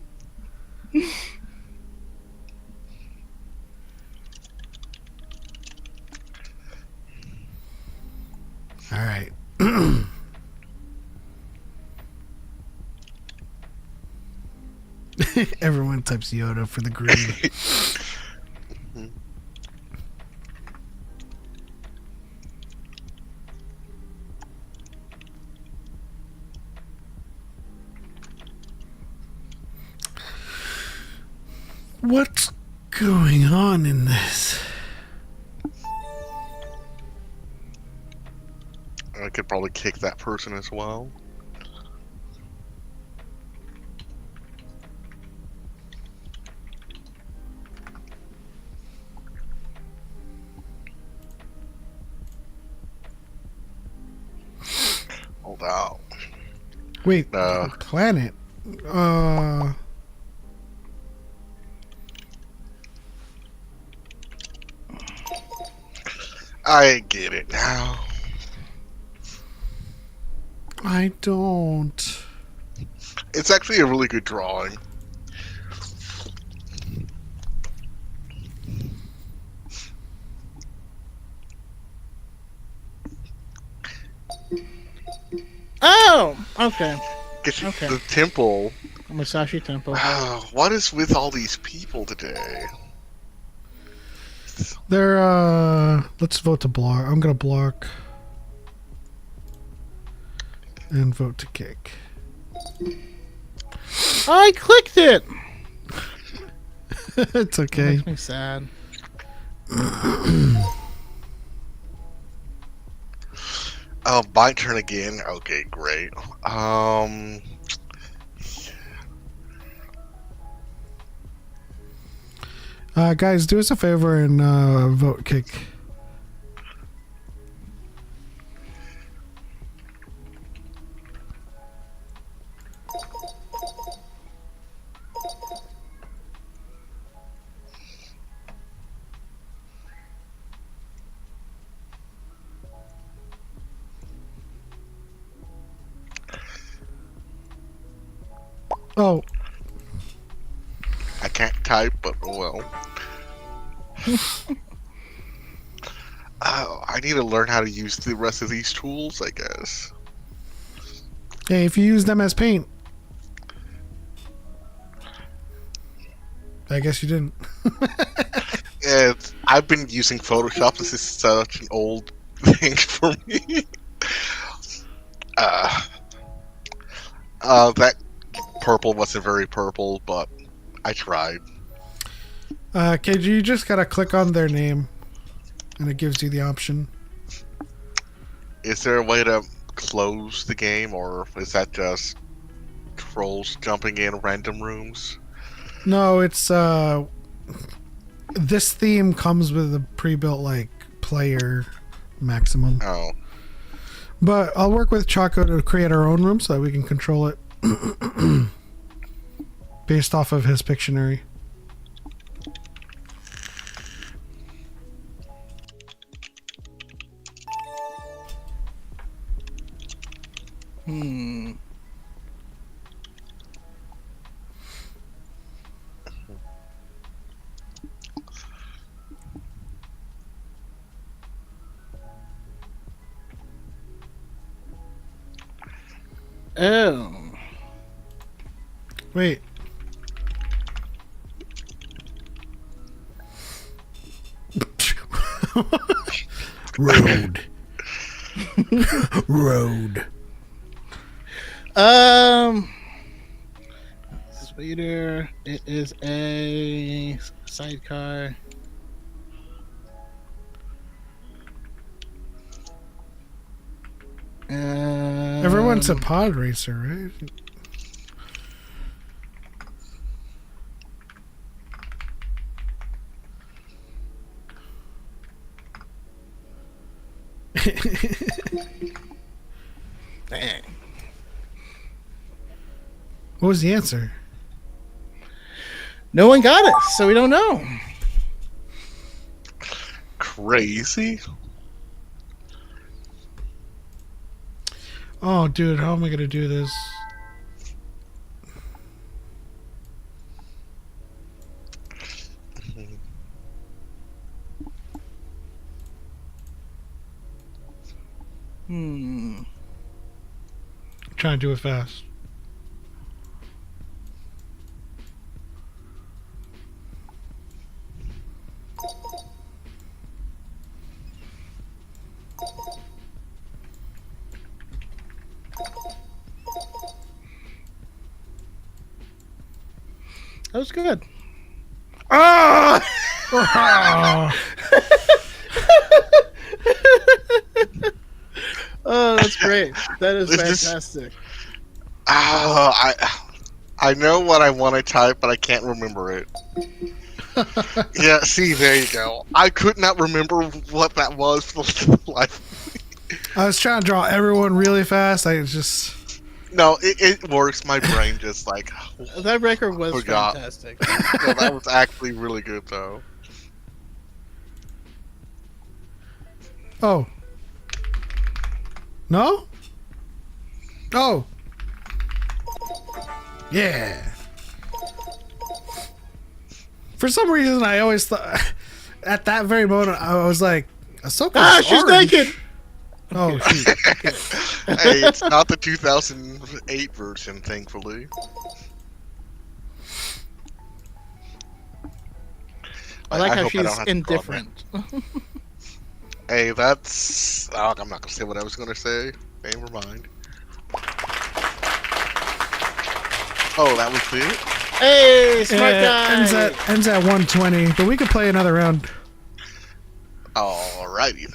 All right. Everyone types Yoda for the greed. What's going on in this? I could probably kick that person as well. Hold on. Wait, No. planet. I get it now. I don't. It's actually a really good drawing. Oh, okay. Get you Okay. the temple. Musashi Temple. What is with all these people today? They're let's vote to block. I'm gonna block and vote to kick. I clicked it. It's okay. Makes me sad. Oh, my turn again. Okay, great. Guys, do us a favor and vote kick. Oh, I can't type, but oh well. I need to learn how to use the rest of these tools, I guess. hey, if you use them as paint. I guess you didn't. I've been using Photoshop. This is such an old thing for me. That purple wasn't very purple, but I tried. KG, you just gotta click on their name, and it gives you the option. Is there a way to close the game, or is that just trolls jumping in random rooms? No, it's this theme comes with a pre-built like player maximum. Oh. But I'll work with Choco to create our own room so that we can control it based off of his Pictionary. Oh. Wait. Road. Road. Speeder. It is a sidecar. Everyone's a pod racer, right? Dang. What was the answer? No one got it, so we don't know. Crazy. Oh, dude, how am I gonna do this? I'm trying to do it fast. That was good. Ah! Oh, that's great. That is fantastic. I know what I want to type, but I can't remember it. Yeah, see, there you go. I could not remember what that was for the life of me. I was trying to draw everyone really fast. I just. No, it works. My brain just like That record was forgot. fantastic. No, that was actually really good though. Oh. No? Oh. Yeah. For some reason, I always thought, at that very moment, I was like, Ahsoka's Ah, she's already- naked. Oh, shoot. Hey, it's not the 2008 version, thankfully. I like how hope I don't she's have to draw indifferent. that. Hey, that's. Oh, I'm not gonna say what I was gonna say. Never mind. Oh, that was it. Hey, smart guy. Ends at 120, but we could play another round. Alrighty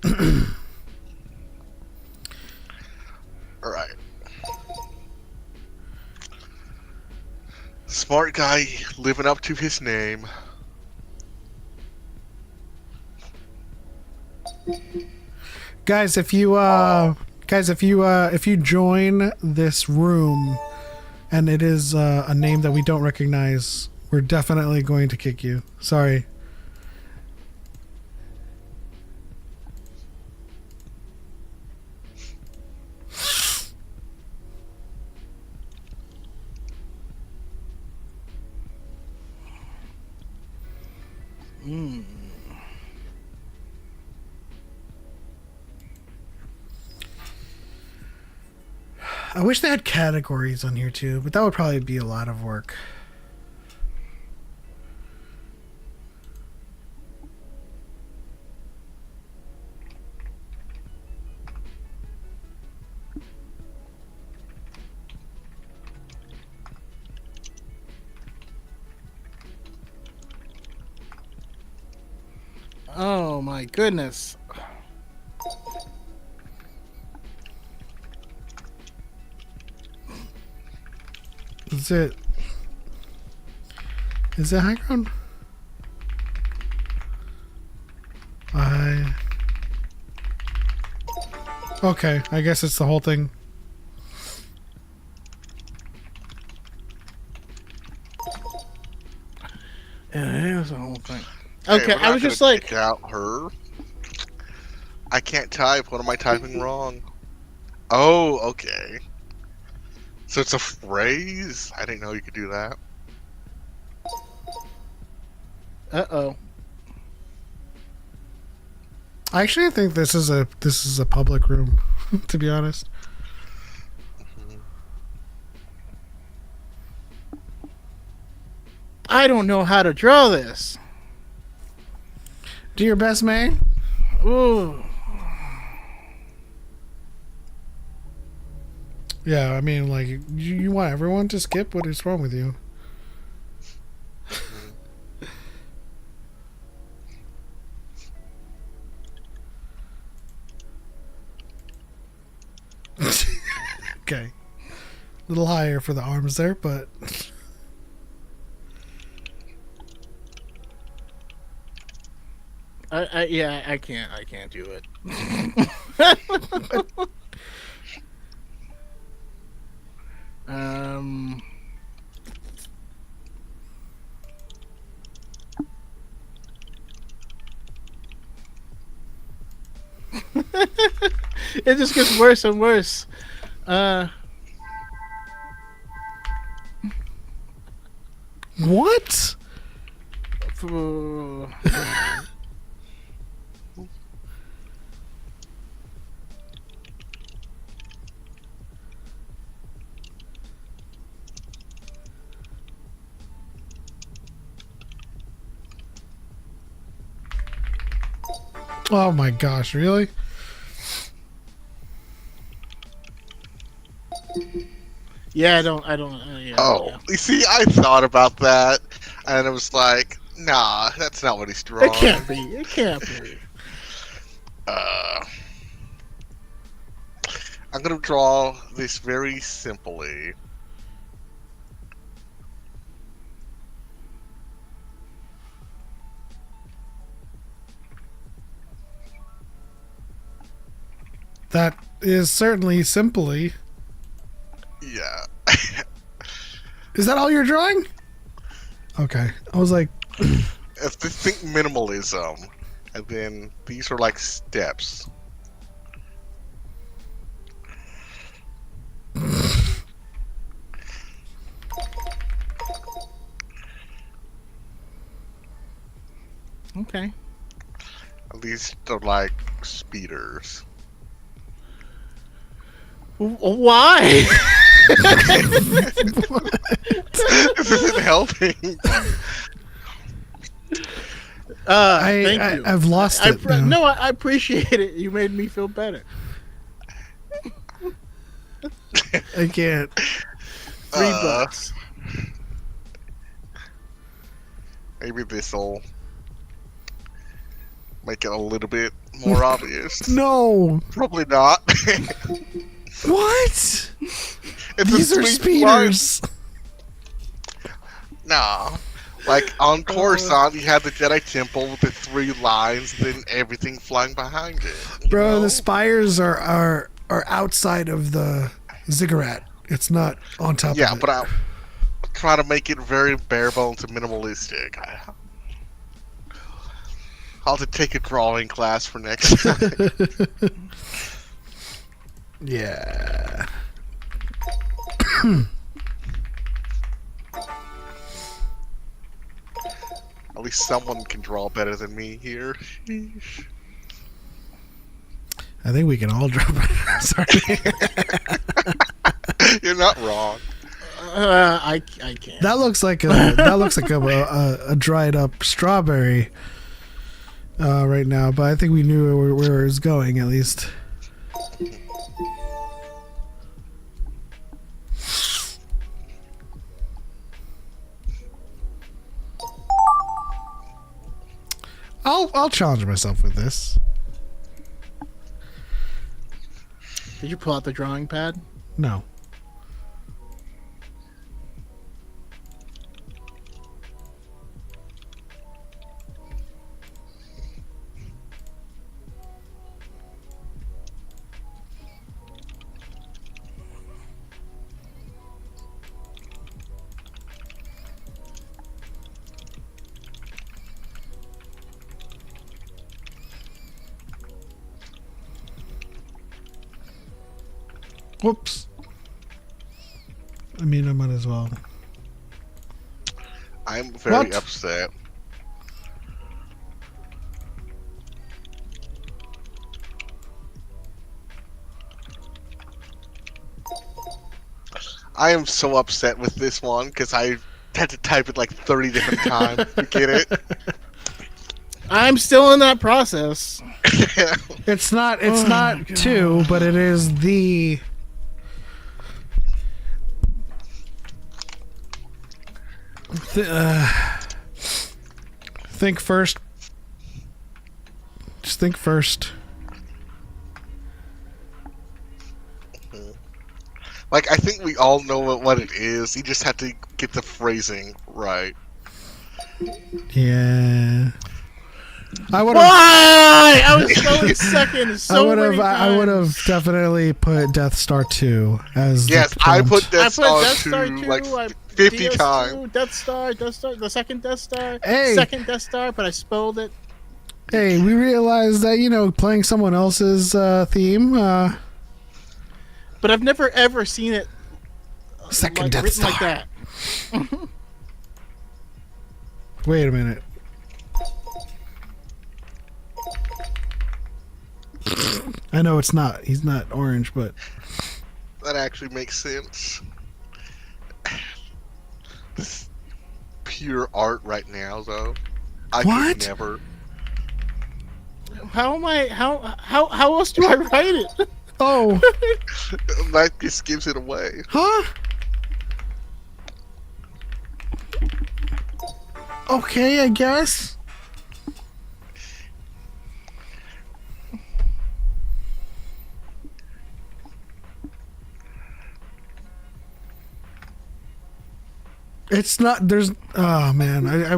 then. Alright. Smart guy living up to his name. Guys, if you join this room and it is a name that we don't recognize, we're definitely going to kick you. Sorry. I wish they had categories on here too, but that would probably be a lot of work. Oh my goodness. Is it high ground? Okay, I guess it's the whole thing. Yeah, it was the whole thing. Hey, Okay, we're I not was just gonna like, kick out her. I can't type. What am I typing wrong? Oh, okay. So it's a phrase? I didn't know you could do that. uh-oh. Actually, I think this is a public room, to be honest. I don't know how to draw this. Do your best, May. Ooh. Yeah, I mean, like, you want everyone to skip? What is wrong with you? Okay. A little higher for the arms there, but... I can't do it. um, it just gets worse and worse. What? Oh my gosh, really? Yeah, I don't. Yeah, Oh, yeah. you see, I thought about that, and it was like, nah, that's not what he's drawing. It can't be. It can't be. I'm gonna draw this very simply. That is certainly simply. Yeah. Is that all you're drawing? Okay. I was like, If they think minimalism, and then these are like steps. Okay. And these are like speeders. Why? This isn't helping. Thank you. I've lost it. now. No, I appreciate it. You made me feel better. I can't. $3. Maybe this'll make it a little bit more obvious. No. Probably not. What? It's These are speeders. Nah. Like on Coruscant, you have the Jedi Temple with the 3 lines, then everything flying behind it. you Bro, know? the spires are outside of the ziggurat. It's not on top Yeah, of it. but I try to make it very bare bones and minimalistic. I'll have to take a drawing class for next time. Yeah. At least someone can draw better than me here. Sheesh. I think we can all drop it. Sorry. You're not wrong. I can't. That looks like a dried up strawberry right now, but I think we knew where it was going at least. I'll challenge myself with this. Did you pull out the drawing pad? No. Whoops. I mean, I might as well. I'm very What? upset. I am so upset with this one because I had to type it like 30 different times to get it. I'm still in that process. It's not two, but it is the think first. Just think first. Like, I think we all know what it is. You just have to get the phrasing right. Yeah. I would have. Why? I was going second. I would have definitely put Death Star 2 as. Yes, the I prompt. put Death Star 2 2, like 50 times. Death Star, the second Death Star, Hey. second Death Star, but I spelled it. Hey, we realized that playing someone else's theme. But I've never ever seen it Second Death written Star. like that. Wait a minute. I know it's not. He's not orange, but That actually makes sense. This is pure art right now, though. I What? could never. How am I? How else do I write it? oh, That just gives it away. huh? Okay, I guess. It's not. There's. Oh man, I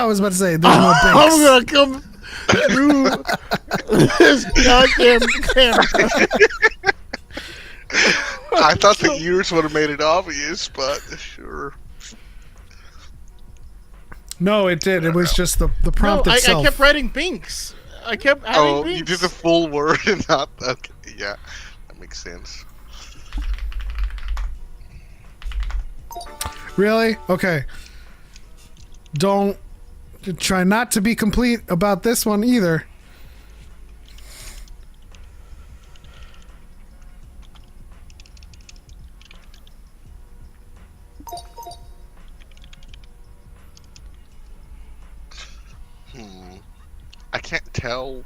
was about to say there's no I'm banks. gonna come through. this goddamn camera. I thought the ears would have made it obvious, but sure. No, it did. It was just the prompt I itself. kept writing Binks. I kept having Binks. You did the full word and not. Okay, yeah, that makes sense. Really? Okay. Don't try not to be complete about this one either. I can't tell.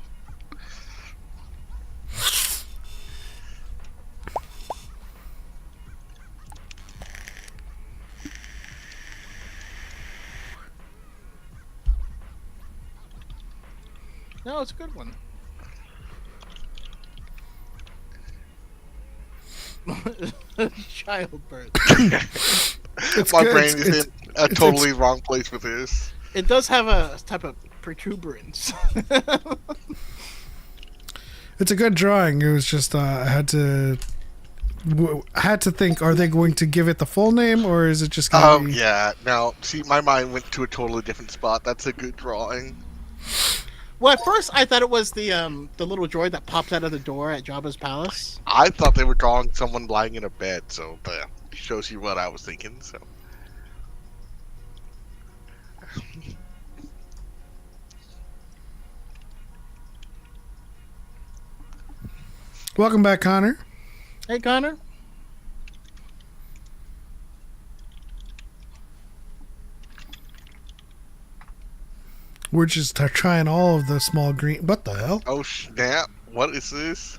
No, it's a good one. Childbirth. It's My good. brain is It's- in a totally wrong place with this. It does have a type of protuberance. It's a good drawing. It was just I had to think: are they going to give it the full name, or is it just going Oh to be? yeah. Now, see, my mind went to a totally different spot. That's a good drawing. Well, at first I thought it was the little droid that pops out of the door at Jabba's palace. I thought they were drawing someone lying in a bed, so that shows you what I was thinking. So. Welcome back, Connor. Hey, Connor. We're just trying all of the small green. What the hell? Oh snap! What is this?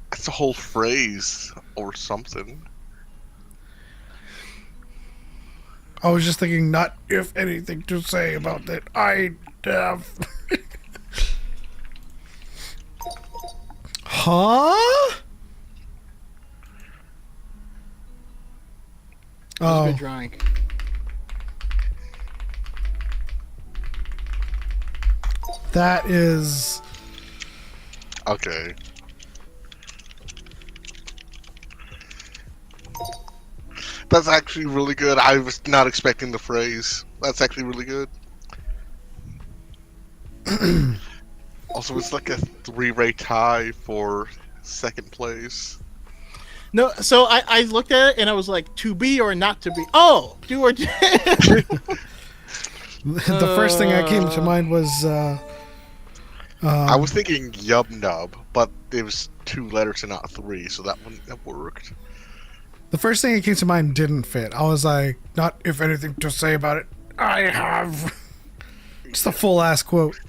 That's a whole phrase or something. I was just thinking, not if anything to say about that. I have. Huh? That was a Oh, good drawing. that is. Okay. That's actually really good. I was not expecting the phrase. That's actually really good. Also, it's like a three-way tie for second place. No, so I looked at it and I was like, to be or not to be. Oh, do or The first thing that came to mind was. I was thinking Yub Nub, but it was 2 letters and not 3, so that wouldn't have worked. The first thing that came to mind didn't fit. I was like, not if anything to say about it. I have. Just a full ass quote.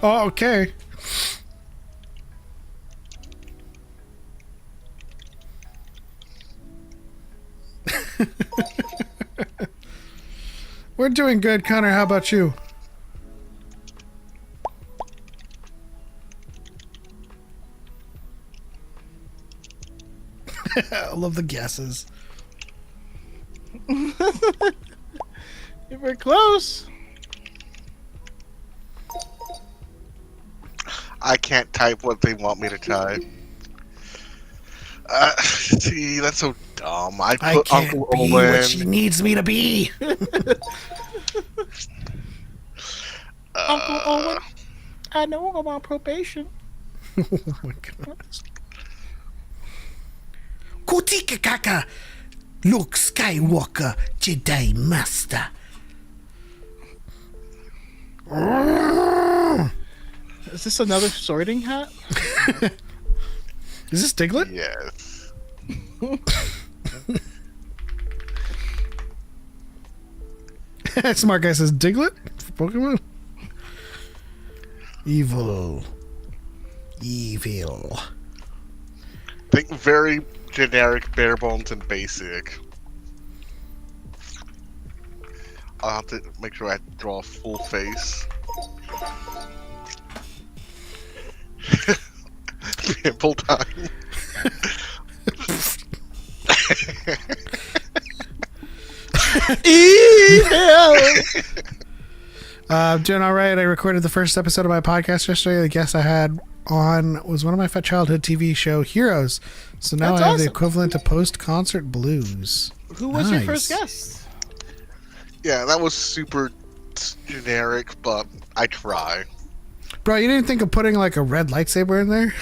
Oh, okay. We're doing good, Connor. How about you? I love the guesses. You were close. I can't type what they want me to type. See, that's so dumb. I I put can't Uncle be Owen. what she needs me to be. Uncle Owen, I know I'm on probation. Oh my god. Kutika Kaka, Luke Skywalker, Jedi Master. Is this another sorting hat? Is this Diglett? Yes. Smart guy says Diglett for Pokemon. Evil. Think very generic, bare bones, and basic. I'll have to make sure I draw a full face. Pimple time. I'm doing all right. I recorded the first episode of my podcast yesterday. The guest I had on was one of my childhood TV show heroes. So now That's I have the awesome. equivalent of post-concert blues. Who was your Nice. first guest? Yeah, that was super generic, but I try. Bro, you didn't think of putting like a red lightsaber in there?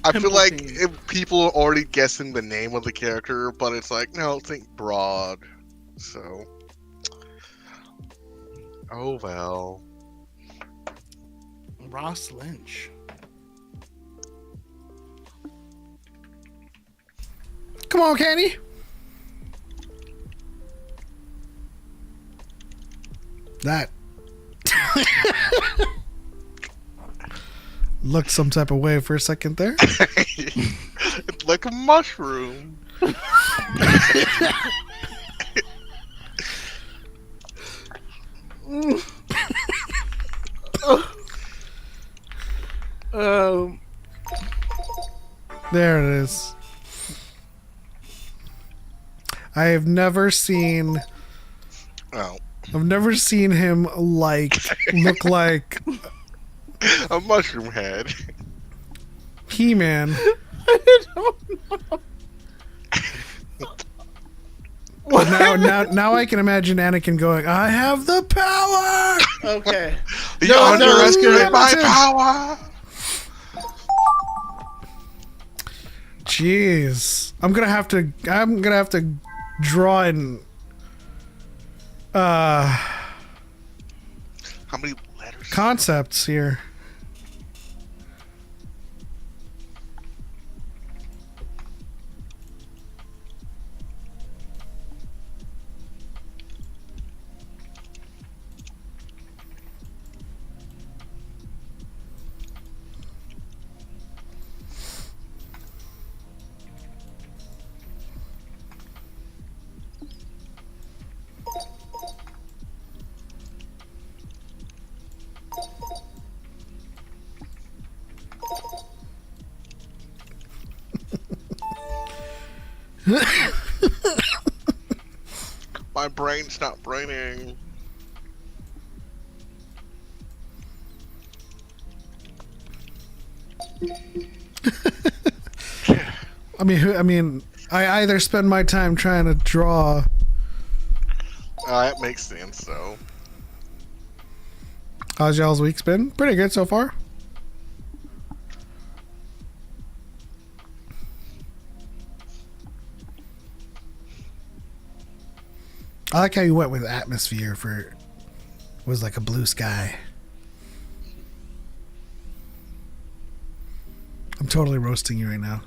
I feel Pimple like team. if people are already guessing the name of the character, but it's like, no, think broad. So. Oh well. Ross Lynch. Come on, Kenny. That looked some type of way for a second there. It's like a mushroom. Um, There it is. I have never seen Oh, him like look like a mushroom head. He-Man. I don't know. Now I can imagine Anakin going, "I have the power." Okay. You No, no, underestimate my limited. power. Jeez, I'm gonna have to draw in. How many letters? Concepts here. My brain's not braining. I either spend my time trying to draw. That makes sense, though. How's y'all's week's been? Pretty good so far. I like how you went with atmosphere for was like a blue sky. I'm totally roasting you right now.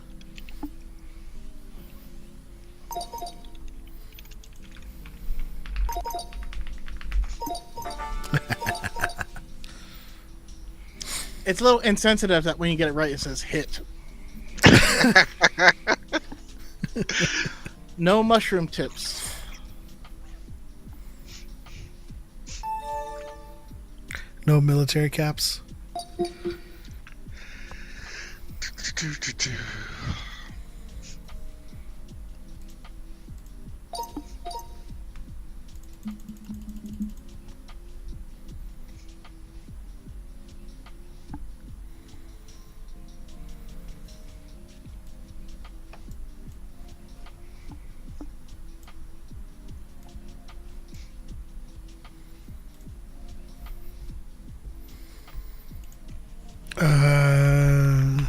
It's a little insensitive that when you get it right, it says hit. No mushroom tips. No military caps. Uh,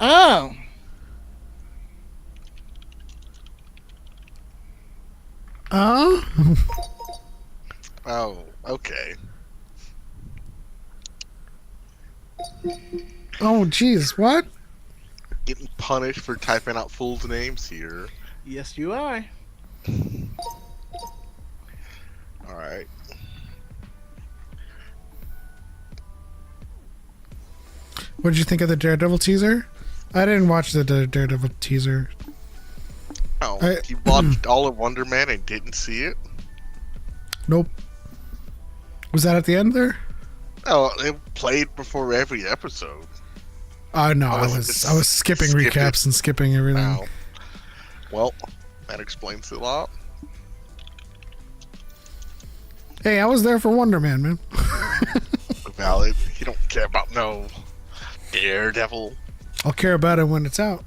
Oh. Oh. Oh, okay. Oh, jeez. What? Getting punished for typing out fools' names here. Yes, you are. Alright. What did you think of the Daredevil teaser? I didn't watch the Daredevil teaser. Oh, you watched all of Wonder Man and didn't see it? Nope. Was that at the end there? Oh, it played before every episode. No, Oh, I was skipping recaps and skipping everything. Wow. Well, that explains a lot. Hey, I was there for Wonder Man, man. Valid. You don't care about no Daredevil. I'll care about it when it's out.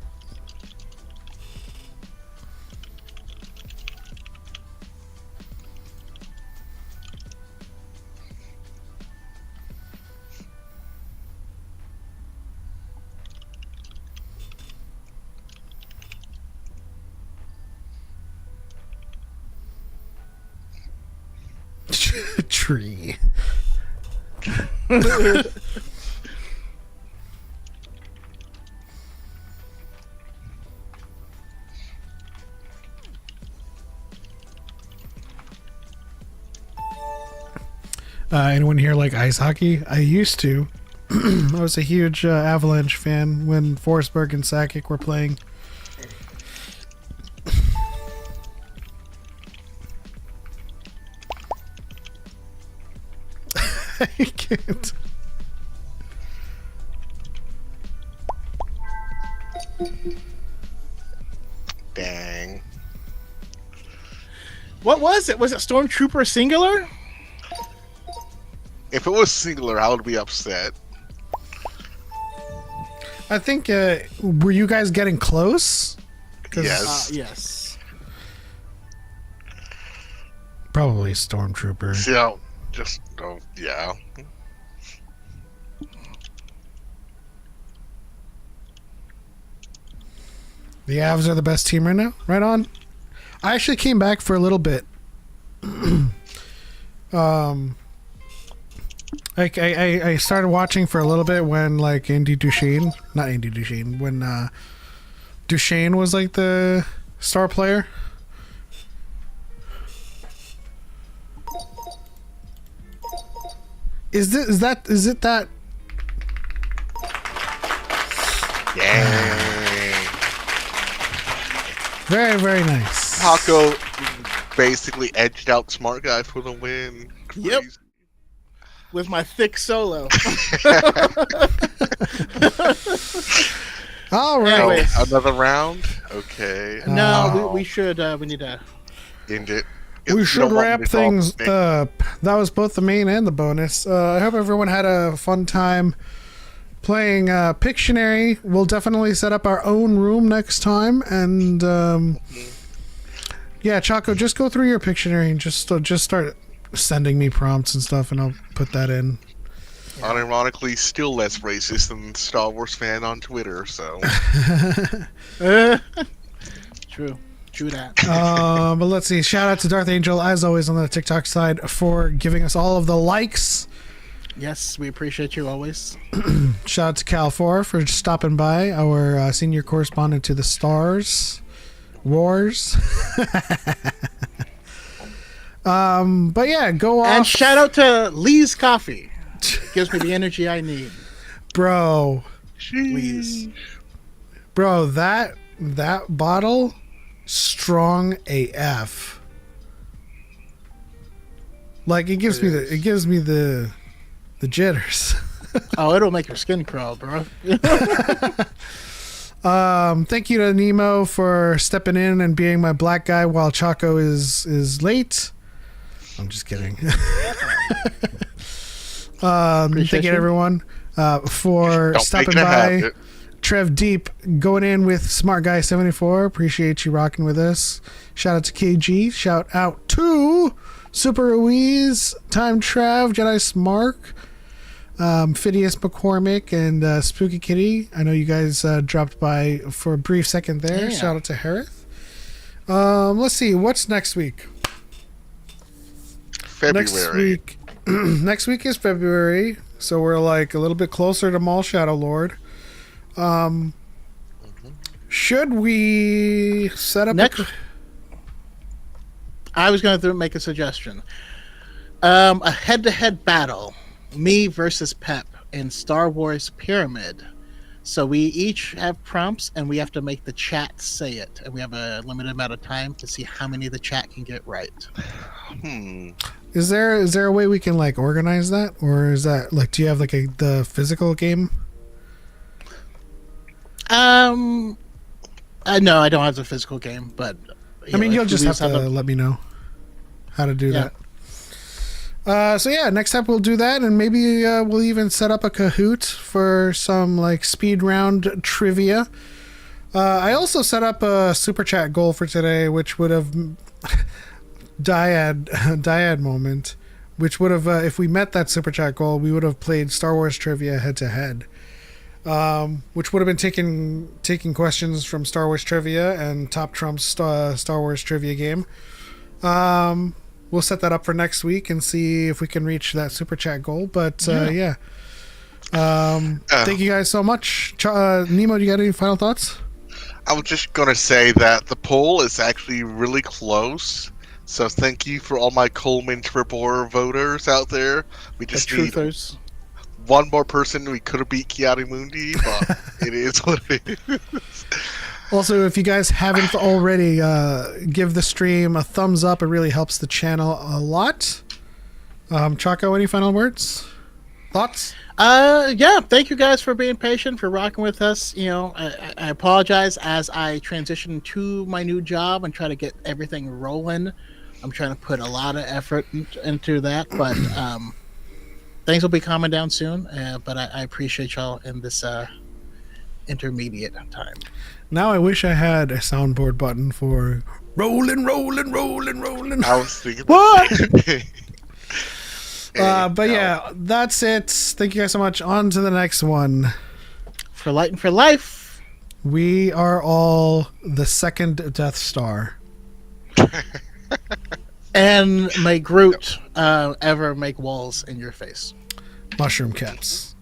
Tree. Anyone here like ice hockey? I used to. I was a huge Avalanche fan when Forsberg and Sakic were playing. I can't. Dang. What was it? Was it Stormtrooper singular? If it was singular, I would be upset. I think, were you guys getting close? Yes. Yes. Probably Stormtrooper. See how yeah. The Avs are the best team right now. Right on. I actually came back for a little bit. I started watching for a little bit when not Andy Duchesne, when Duchesne was like the star player. Is it that? Dang. Very, very nice. Choco basically edged out Smart Guy for the win. Yep. Crazy. With my thick solo. All right. Anyways. Another round? Okay. No, we should. We need to. End it. We You should don't want me wrap to solve things the up. That was both the main and the bonus. I hope everyone had a fun time playing Pictionary. We'll definitely set up our own room next time. And yeah, Choco, just go through your Pictionary and just start sending me prompts and stuff, and I'll put that in. Unironically, still less racist than Star Wars fan on Twitter, so. True that. But let's see. Shout out to Darth Angel, as always, on the TikTok side for giving us all of the likes. Yes, we appreciate you always. Shout out to Cal4 for stopping by, our senior correspondent to the Stars Wars. But yeah, go off. And shout out to Lee's Coffee. It gives me the energy I need. Bro. Please. Bro, that bottle, strong AF. Like it gives me the jitters. Oh, it'll make your skin crawl, bro. Thank you to Nemo for stepping in and being my black guy while Choco is late. I'm just kidding. Thank you to everyone for Don't stopping make it by. happen. Trev Deep going in with Smart Guy 74. Appreciate you rocking with us. Shout out to KG. Shout out to Super Ruiz, Time Trav, Jedi Smark, Phineas McCormick and Spooky Kitty. I know you guys dropped by for a brief second there. Yeah. Shout out to Harith. Let's see. What's next week? February. Next week is February, so we're like a little bit closer to Mall Shadow Lord. Should we set up Next, I was going to make a suggestion. A head-to-head battle, me versus Pep in Star Wars Pyramid. So we each have prompts, and we have to make the chat say it, and we have a limited amount of time to see how many the chat can get right. Is there a way we can like organize that, or is that like, do you have like the physical game? No, I don't have the physical game, but I mean, you'll just have to the- let me know how to do Yeah. that. So yeah, next up we'll do that, and maybe we'll even set up a Kahoot for some like speed round trivia. I also set up a super chat goal for today, which would have dyad moment, which would have if we met that super chat goal, we would have played Star Wars trivia head to head. Which would have been taking questions from Star Wars trivia and Top Trump's Star Wars trivia game. We'll set that up for next week and see if we can reach that super chat goal. But yeah. Thank you guys so much. Nemo, do you got any final thoughts? I was just gonna say that the poll is actually really close. So thank you for all my Coleman Tripor voters out there. We the just need truthers. one more person. We could have beat Kiadi Mundi, but it is what it is. Also, if you guys haven't already, give the stream a thumbs up. It really helps the channel a lot. Choco, any final words? Thoughts? Yeah, thank you guys for being patient, for rocking with us. You know, I apologize as I transition to my new job and try to get everything rolling. I'm trying to put a lot of effort into that, but things will be calming down soon. But I appreciate y'all in this intermediate time. Now I wish I had a soundboard button for rolling. I was thinking What? the same thing. But yeah, that's it. Thank you guys so much. On to the next one. For Light and for Life. We are all the second Death Star. And may Groot ever make walls in your face. Mushroom caps.